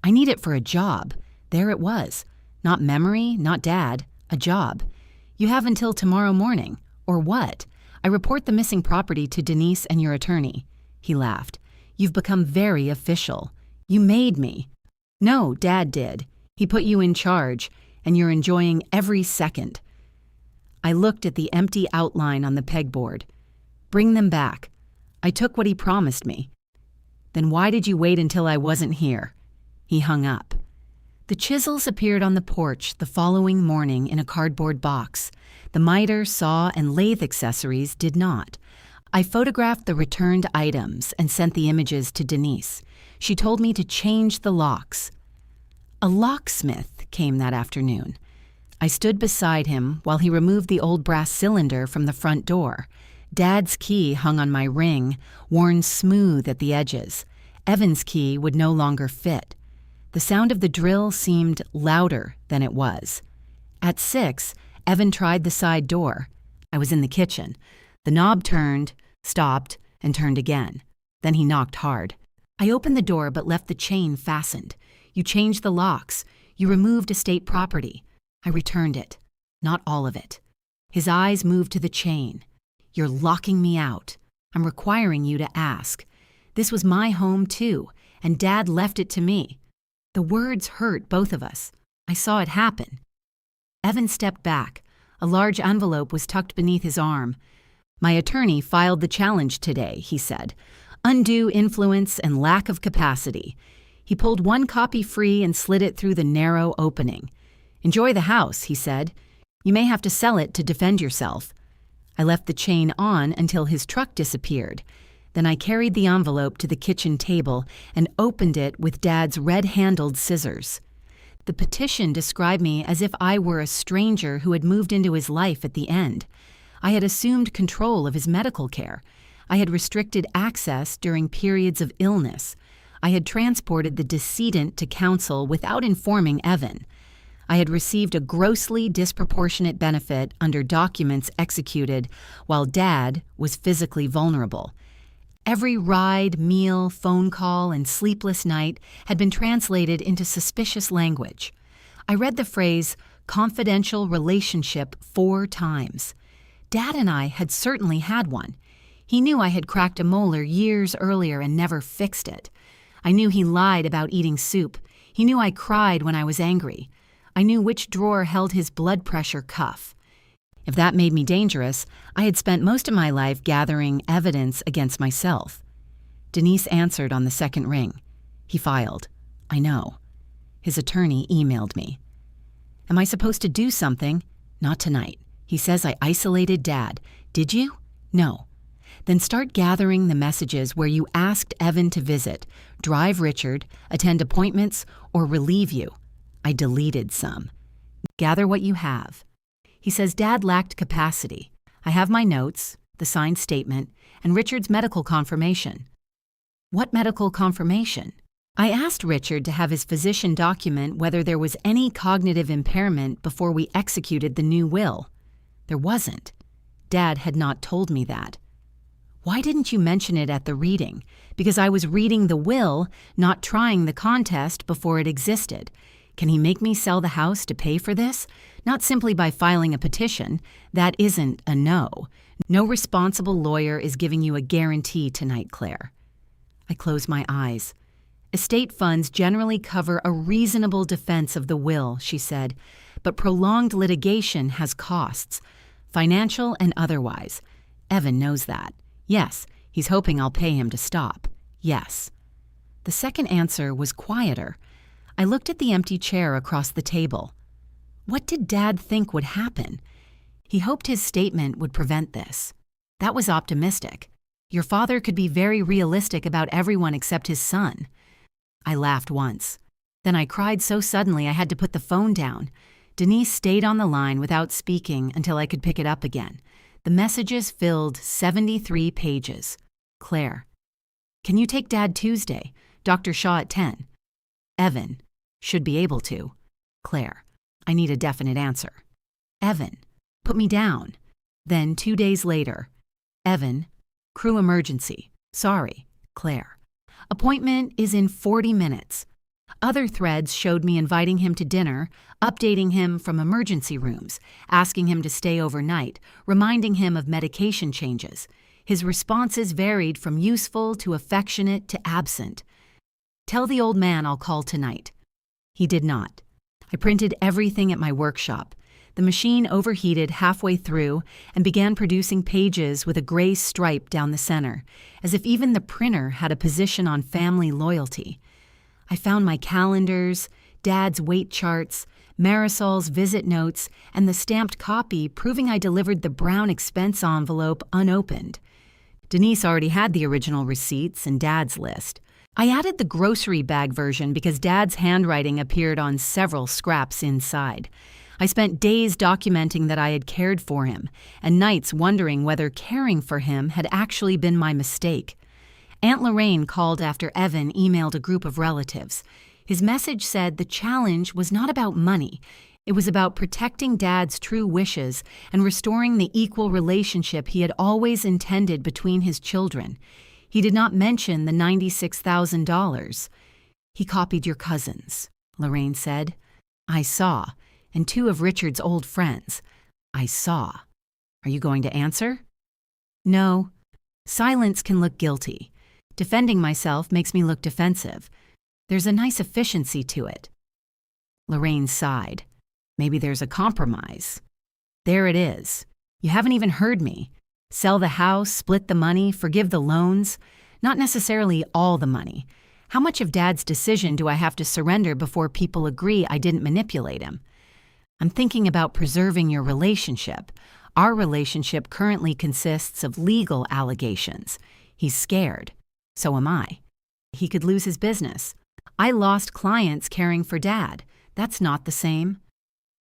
I need it for a job. There it was. Not memory, not Dad. A job. You have until tomorrow morning. Or what? I report the missing property to Denise and your attorney." He laughed. "You've become very official. You made me." "No, Dad did. He put you in charge, and you're enjoying every second." I looked at the empty outline on the pegboard. "Bring them back. I took what he promised me." "Then why did you wait until I wasn't here?" He hung up. The chisels appeared on the porch the following morning in a cardboard box. The miter, saw, and lathe accessories did not. I photographed the returned items and sent the images to Denise. She told me to change the locks. A locksmith came that afternoon. I stood beside him while he removed the old brass cylinder from the front door. Dad's key hung on my ring, worn smooth at the edges. Evan's key would no longer fit. The sound of the drill seemed louder than it was. At 6, Evan tried the side door. I was in the kitchen. The knob turned, stopped, and turned again. Then he knocked hard. I opened the door but left the chain fastened. "You changed the locks. You removed estate property." I returned it. Not all of it. His eyes moved to the chain. "You're locking me out. I'm requiring you to ask. This was my home too, and Dad left it to me." The words hurt both of us. I saw it happen. Evan stepped back. A large envelope was tucked beneath his arm. "My attorney filed the challenge today," he said. "Undue influence and lack of capacity." He pulled one copy free and slid it through the narrow opening. "Enjoy the house," he said. "You may have to sell it to defend yourself." I left the chain on until his truck disappeared. Then I carried the envelope to the kitchen table and opened it with Dad's red-handled scissors. The petition described me as if I were a stranger who had moved into his life at the end. I had assumed control of his medical care. I had restricted access during periods of illness. I had transported the decedent to counsel without informing Evan. I had received a grossly disproportionate benefit under documents executed while Dad was physically vulnerable. Every ride, meal, phone call, and sleepless night had been translated into suspicious language. I read the phrase, "confidential relationship," 4 times. Dad and I had certainly had one. He knew I had cracked a molar years earlier and never fixed it. I knew he lied about eating soup. He knew I cried when I was angry. I knew which drawer held his blood pressure cuff. If that made me dangerous, I had spent most of my life gathering evidence against myself. Denise answered on the second ring. He filed. "I know." His attorney emailed me. "Am I supposed to do something?" "Not tonight. He says I isolated Dad. Did you?" "No." "Then start gathering the messages where you asked Evan to visit, drive Richard, attend appointments, or relieve you. I deleted some. Gather what you have." He says Dad lacked capacity. I have my notes, the signed statement, and Richard's medical confirmation. What medical confirmation? I asked Richard to have his physician document whether there was any cognitive impairment before we executed the new will. There wasn't. Dad had not told me that. Why didn't you mention it at the reading? Because I was reading the will, not trying the contest before it existed. Can he make me sell the house to pay for this? Not simply by filing a petition. That isn't a no. No responsible lawyer is giving you a guarantee tonight, Claire. I closed my eyes. Estate funds generally cover a reasonable defense of the will, she said, but prolonged litigation has costs, financial and otherwise. Evan knows that. Yes, he's hoping I'll pay him to stop. Yes. The second answer was quieter. I looked at the empty chair across the table. What did Dad think would happen? He hoped his statement would prevent this. That was optimistic. Your father could be very realistic about everyone except his son. I laughed once. Then I cried so suddenly I had to put the phone down. Denise stayed on the line without speaking until I could pick it up again. The messages filled 73 pages. Claire. Can you take Dad Tuesday? Dr. Shaw at 10. Evan. Should be able to. Claire. I need a definite answer. Evan. Put me down. Then 2 days later. Evan. Crew emergency. Sorry. Claire. Appointment is in 40 minutes. Other threads showed me inviting him to dinner, updating him from emergency rooms, asking him to stay overnight, reminding him of medication changes. His responses varied from useful to affectionate to absent. Tell the old man I'll call tonight. He did not. I printed everything at my workshop. The machine overheated halfway through and began producing pages with a gray stripe down the center, as if even the printer had a position on family loyalty. I found my calendars, Dad's weight charts, Marisol's visit notes, and the stamped copy proving I delivered the brown expense envelope unopened. Denise already had the original receipts and Dad's list. I added the grocery bag version because Dad's handwriting appeared on several scraps inside. I spent days documenting that I had cared for him, and nights wondering whether caring for him had actually been my mistake. Aunt Lorraine called after Evan emailed a group of relatives. His message said the challenge was not about money. It was about protecting Dad's true wishes and restoring the equal relationship he had always intended between his children. He did not mention the $96,000. He copied your cousins, Lorraine said. I saw, and 2 of Richard's old friends. I saw. Are you going to answer? No. Silence can look guilty. Defending myself makes me look defensive. There's a nice efficiency to it. Lorraine sighed. Maybe there's a compromise. There it is. You haven't even heard me. Sell the house, split the money, forgive the loans. Not necessarily all the money. How much of Dad's decision do I have to surrender before people agree I didn't manipulate him? I'm thinking about preserving your relationship. Our relationship currently consists of legal allegations. He's scared. So am I. He could lose his business. I lost clients caring for Dad. That's not the same.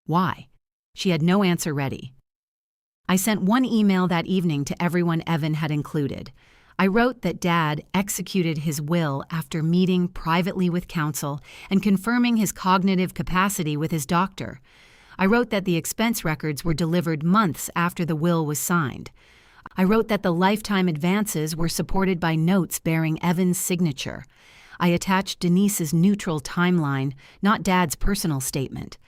Why? She had no answer ready. I sent one email that evening to everyone Evan had included. I wrote that Dad executed his will after meeting privately with counsel and confirming his cognitive capacity with his doctor. I wrote that the expense records were delivered months after the will was signed. I wrote that the lifetime advances were supported by notes bearing Evan's signature. I attached Denise's neutral timeline, not Dad's personal statement.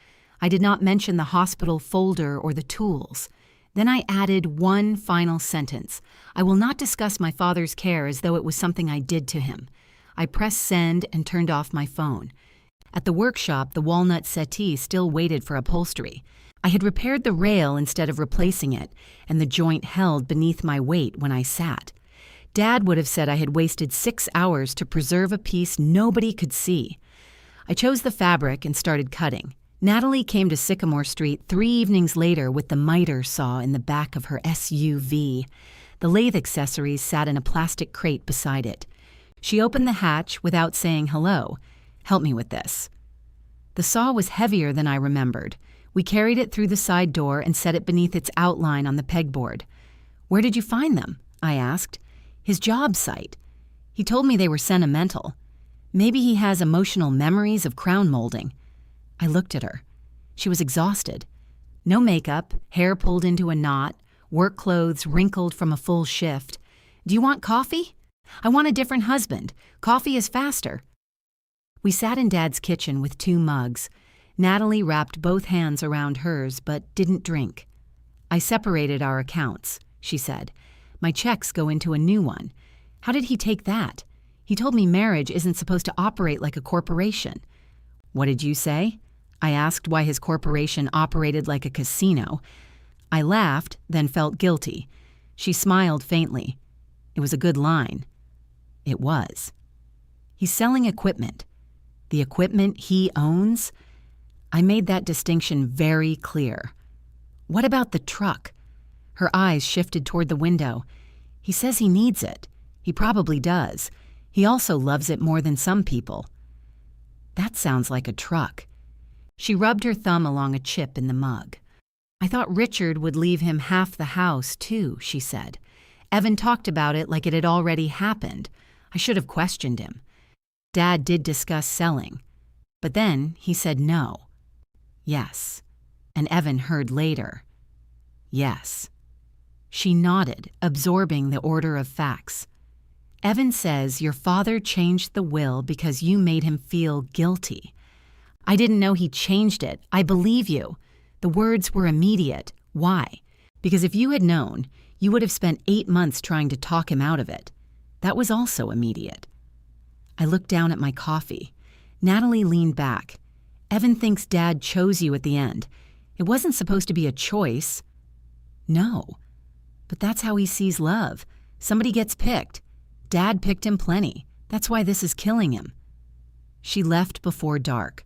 I did not mention the hospital folder or the tools. Then I added one final sentence. I will not discuss my father's care as though it was something I did to him. I pressed send and turned off my phone. At the workshop, the walnut settee still waited for upholstery. I had repaired the rail instead of replacing it, and the joint held beneath my weight when I sat. Dad would have said I had wasted 6 hours to preserve a piece nobody could see. I chose the fabric and started cutting. Natalie came to Sycamore Street 3 evenings later with the miter saw in the back of her SUV. The lathe accessories sat in a plastic crate beside it. She opened the hatch without saying hello. Help me with this. The saw was heavier than I remembered. We carried it through the side door and set it beneath its outline on the pegboard. Where did you find them? I asked. His job site. He told me they were sentimental. Maybe he has emotional memories of crown molding. I looked at her. She was exhausted. No makeup, hair pulled into a knot, work clothes wrinkled from a full shift. Do you want coffee? I want a different husband. Coffee is faster. We sat in Dad's kitchen with 2 mugs. Natalie wrapped both hands around hers but didn't drink. I separated our accounts, she said. My checks go into a new one. How did he take that? He told me marriage isn't supposed to operate like a corporation. What did you say? I asked why his corporation operated like a casino. I laughed, then felt guilty. She smiled faintly. It was a good line. It was. He's selling equipment. The equipment he owns? I made that distinction very clear. What about the truck? Her eyes shifted toward the window. He says he needs it. He probably does. He also loves it more than some people. That sounds like a truck. She rubbed her thumb along a chip in the mug. I thought Richard would leave him half the house, too, she said. Evan talked about it like it had already happened. I should have questioned him. Dad did discuss selling, but then he said no. Yes, and Evan heard later. Yes. She nodded, absorbing the order of facts. Evan says your father changed the will because you made him feel guilty. I didn't know he changed it. I believe you. The words were immediate. Why? Because if you had known, you would have spent 8 months trying to talk him out of it. That was also immediate. I looked down at my coffee. Natalie leaned back. Evan thinks Dad chose you at the end. It wasn't supposed to be a choice. No. But that's how he sees love. Somebody gets picked. Dad picked him plenty. That's why this is killing him. She left before dark.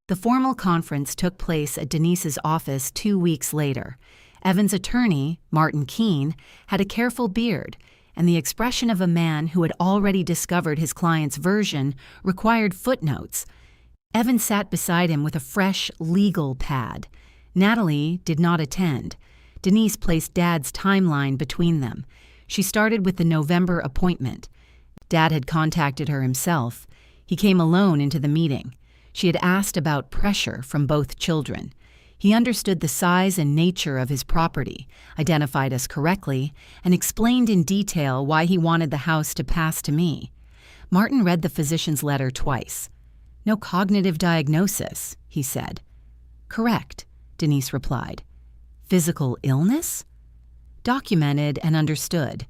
The formal conference took place at Denise's office 2 weeks later. Evan's attorney, Martin Keene, had a careful beard, and the expression of a man who had already discovered his client's version required footnotes. Evan sat beside him with a fresh legal pad. Natalie did not attend. Denise placed Dad's timeline between them. She started with the November appointment. Dad had contacted her himself. He came alone into the meeting. She had asked about pressure from both children. He understood the size and nature of his property, identified us correctly, and explained in detail why he wanted the house to pass to me. Martin read the physician's letter twice. No cognitive diagnosis, he said. Correct, Denise replied. Physical illness? Documented and understood.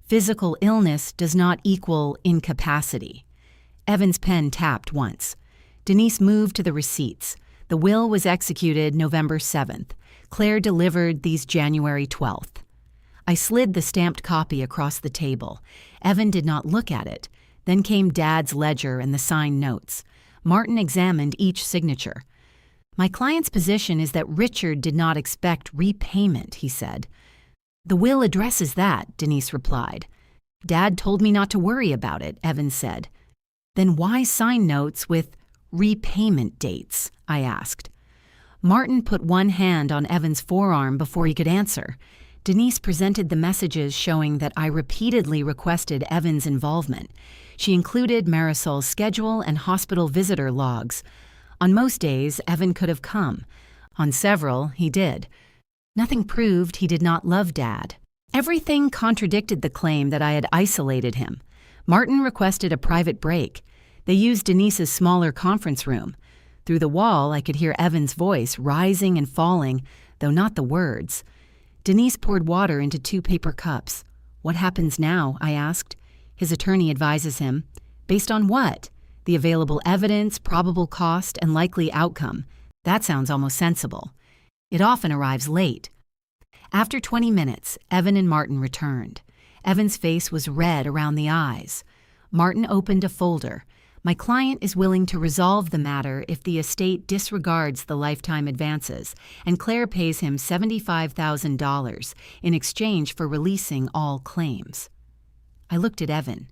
Physical illness does not equal incapacity. Evan's pen tapped once. Denise moved to the receipts. The will was executed November 7th. Claire delivered these January 12th. I slid the stamped copy across the table. Evan did not look at it. Then came Dad's ledger and the signed notes. Martin examined each signature. My client's position is that Richard did not expect repayment, he said. The will addresses that, Denise replied. Dad told me not to worry about it, Evan said. Then why sign notes with repayment dates? I asked. Martin put one hand on Evan's forearm before he could answer. Denise presented the messages showing that I repeatedly requested Evan's involvement. She included Marisol's schedule and hospital visitor logs. On most days, Evan could have come. On several, he did. Nothing proved he did not love Dad. Everything contradicted the claim that I had isolated him. Martin requested a private break. They used Denise's smaller conference room. Through the wall, I could hear Evan's voice rising and falling, though not the words. Denise poured water into 2 paper cups. What happens now? I asked. His attorney advises him. Based on what? The available evidence, probable cost, and likely outcome. That sounds almost sensible. It often arrives late. After 20 minutes, Evan and Martin returned. Evan's face was red around the eyes. Martin opened a folder. My client is willing to resolve the matter if the estate disregards the lifetime advances, and Claire pays him $75,000 in exchange for releasing all claims. I looked at Evan.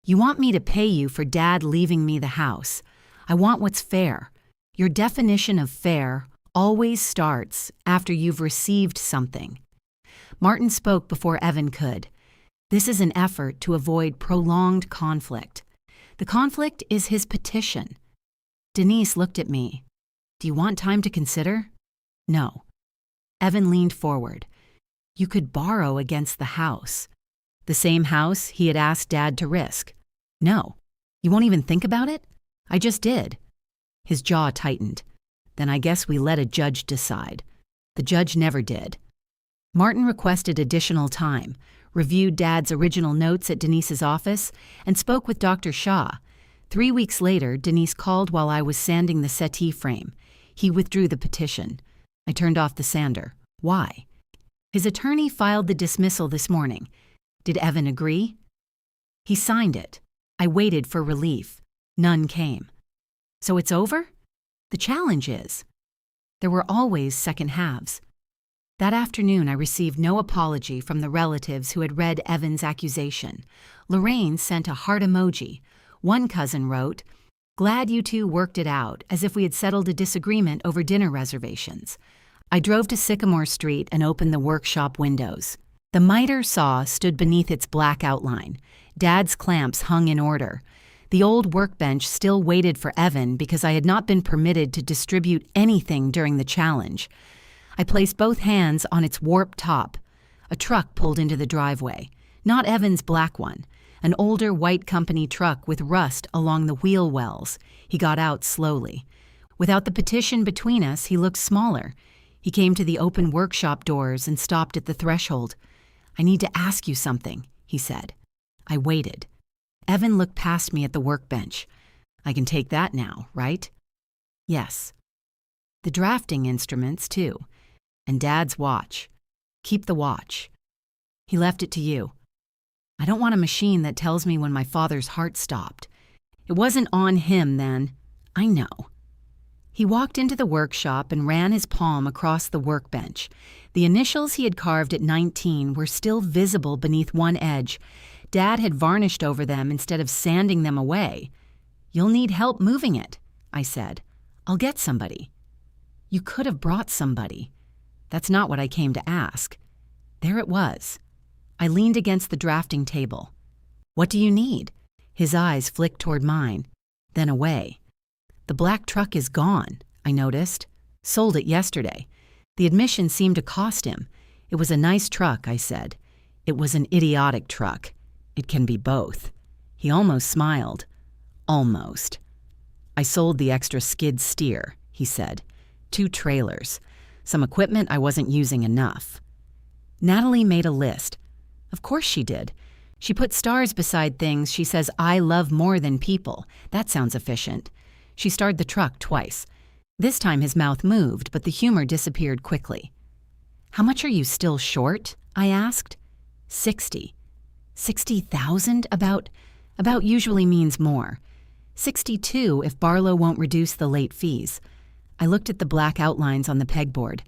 You want me to pay you for Dad leaving me the house. I want what's fair. Your definition of fair always starts after you've received something. Martin spoke before Evan could. This is an effort to avoid prolonged conflict. The conflict is his petition. Denise looked at me. Do you want time to consider? No. Evan leaned forward. You could borrow against the house. The same house he had asked Dad to risk. No. You won't even think about it? I just did. His jaw tightened. Then I guess we let a judge decide. The judge never did. Martin requested additional time, reviewed Dad's original notes at Denise's office, and spoke with Dr. Shaw. 3 weeks later, Denise called while I was sanding the settee frame. He withdrew the petition. I turned off the sander. Why? His attorney filed the dismissal this morning. Did Evan agree? He signed it. I waited for relief. None came. So it's over? The challenge is. There were always second halves. That afternoon, I received no apology from the relatives who had read Evan's accusation. Lorraine sent a heart emoji. One cousin wrote, "Glad you two worked it out, as if we had settled a disagreement over dinner reservations." I drove to Sycamore Street and opened the workshop windows. The miter saw stood beneath its black outline. Dad's clamps hung in order. The old workbench still waited for Evan because I had not been permitted to distribute anything during the challenge. I placed both hands on its warped top. A truck pulled into the driveway. Not Evan's black one. An older white company truck with rust along the wheel wells. He got out slowly. Without the petition between us, he looked smaller. He came to the open workshop doors and stopped at the threshold. "I need to ask you something," he said. I waited. Evan looked past me at the workbench. "I can take that now, right?" "Yes." "The drafting instruments, too. And Dad's watch. Keep the watch." "He left it to you." "I don't want a machine that tells me when my father's heart stopped. It wasn't on him then." "I know." He walked into the workshop and ran his palm across the workbench. The initials he had carved at 19 were still visible beneath one edge. Dad had varnished over them instead of sanding them away. "You'll need help moving it," I said. "I'll get somebody." "You could have brought somebody." "That's not what I came to ask." There it was. I leaned against the drafting table. "What do you need?" His eyes flicked toward mine, then away. "The black truck is gone," I noticed. "Sold it yesterday. The admission seemed to cost him. It was a nice truck," I said. "It was an idiotic truck. It can be both." He almost smiled. "Almost." "I sold the extra skid steer," he said. 2 trailers. Some equipment I wasn't using enough. Natalie made a list. Of course she did. She put stars beside things she says I love more than people. That sounds efficient. She started the truck twice. This time his mouth moved, but the humor disappeared quickly. "How much are you still short?" I asked. 60. 60,000? About usually means more. 62 if Barlow won't reduce the late fees. I looked at the black outlines on the pegboard.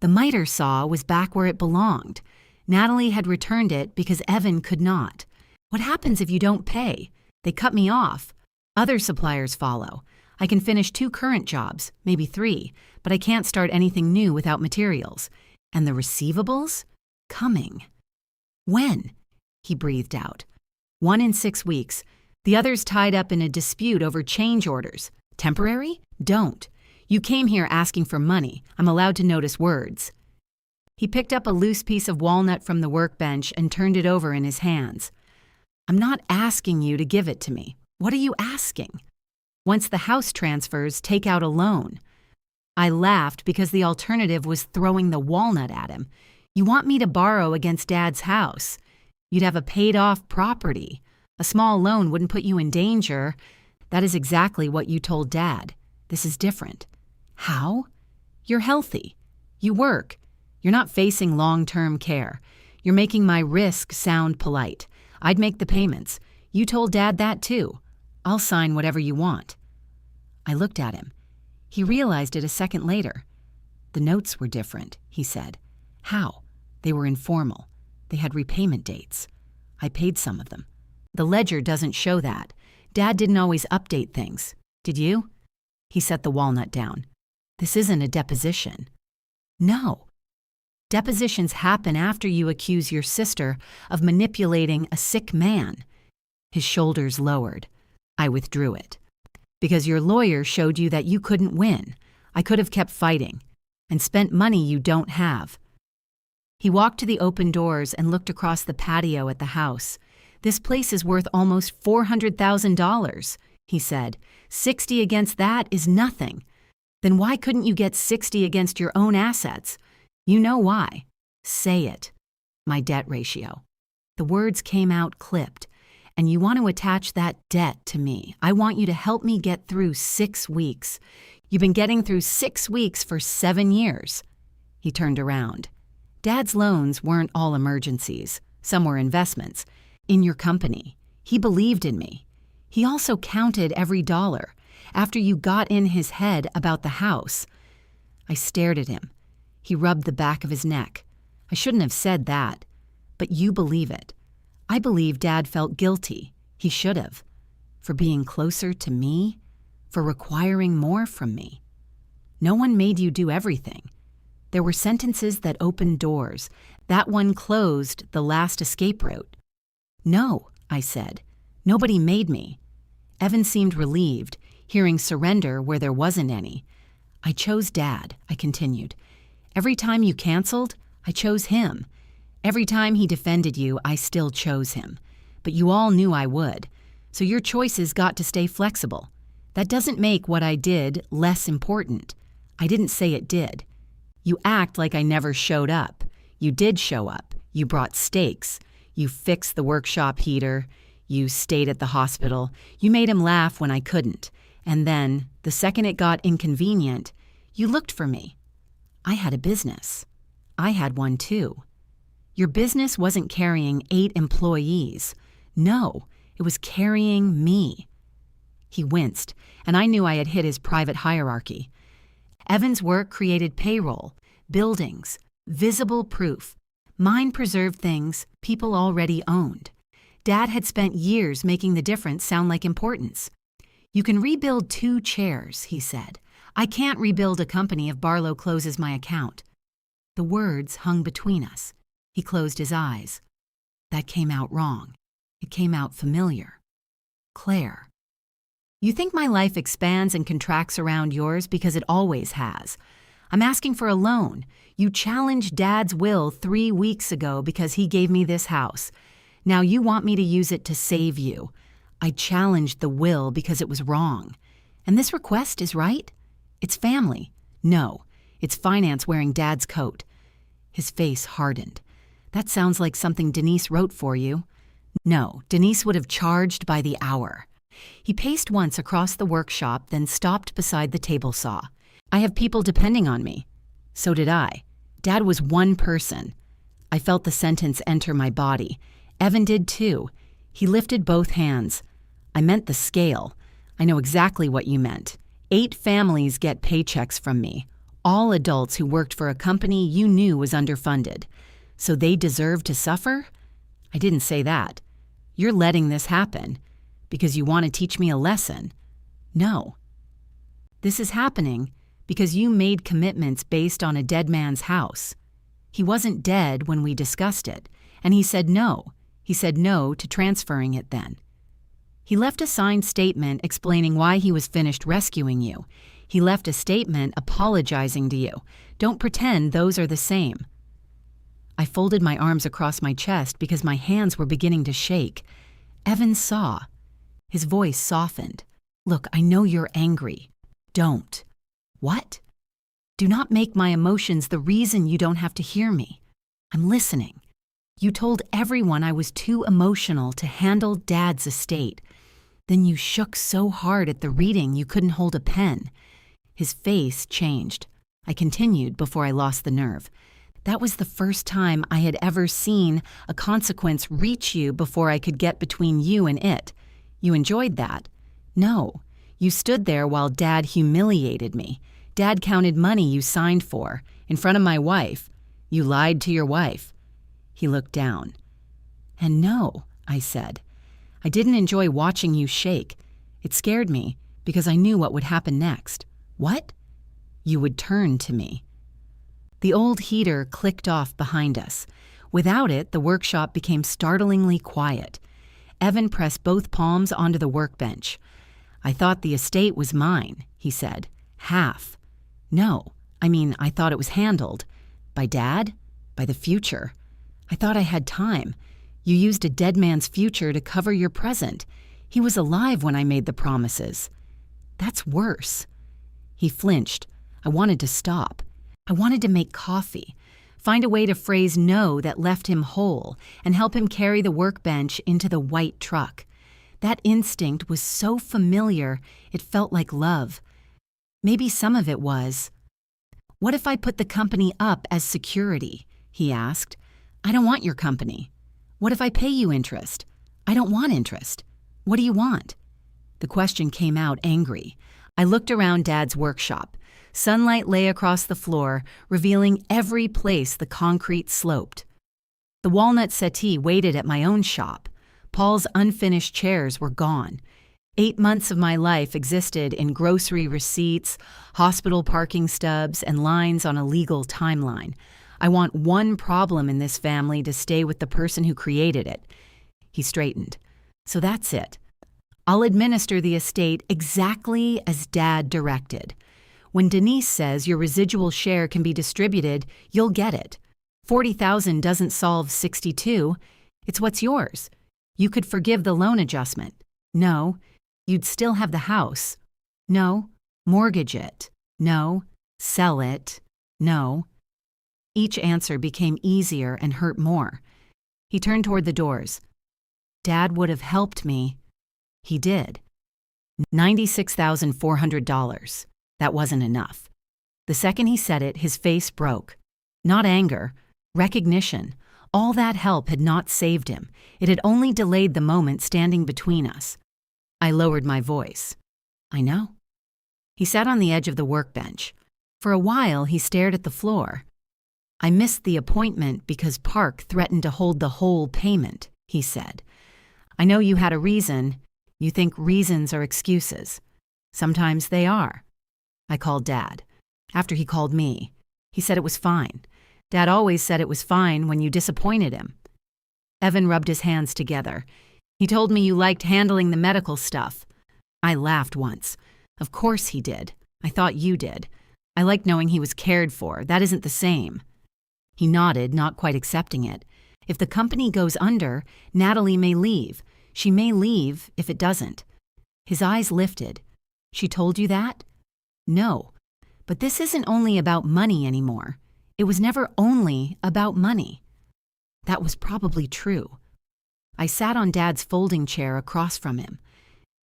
The miter saw was back where it belonged. Natalie had returned it because Evan could not. What happens if you don't pay? They cut me off. Other suppliers follow. I can finish 2 current jobs, maybe 3, but I can't start anything new without materials. And the receivables? Coming. "When?" he breathed out. "1 in 6 weeks. The other's tied up in a dispute over change orders. Temporary? Don't. You came here asking for money. I'm allowed to notice words." He picked up a loose piece of walnut from the workbench and turned it over in his hands. "I'm not asking you to give it to me. What are you asking?" "Once the house transfers, take out a loan." I laughed because the alternative was throwing the walnut at him. "You want me to borrow against Dad's house? You'd have a paid-off property. A small loan wouldn't put you in danger." "That is exactly what you told Dad. This is different." "How?" "You're healthy. You work. You're not facing long-term care. You're making my risk sound polite. I'd make the payments. You told Dad that too. I'll sign whatever you want." I looked at him. He realized it a second later. "The notes were different," he said. "How?" "They were informal. They had repayment dates. I paid some of them. The ledger doesn't show that. Dad didn't always update things. Did you?" He set the walnut down. "This isn't a deposition." "No. Depositions happen after you accuse your sister of manipulating a sick man." His shoulders lowered. I withdrew it. "Because your lawyer showed you that you couldn't win. I could have kept fighting. And spent money you don't have." He walked to the open doors and looked across the patio at the house. "This place is worth almost $400,000, he said. 60 against that is nothing. Then why couldn't you get 60 against your own assets? You know why. Say it." "My debt ratio." The words came out clipped. "And you want to attach that debt to me. I want you to help me get through 6 weeks. You've been getting through 6 weeks for 7 years. He turned around. "Dad's loans weren't all emergencies. Some were investments. In your company. He believed in me. He also counted every dollar. After you got in his head about the house." I stared at him. He rubbed the back of his neck. "I shouldn't have said that. But you believe it. I believe Dad felt guilty. He should have. For being closer to me. For requiring more from me. No one made you do everything. There were sentences that opened doors. That one closed the last escape route." "No," I said. "Nobody made me." Evan seemed relieved, hearing surrender where there wasn't any. "I chose Dad," I continued. "Every time you canceled, I chose him. Every time he defended you, I still chose him. But you all knew I would. So your choices got to stay flexible. That doesn't make what I did less important. I didn't say it did. You act like I never showed up. You did show up. You brought steaks. You fixed the workshop heater. You stayed at the hospital. You made him laugh when I couldn't. And then, the second it got inconvenient, you looked for me. I had a business. I had one too. Your business wasn't carrying 8 employees. No, it was carrying me." He winced, and I knew I had hit his private hierarchy. Evan's work created payroll, buildings, visible proof. Mine preserved things people already owned. Dad had spent years making the difference sound like importance. "You can rebuild 2 chairs, he said. "I can't rebuild a company if Barlow closes my account." The words hung between us. He closed his eyes. That came out wrong. It came out familiar. "Claire. You think my life expands and contracts around yours because it always has. I'm asking for a loan. You challenged Dad's will 3 weeks ago because he gave me this house. Now you want me to use it to save you. I challenged the will because it was wrong. And this request is right? It's family. No, it's finance wearing Dad's coat." His face hardened. "That sounds like something Denise wrote for you." "No, Denise would have charged by the hour." He paced once across the workshop, then stopped beside the table saw. "I have people depending on me." So did I. Dad was one person. I felt the sentence enter my body. Evan did too. He lifted both hands. "I meant the scale. I know exactly what you meant. 8 families get paychecks from me. All adults who worked for a company you knew was underfunded. So they deserve to suffer? I didn't say that. You're letting this happen because you want to teach me a lesson. No. This is happening because you made commitments based on a dead man's house. He wasn't dead when we discussed it, and he said no. He said no to transferring it then. He left a signed statement explaining why he was finished rescuing you. He left a statement apologizing to you. Don't pretend those are the same." I folded my arms across my chest because my hands were beginning to shake. Evan saw. His voice softened. "Look, I know you're angry. Don't." "What?" "Do not make my emotions the reason you don't have to hear me. I'm listening. You told everyone I was too emotional to handle Dad's estate. Then you shook so hard at the reading you couldn't hold a pen." His face changed. I continued before I lost the nerve. "That was the first time I had ever seen a consequence reach you before I could get between you and it. You enjoyed that. No, you stood there while Dad humiliated me. Dad counted money you signed for, in front of my wife. You lied to your wife." He looked down. "And no," I said. "I didn't enjoy watching you shake. It scared me because I knew what would happen next." "What?" "You would turn to me." The old heater clicked off behind us. Without it, the workshop became startlingly quiet. Evan pressed both palms onto the workbench. "I thought the estate was mine," he said. "Half." "No, I thought it was handled." "By Dad?" By the future? I thought I had time. You used a dead man's future to cover your present. He was alive when I made the promises. That's worse. He flinched. I wanted to stop. I wanted to make coffee, find a way to phrase no that left him whole, and help him carry the workbench into the white truck. That instinct was so familiar, it felt like love. Maybe some of it was. What if I put the company up as security? He asked. I don't want your company. What if I pay you interest? I don't want interest. What do you want? The question came out angry. I looked around Dad's workshop. Sunlight lay across the floor, revealing every place the concrete sloped. The walnut settee waited at my own shop. Paul's unfinished chairs were gone. 8 months of my life existed in grocery receipts, hospital parking stubs, and lines on a legal timeline. I want one problem in this family to stay with the person who created it. He straightened. So that's it. I'll administer the estate exactly as Dad directed. When Denise says your residual share can be distributed, you'll get it. 40,000 doesn't solve 62. It's what's yours. You could forgive the loan adjustment. No. You'd still have the house. No. Mortgage it. No. Sell it. No. Each answer became easier and hurt more. He turned toward the doors. Dad would have helped me. He did. $96,400. That wasn't enough. The second he said it, his face broke. Not anger, recognition. All that help had not saved him. It had only delayed the moment standing between us. I lowered my voice. I know. He sat on the edge of the workbench. For a while, he stared at the floor. I missed the appointment because Park threatened to hold the whole payment, he said. I know you had a reason. You think reasons are excuses. Sometimes they are. I called Dad. After he called me, he said it was fine. Dad always said it was fine when you disappointed him. Evan rubbed his hands together. He told me you liked handling the medical stuff. I laughed once. Of course he did. I thought you did. I liked knowing he was cared for. That isn't the same. He nodded, not quite accepting it. If the company goes under, Natalie may leave. She may leave if it doesn't. His eyes lifted. She told you that? No. But this isn't only about money anymore. It was never only about money. That was probably true. I sat on Dad's folding chair across from him.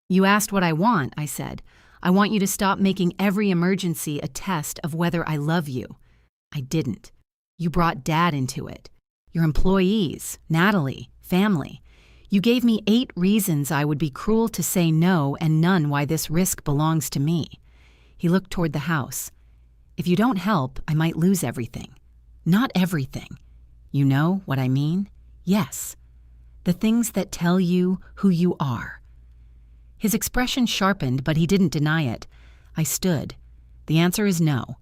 You asked what I want, I said. I want you to stop making every emergency a test of whether I love you. I didn't. You brought Dad into it. Your employees, Natalie, family. You gave me 8 reasons I would be cruel to say no and none why this risk belongs to me. He looked toward the house. If you don't help, I might lose everything. Not everything. You know what I mean? Yes. The things that tell you who you are. His expression sharpened, but he didn't deny it. I stood. The answer is no.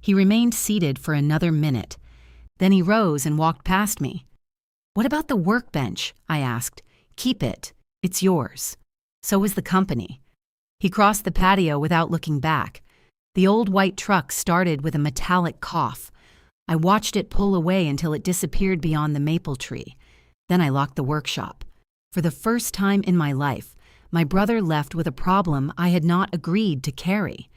He remained seated for another minute. Then he rose and walked past me. What about the workbench? I asked. Keep it. It's yours. So is the company. He crossed the patio without looking back. The old white truck started with a metallic cough. I watched it pull away until it disappeared beyond the maple tree. Then I locked the workshop. For the first time in my life, my brother left with a problem I had not agreed to carry.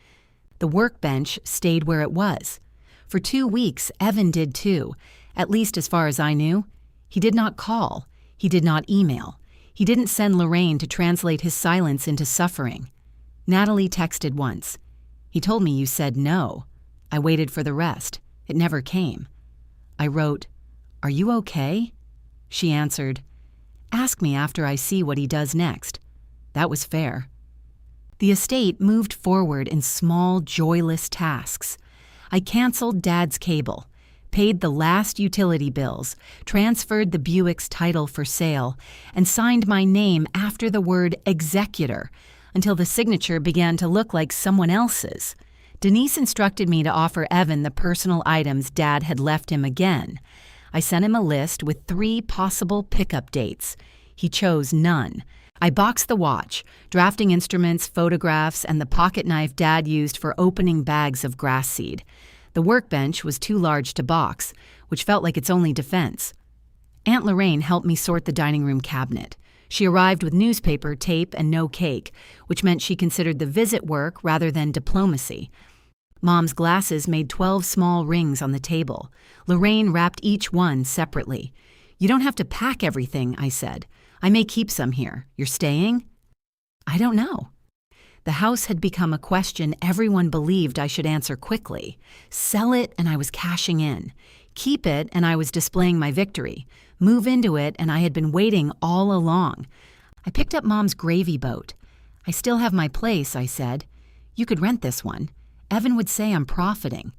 The workbench stayed where it was. For 2 weeks, Evan did too, at least as far as I knew. He did not call. He did not email. He didn't send Lorraine to translate his silence into suffering. Natalie texted once. He told me you said no. I waited for the rest. It never came. I wrote, Are you okay? She answered, Ask me after I see what he does next. That was fair. The estate moved forward in small, joyless tasks. I canceled Dad's cable, paid the last utility bills, transferred the Buick's title for sale, and signed my name after the word executor until the signature began to look like someone else's. Denise instructed me to offer Evan the personal items Dad had left him again. I sent him a list with 3 possible pickup dates. He chose none. I boxed the watch, drafting instruments, photographs, and the pocket knife Dad used for opening bags of grass seed. The workbench was too large to box. which felt like its only defense. Aunt Lorraine helped me sort the dining room cabinet. She arrived with newspaper, tape, and no cake, which meant she considered the visit work rather than diplomacy. Mom's glasses made 12 small rings on the table. Lorraine wrapped each one separately. "You don't have to pack everything," I said. "I may keep some here. You're staying?" "I don't know." The house had become a question everyone believed I should answer quickly. Sell it, and I was cashing in. Keep it, and I was displaying my victory. Move into it, and I had been waiting all along. I picked up Mom's gravy boat. "I still have my place," I said. "You could rent this one. Evan would say I'm profiting."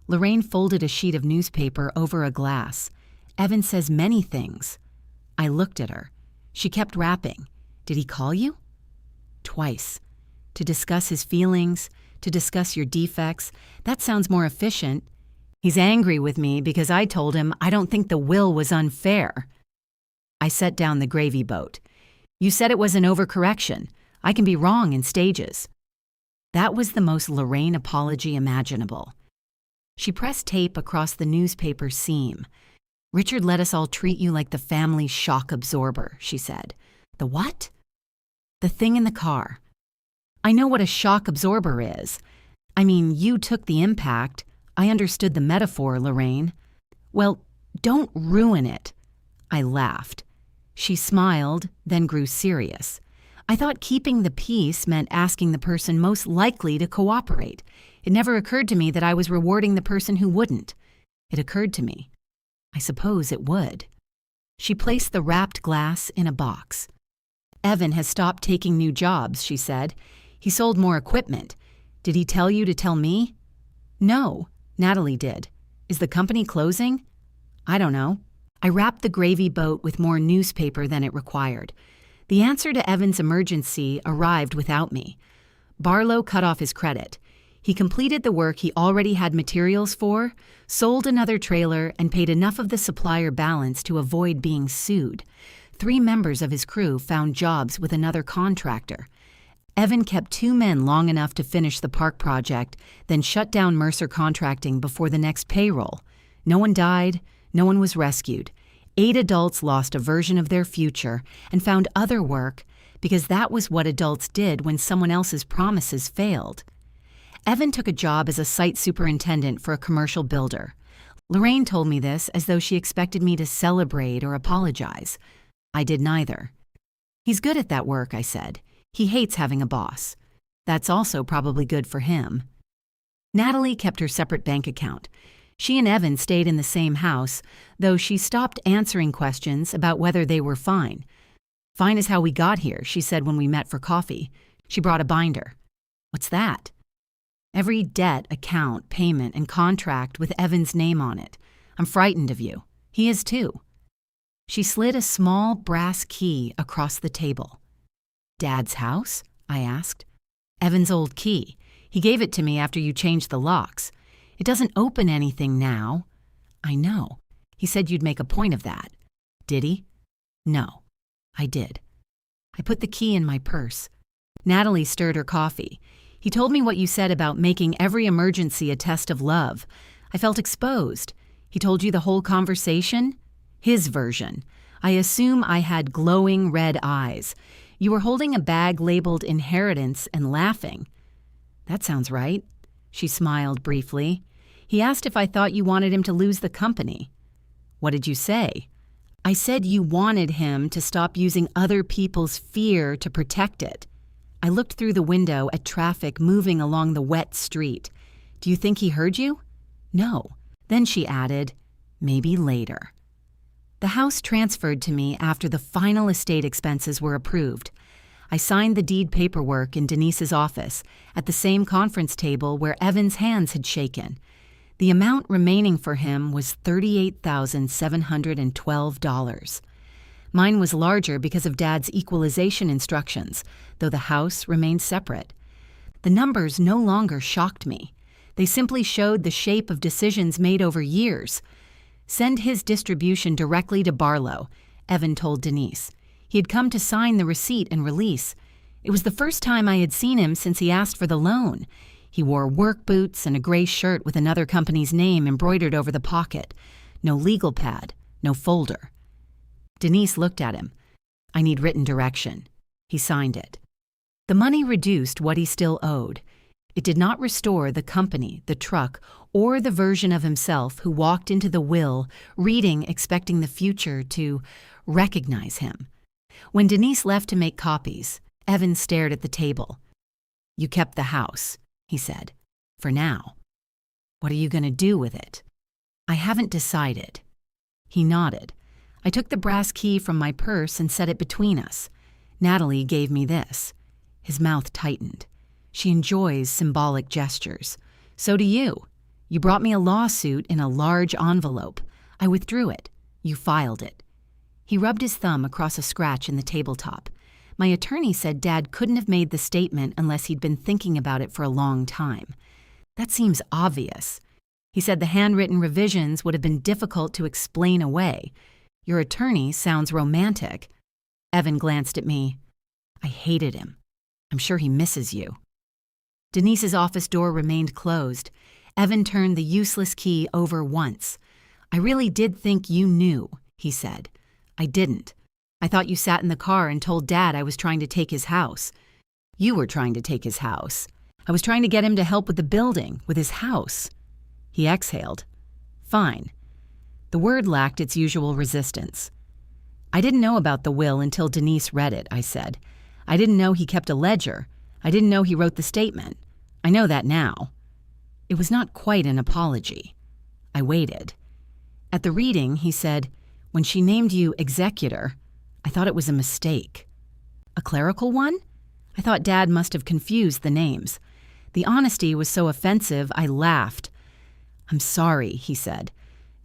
Lorraine folded a sheet of newspaper over a glass. "Evan says many things." I looked at her. She kept rapping. "Did he call you?" "Twice. To discuss his feelings, to discuss your defects. That sounds more efficient. He's angry with me because I told him I don't think the will was unfair." I set down the gravy boat. "You said it was an overcorrection. I can be wrong in stages." That was the most Lorraine apology imaginable. She pressed tape across the newspaper seam. "Richard let us all treat you like the family shock absorber," she said. "The what?" "The thing in the car." "I know what a shock absorber is. I mean, you took the impact. I understood the metaphor, Lorraine." "Well, don't ruin it." I laughed. She smiled, then grew serious. I thought keeping the peace meant asking the person most likely to cooperate. It never occurred to me that I was rewarding the person who wouldn't. It occurred to me. I suppose it would. She placed the wrapped glass in a box. "Evan has stopped taking new jobs," she said. "He sold more equipment. Did he tell you to tell me?" "No. Natalie did. Is the company closing?" "I don't know." I wrapped the gravy boat with more newspaper than it required. The answer to Evan's emergency arrived without me. Barlow cut off his credit. He completed the work he already had materials for, sold another trailer, and paid enough of the supplier balance to avoid being sued. 3 members of his crew found jobs with another contractor. Evan kept 2 men long enough to finish the park project, then shut down Mercer Contracting before the next payroll. No one died, no one was rescued. 8 adults lost a version of their future and found other work because that was what adults did when someone else's promises failed. Evan took a job as a site superintendent for a commercial builder. Lorraine told me this as though she expected me to celebrate or apologize. I did neither. "He's good at that work," I said. "He hates having a boss. That's also probably good for him." Natalie kept her separate bank account. She and Evan stayed in the same house, though she stopped answering questions about whether they were fine. "Fine is how we got here," she said when we met for coffee. She brought a binder. "What's that?" "Every debt, account, payment, and contract with Evan's name on it. I'm frightened of you. He is too." She slid a small brass key across the table. "Dad's house?" I asked. "Evan's old key. He gave it to me after you changed the locks. It doesn't open anything now." "I know. He said you'd make a point of that." "Did he?" "No." I did. I put the key in my purse. Natalie stirred her coffee. "He told me what you said about making every emergency a test of love. I felt exposed. He told you the whole conversation?" "His version. I assume I had glowing red eyes. You were holding a bag labeled inheritance and laughing." "That sounds right." She smiled briefly. "He asked if I thought you wanted him to lose the company." "What did you say?" "I said you wanted him to stop using other people's fear to protect it." I looked through the window at traffic moving along the wet street. "Do you think he heard you?" "No." Then she added, "Maybe later." The house transferred to me after the final estate expenses were approved. I signed the deed paperwork in Denise's office at the same conference table where Evan's hands had shaken. The amount remaining for him was $38,712. Mine was larger because of Dad's equalization instructions, though the house remained separate. The numbers no longer shocked me. They simply showed the shape of decisions made over years. "Send his distribution directly to Barlow," Evan told Denise. He had come to sign the receipt and release. It was the first time I had seen him since he asked for the loan. He wore work boots and a gray shirt with another company's name embroidered over the pocket. No legal pad, no folder. Denise looked at him. I need written direction. He signed it. The money reduced what he still owed. It did not restore the company, the truck, or the version of himself who walked into the will, reading, expecting the future to recognize him. When Denise left to make copies, Evan stared at the table. You kept the house, he said, for now. What are you going to do with it? I haven't decided. He nodded. I took the brass key from my purse and set it between us. Natalie gave me this. His mouth tightened. She enjoys symbolic gestures. So do you. You brought me a lawsuit in a large envelope. I withdrew it. You filed it. He rubbed his thumb across a scratch in the tabletop. My attorney said Dad couldn't have made the statement unless he'd been thinking about it for a long time. That seems obvious. He said the handwritten revisions would have been difficult to explain away. Your attorney sounds romantic. Evan glanced at me. I hated him. I'm sure he misses you. Denise's office door remained closed. Evan turned the useless key over once. I really did think you knew, he said. I didn't. I thought you sat in the car and told Dad I was trying to take his house. You were trying to take his house. I was trying to get him to help with the building, with his house. He exhaled. Fine. The word lacked its usual resistance. I didn't know about the will until Denise read it, I said. I didn't know he kept a ledger. I didn't know he wrote the statement. I know that now. It was not quite an apology. I waited. At the reading, he said, when she named you executor, I thought it was a mistake. A clerical one? I thought Dad must have confused the names. The honesty was so offensive, I laughed. I'm sorry, he said.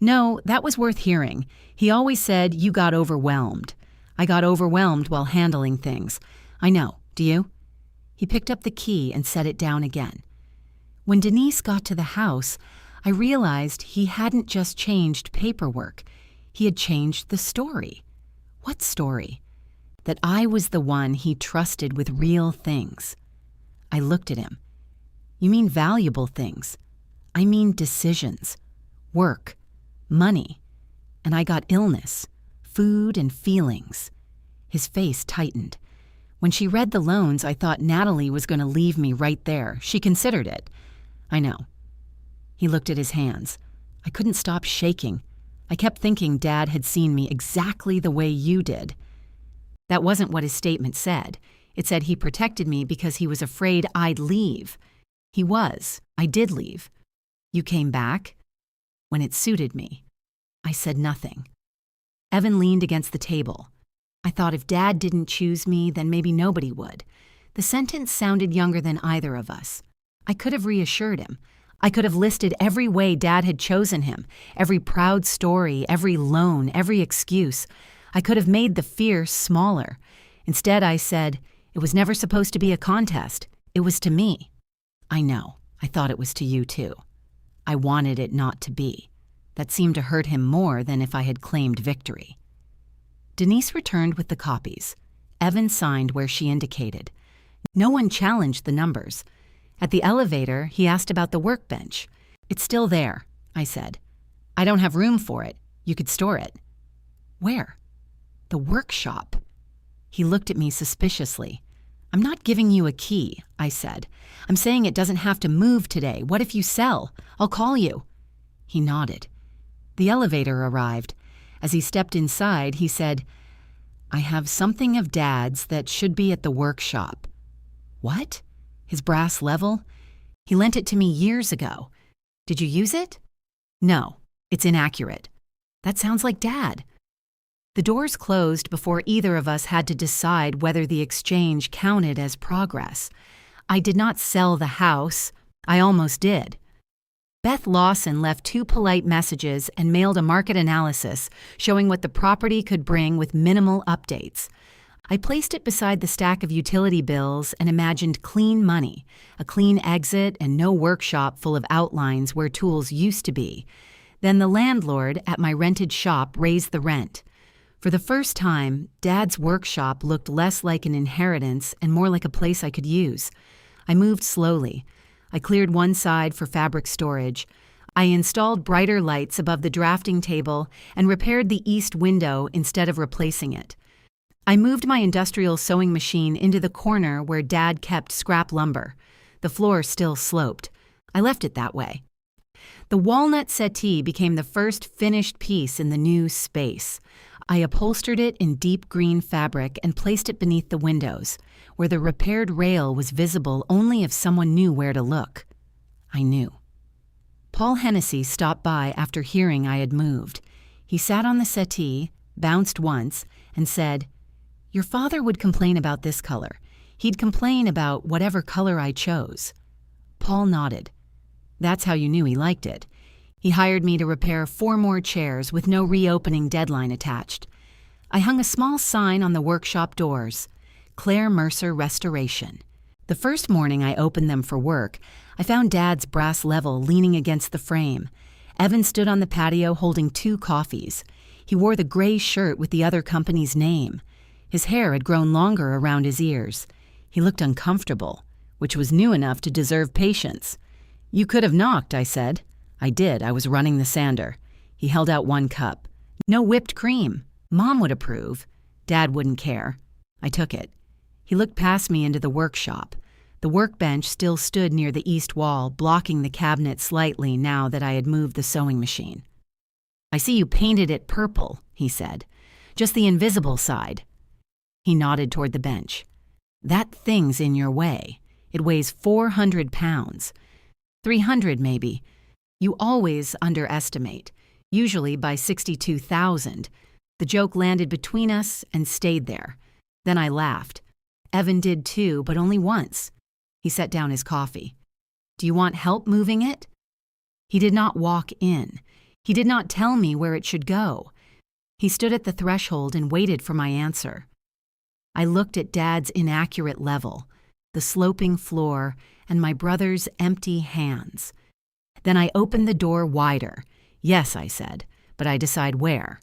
No, that was worth hearing. He always said you got overwhelmed. I got overwhelmed while handling things. I know, do you? He picked up the key and set it down again. When Denise got to the house, I realized he hadn't just changed paperwork. He had changed the story. What story? That I was the one he trusted with real things. I looked at him. You mean valuable things? I mean decisions, work, money, and I got illness, food, and feelings. His face tightened. When she read the loans, I thought Natalie was going to leave me right there. She considered it. I know. He looked at his hands. I couldn't stop shaking. I kept thinking Dad had seen me exactly the way you did. That wasn't what his statement said. It said he protected me because he was afraid I'd leave. He was. I did leave. You came back? When it suited me. I said nothing. Evan leaned against the table. I thought if Dad didn't choose me, then maybe nobody would. The sentence sounded younger than either of us. I could have reassured him. I could have listed every way Dad had chosen him, every proud story, every loan, every excuse. I could have made the fear smaller. Instead, I said, it was never supposed to be a contest. It was to me. I know. I thought it was to you, too. I wanted it not to be. That seemed to hurt him more than if I had claimed victory. Denise returned with the copies. Evan signed where she indicated. No one challenged the numbers. At the elevator, he asked about the workbench. It's still there, I said. I don't have room for it. You could store it. Where? The workshop. He looked at me suspiciously. I'm not giving you a key, I said. I'm saying it doesn't have to move today. What if you sell? I'll call you. He nodded. The elevator arrived. As he stepped inside, he said, I have something of Dad's that should be at the workshop. What? His brass level? He lent it to me years ago. Did you use it? No, it's inaccurate. That sounds like Dad. The doors closed before either of us had to decide whether the exchange counted as progress. I did not sell the house. I almost did. Beth Lawson left 2 polite messages and mailed a market analysis showing what the property could bring with minimal updates. I placed it beside the stack of utility bills and imagined clean money, a clean exit, and no workshop full of outlines where tools used to be. Then the landlord at my rented shop raised the rent. For the first time, Dad's workshop looked less like an inheritance and more like a place I could use. I moved slowly. I cleared one side for fabric storage. I installed brighter lights above the drafting table and repaired the east window instead of replacing it. I moved my industrial sewing machine into the corner where Dad kept scrap lumber. The floor still sloped. I left it that way. The walnut settee became the first finished piece in the new space. I upholstered it in deep green fabric and placed it beneath the windows, where the repaired rail was visible only if someone knew where to look. I knew. Paul Hennessy stopped by after hearing I had moved. He sat on the settee, bounced once, and said, "Your father would complain about this color. He'd complain about whatever color I chose." Paul nodded. That's how you knew he liked it. He hired me to repair 4 more chairs with no reopening deadline attached. I hung a small sign on the workshop doors, Claire Mercer Restoration. The first morning I opened them for work, I found Dad's brass level leaning against the frame. Evan stood on the patio holding 2 coffees. He wore the gray shirt with the other company's name. His hair had grown longer around his ears. He looked uncomfortable, which was new enough to deserve patience. "You could have knocked," I said. I did. I was running the sander. He held out 1 cup. "No whipped cream. Mom would approve. Dad wouldn't care." I took it. He looked past me into the workshop. The workbench still stood near the east wall, blocking the cabinet slightly now that I had moved the sewing machine. "I see you painted it purple," he said. "Just the invisible side." He nodded toward the bench. "That thing's in your way. It weighs 400 pounds. 300 maybe. You always underestimate, usually by 62,000. The joke landed between us and stayed there. Then I laughed. Evan did too, but only once. He set down his coffee. "Do you want help moving it?" He did not walk in. He did not tell me where it should go. He stood at the threshold and waited for my answer. I looked at Dad's inaccurate level, the sloping floor, and my brother's empty hands. Then I opened the door wider. "Yes," I said, "but I decide where."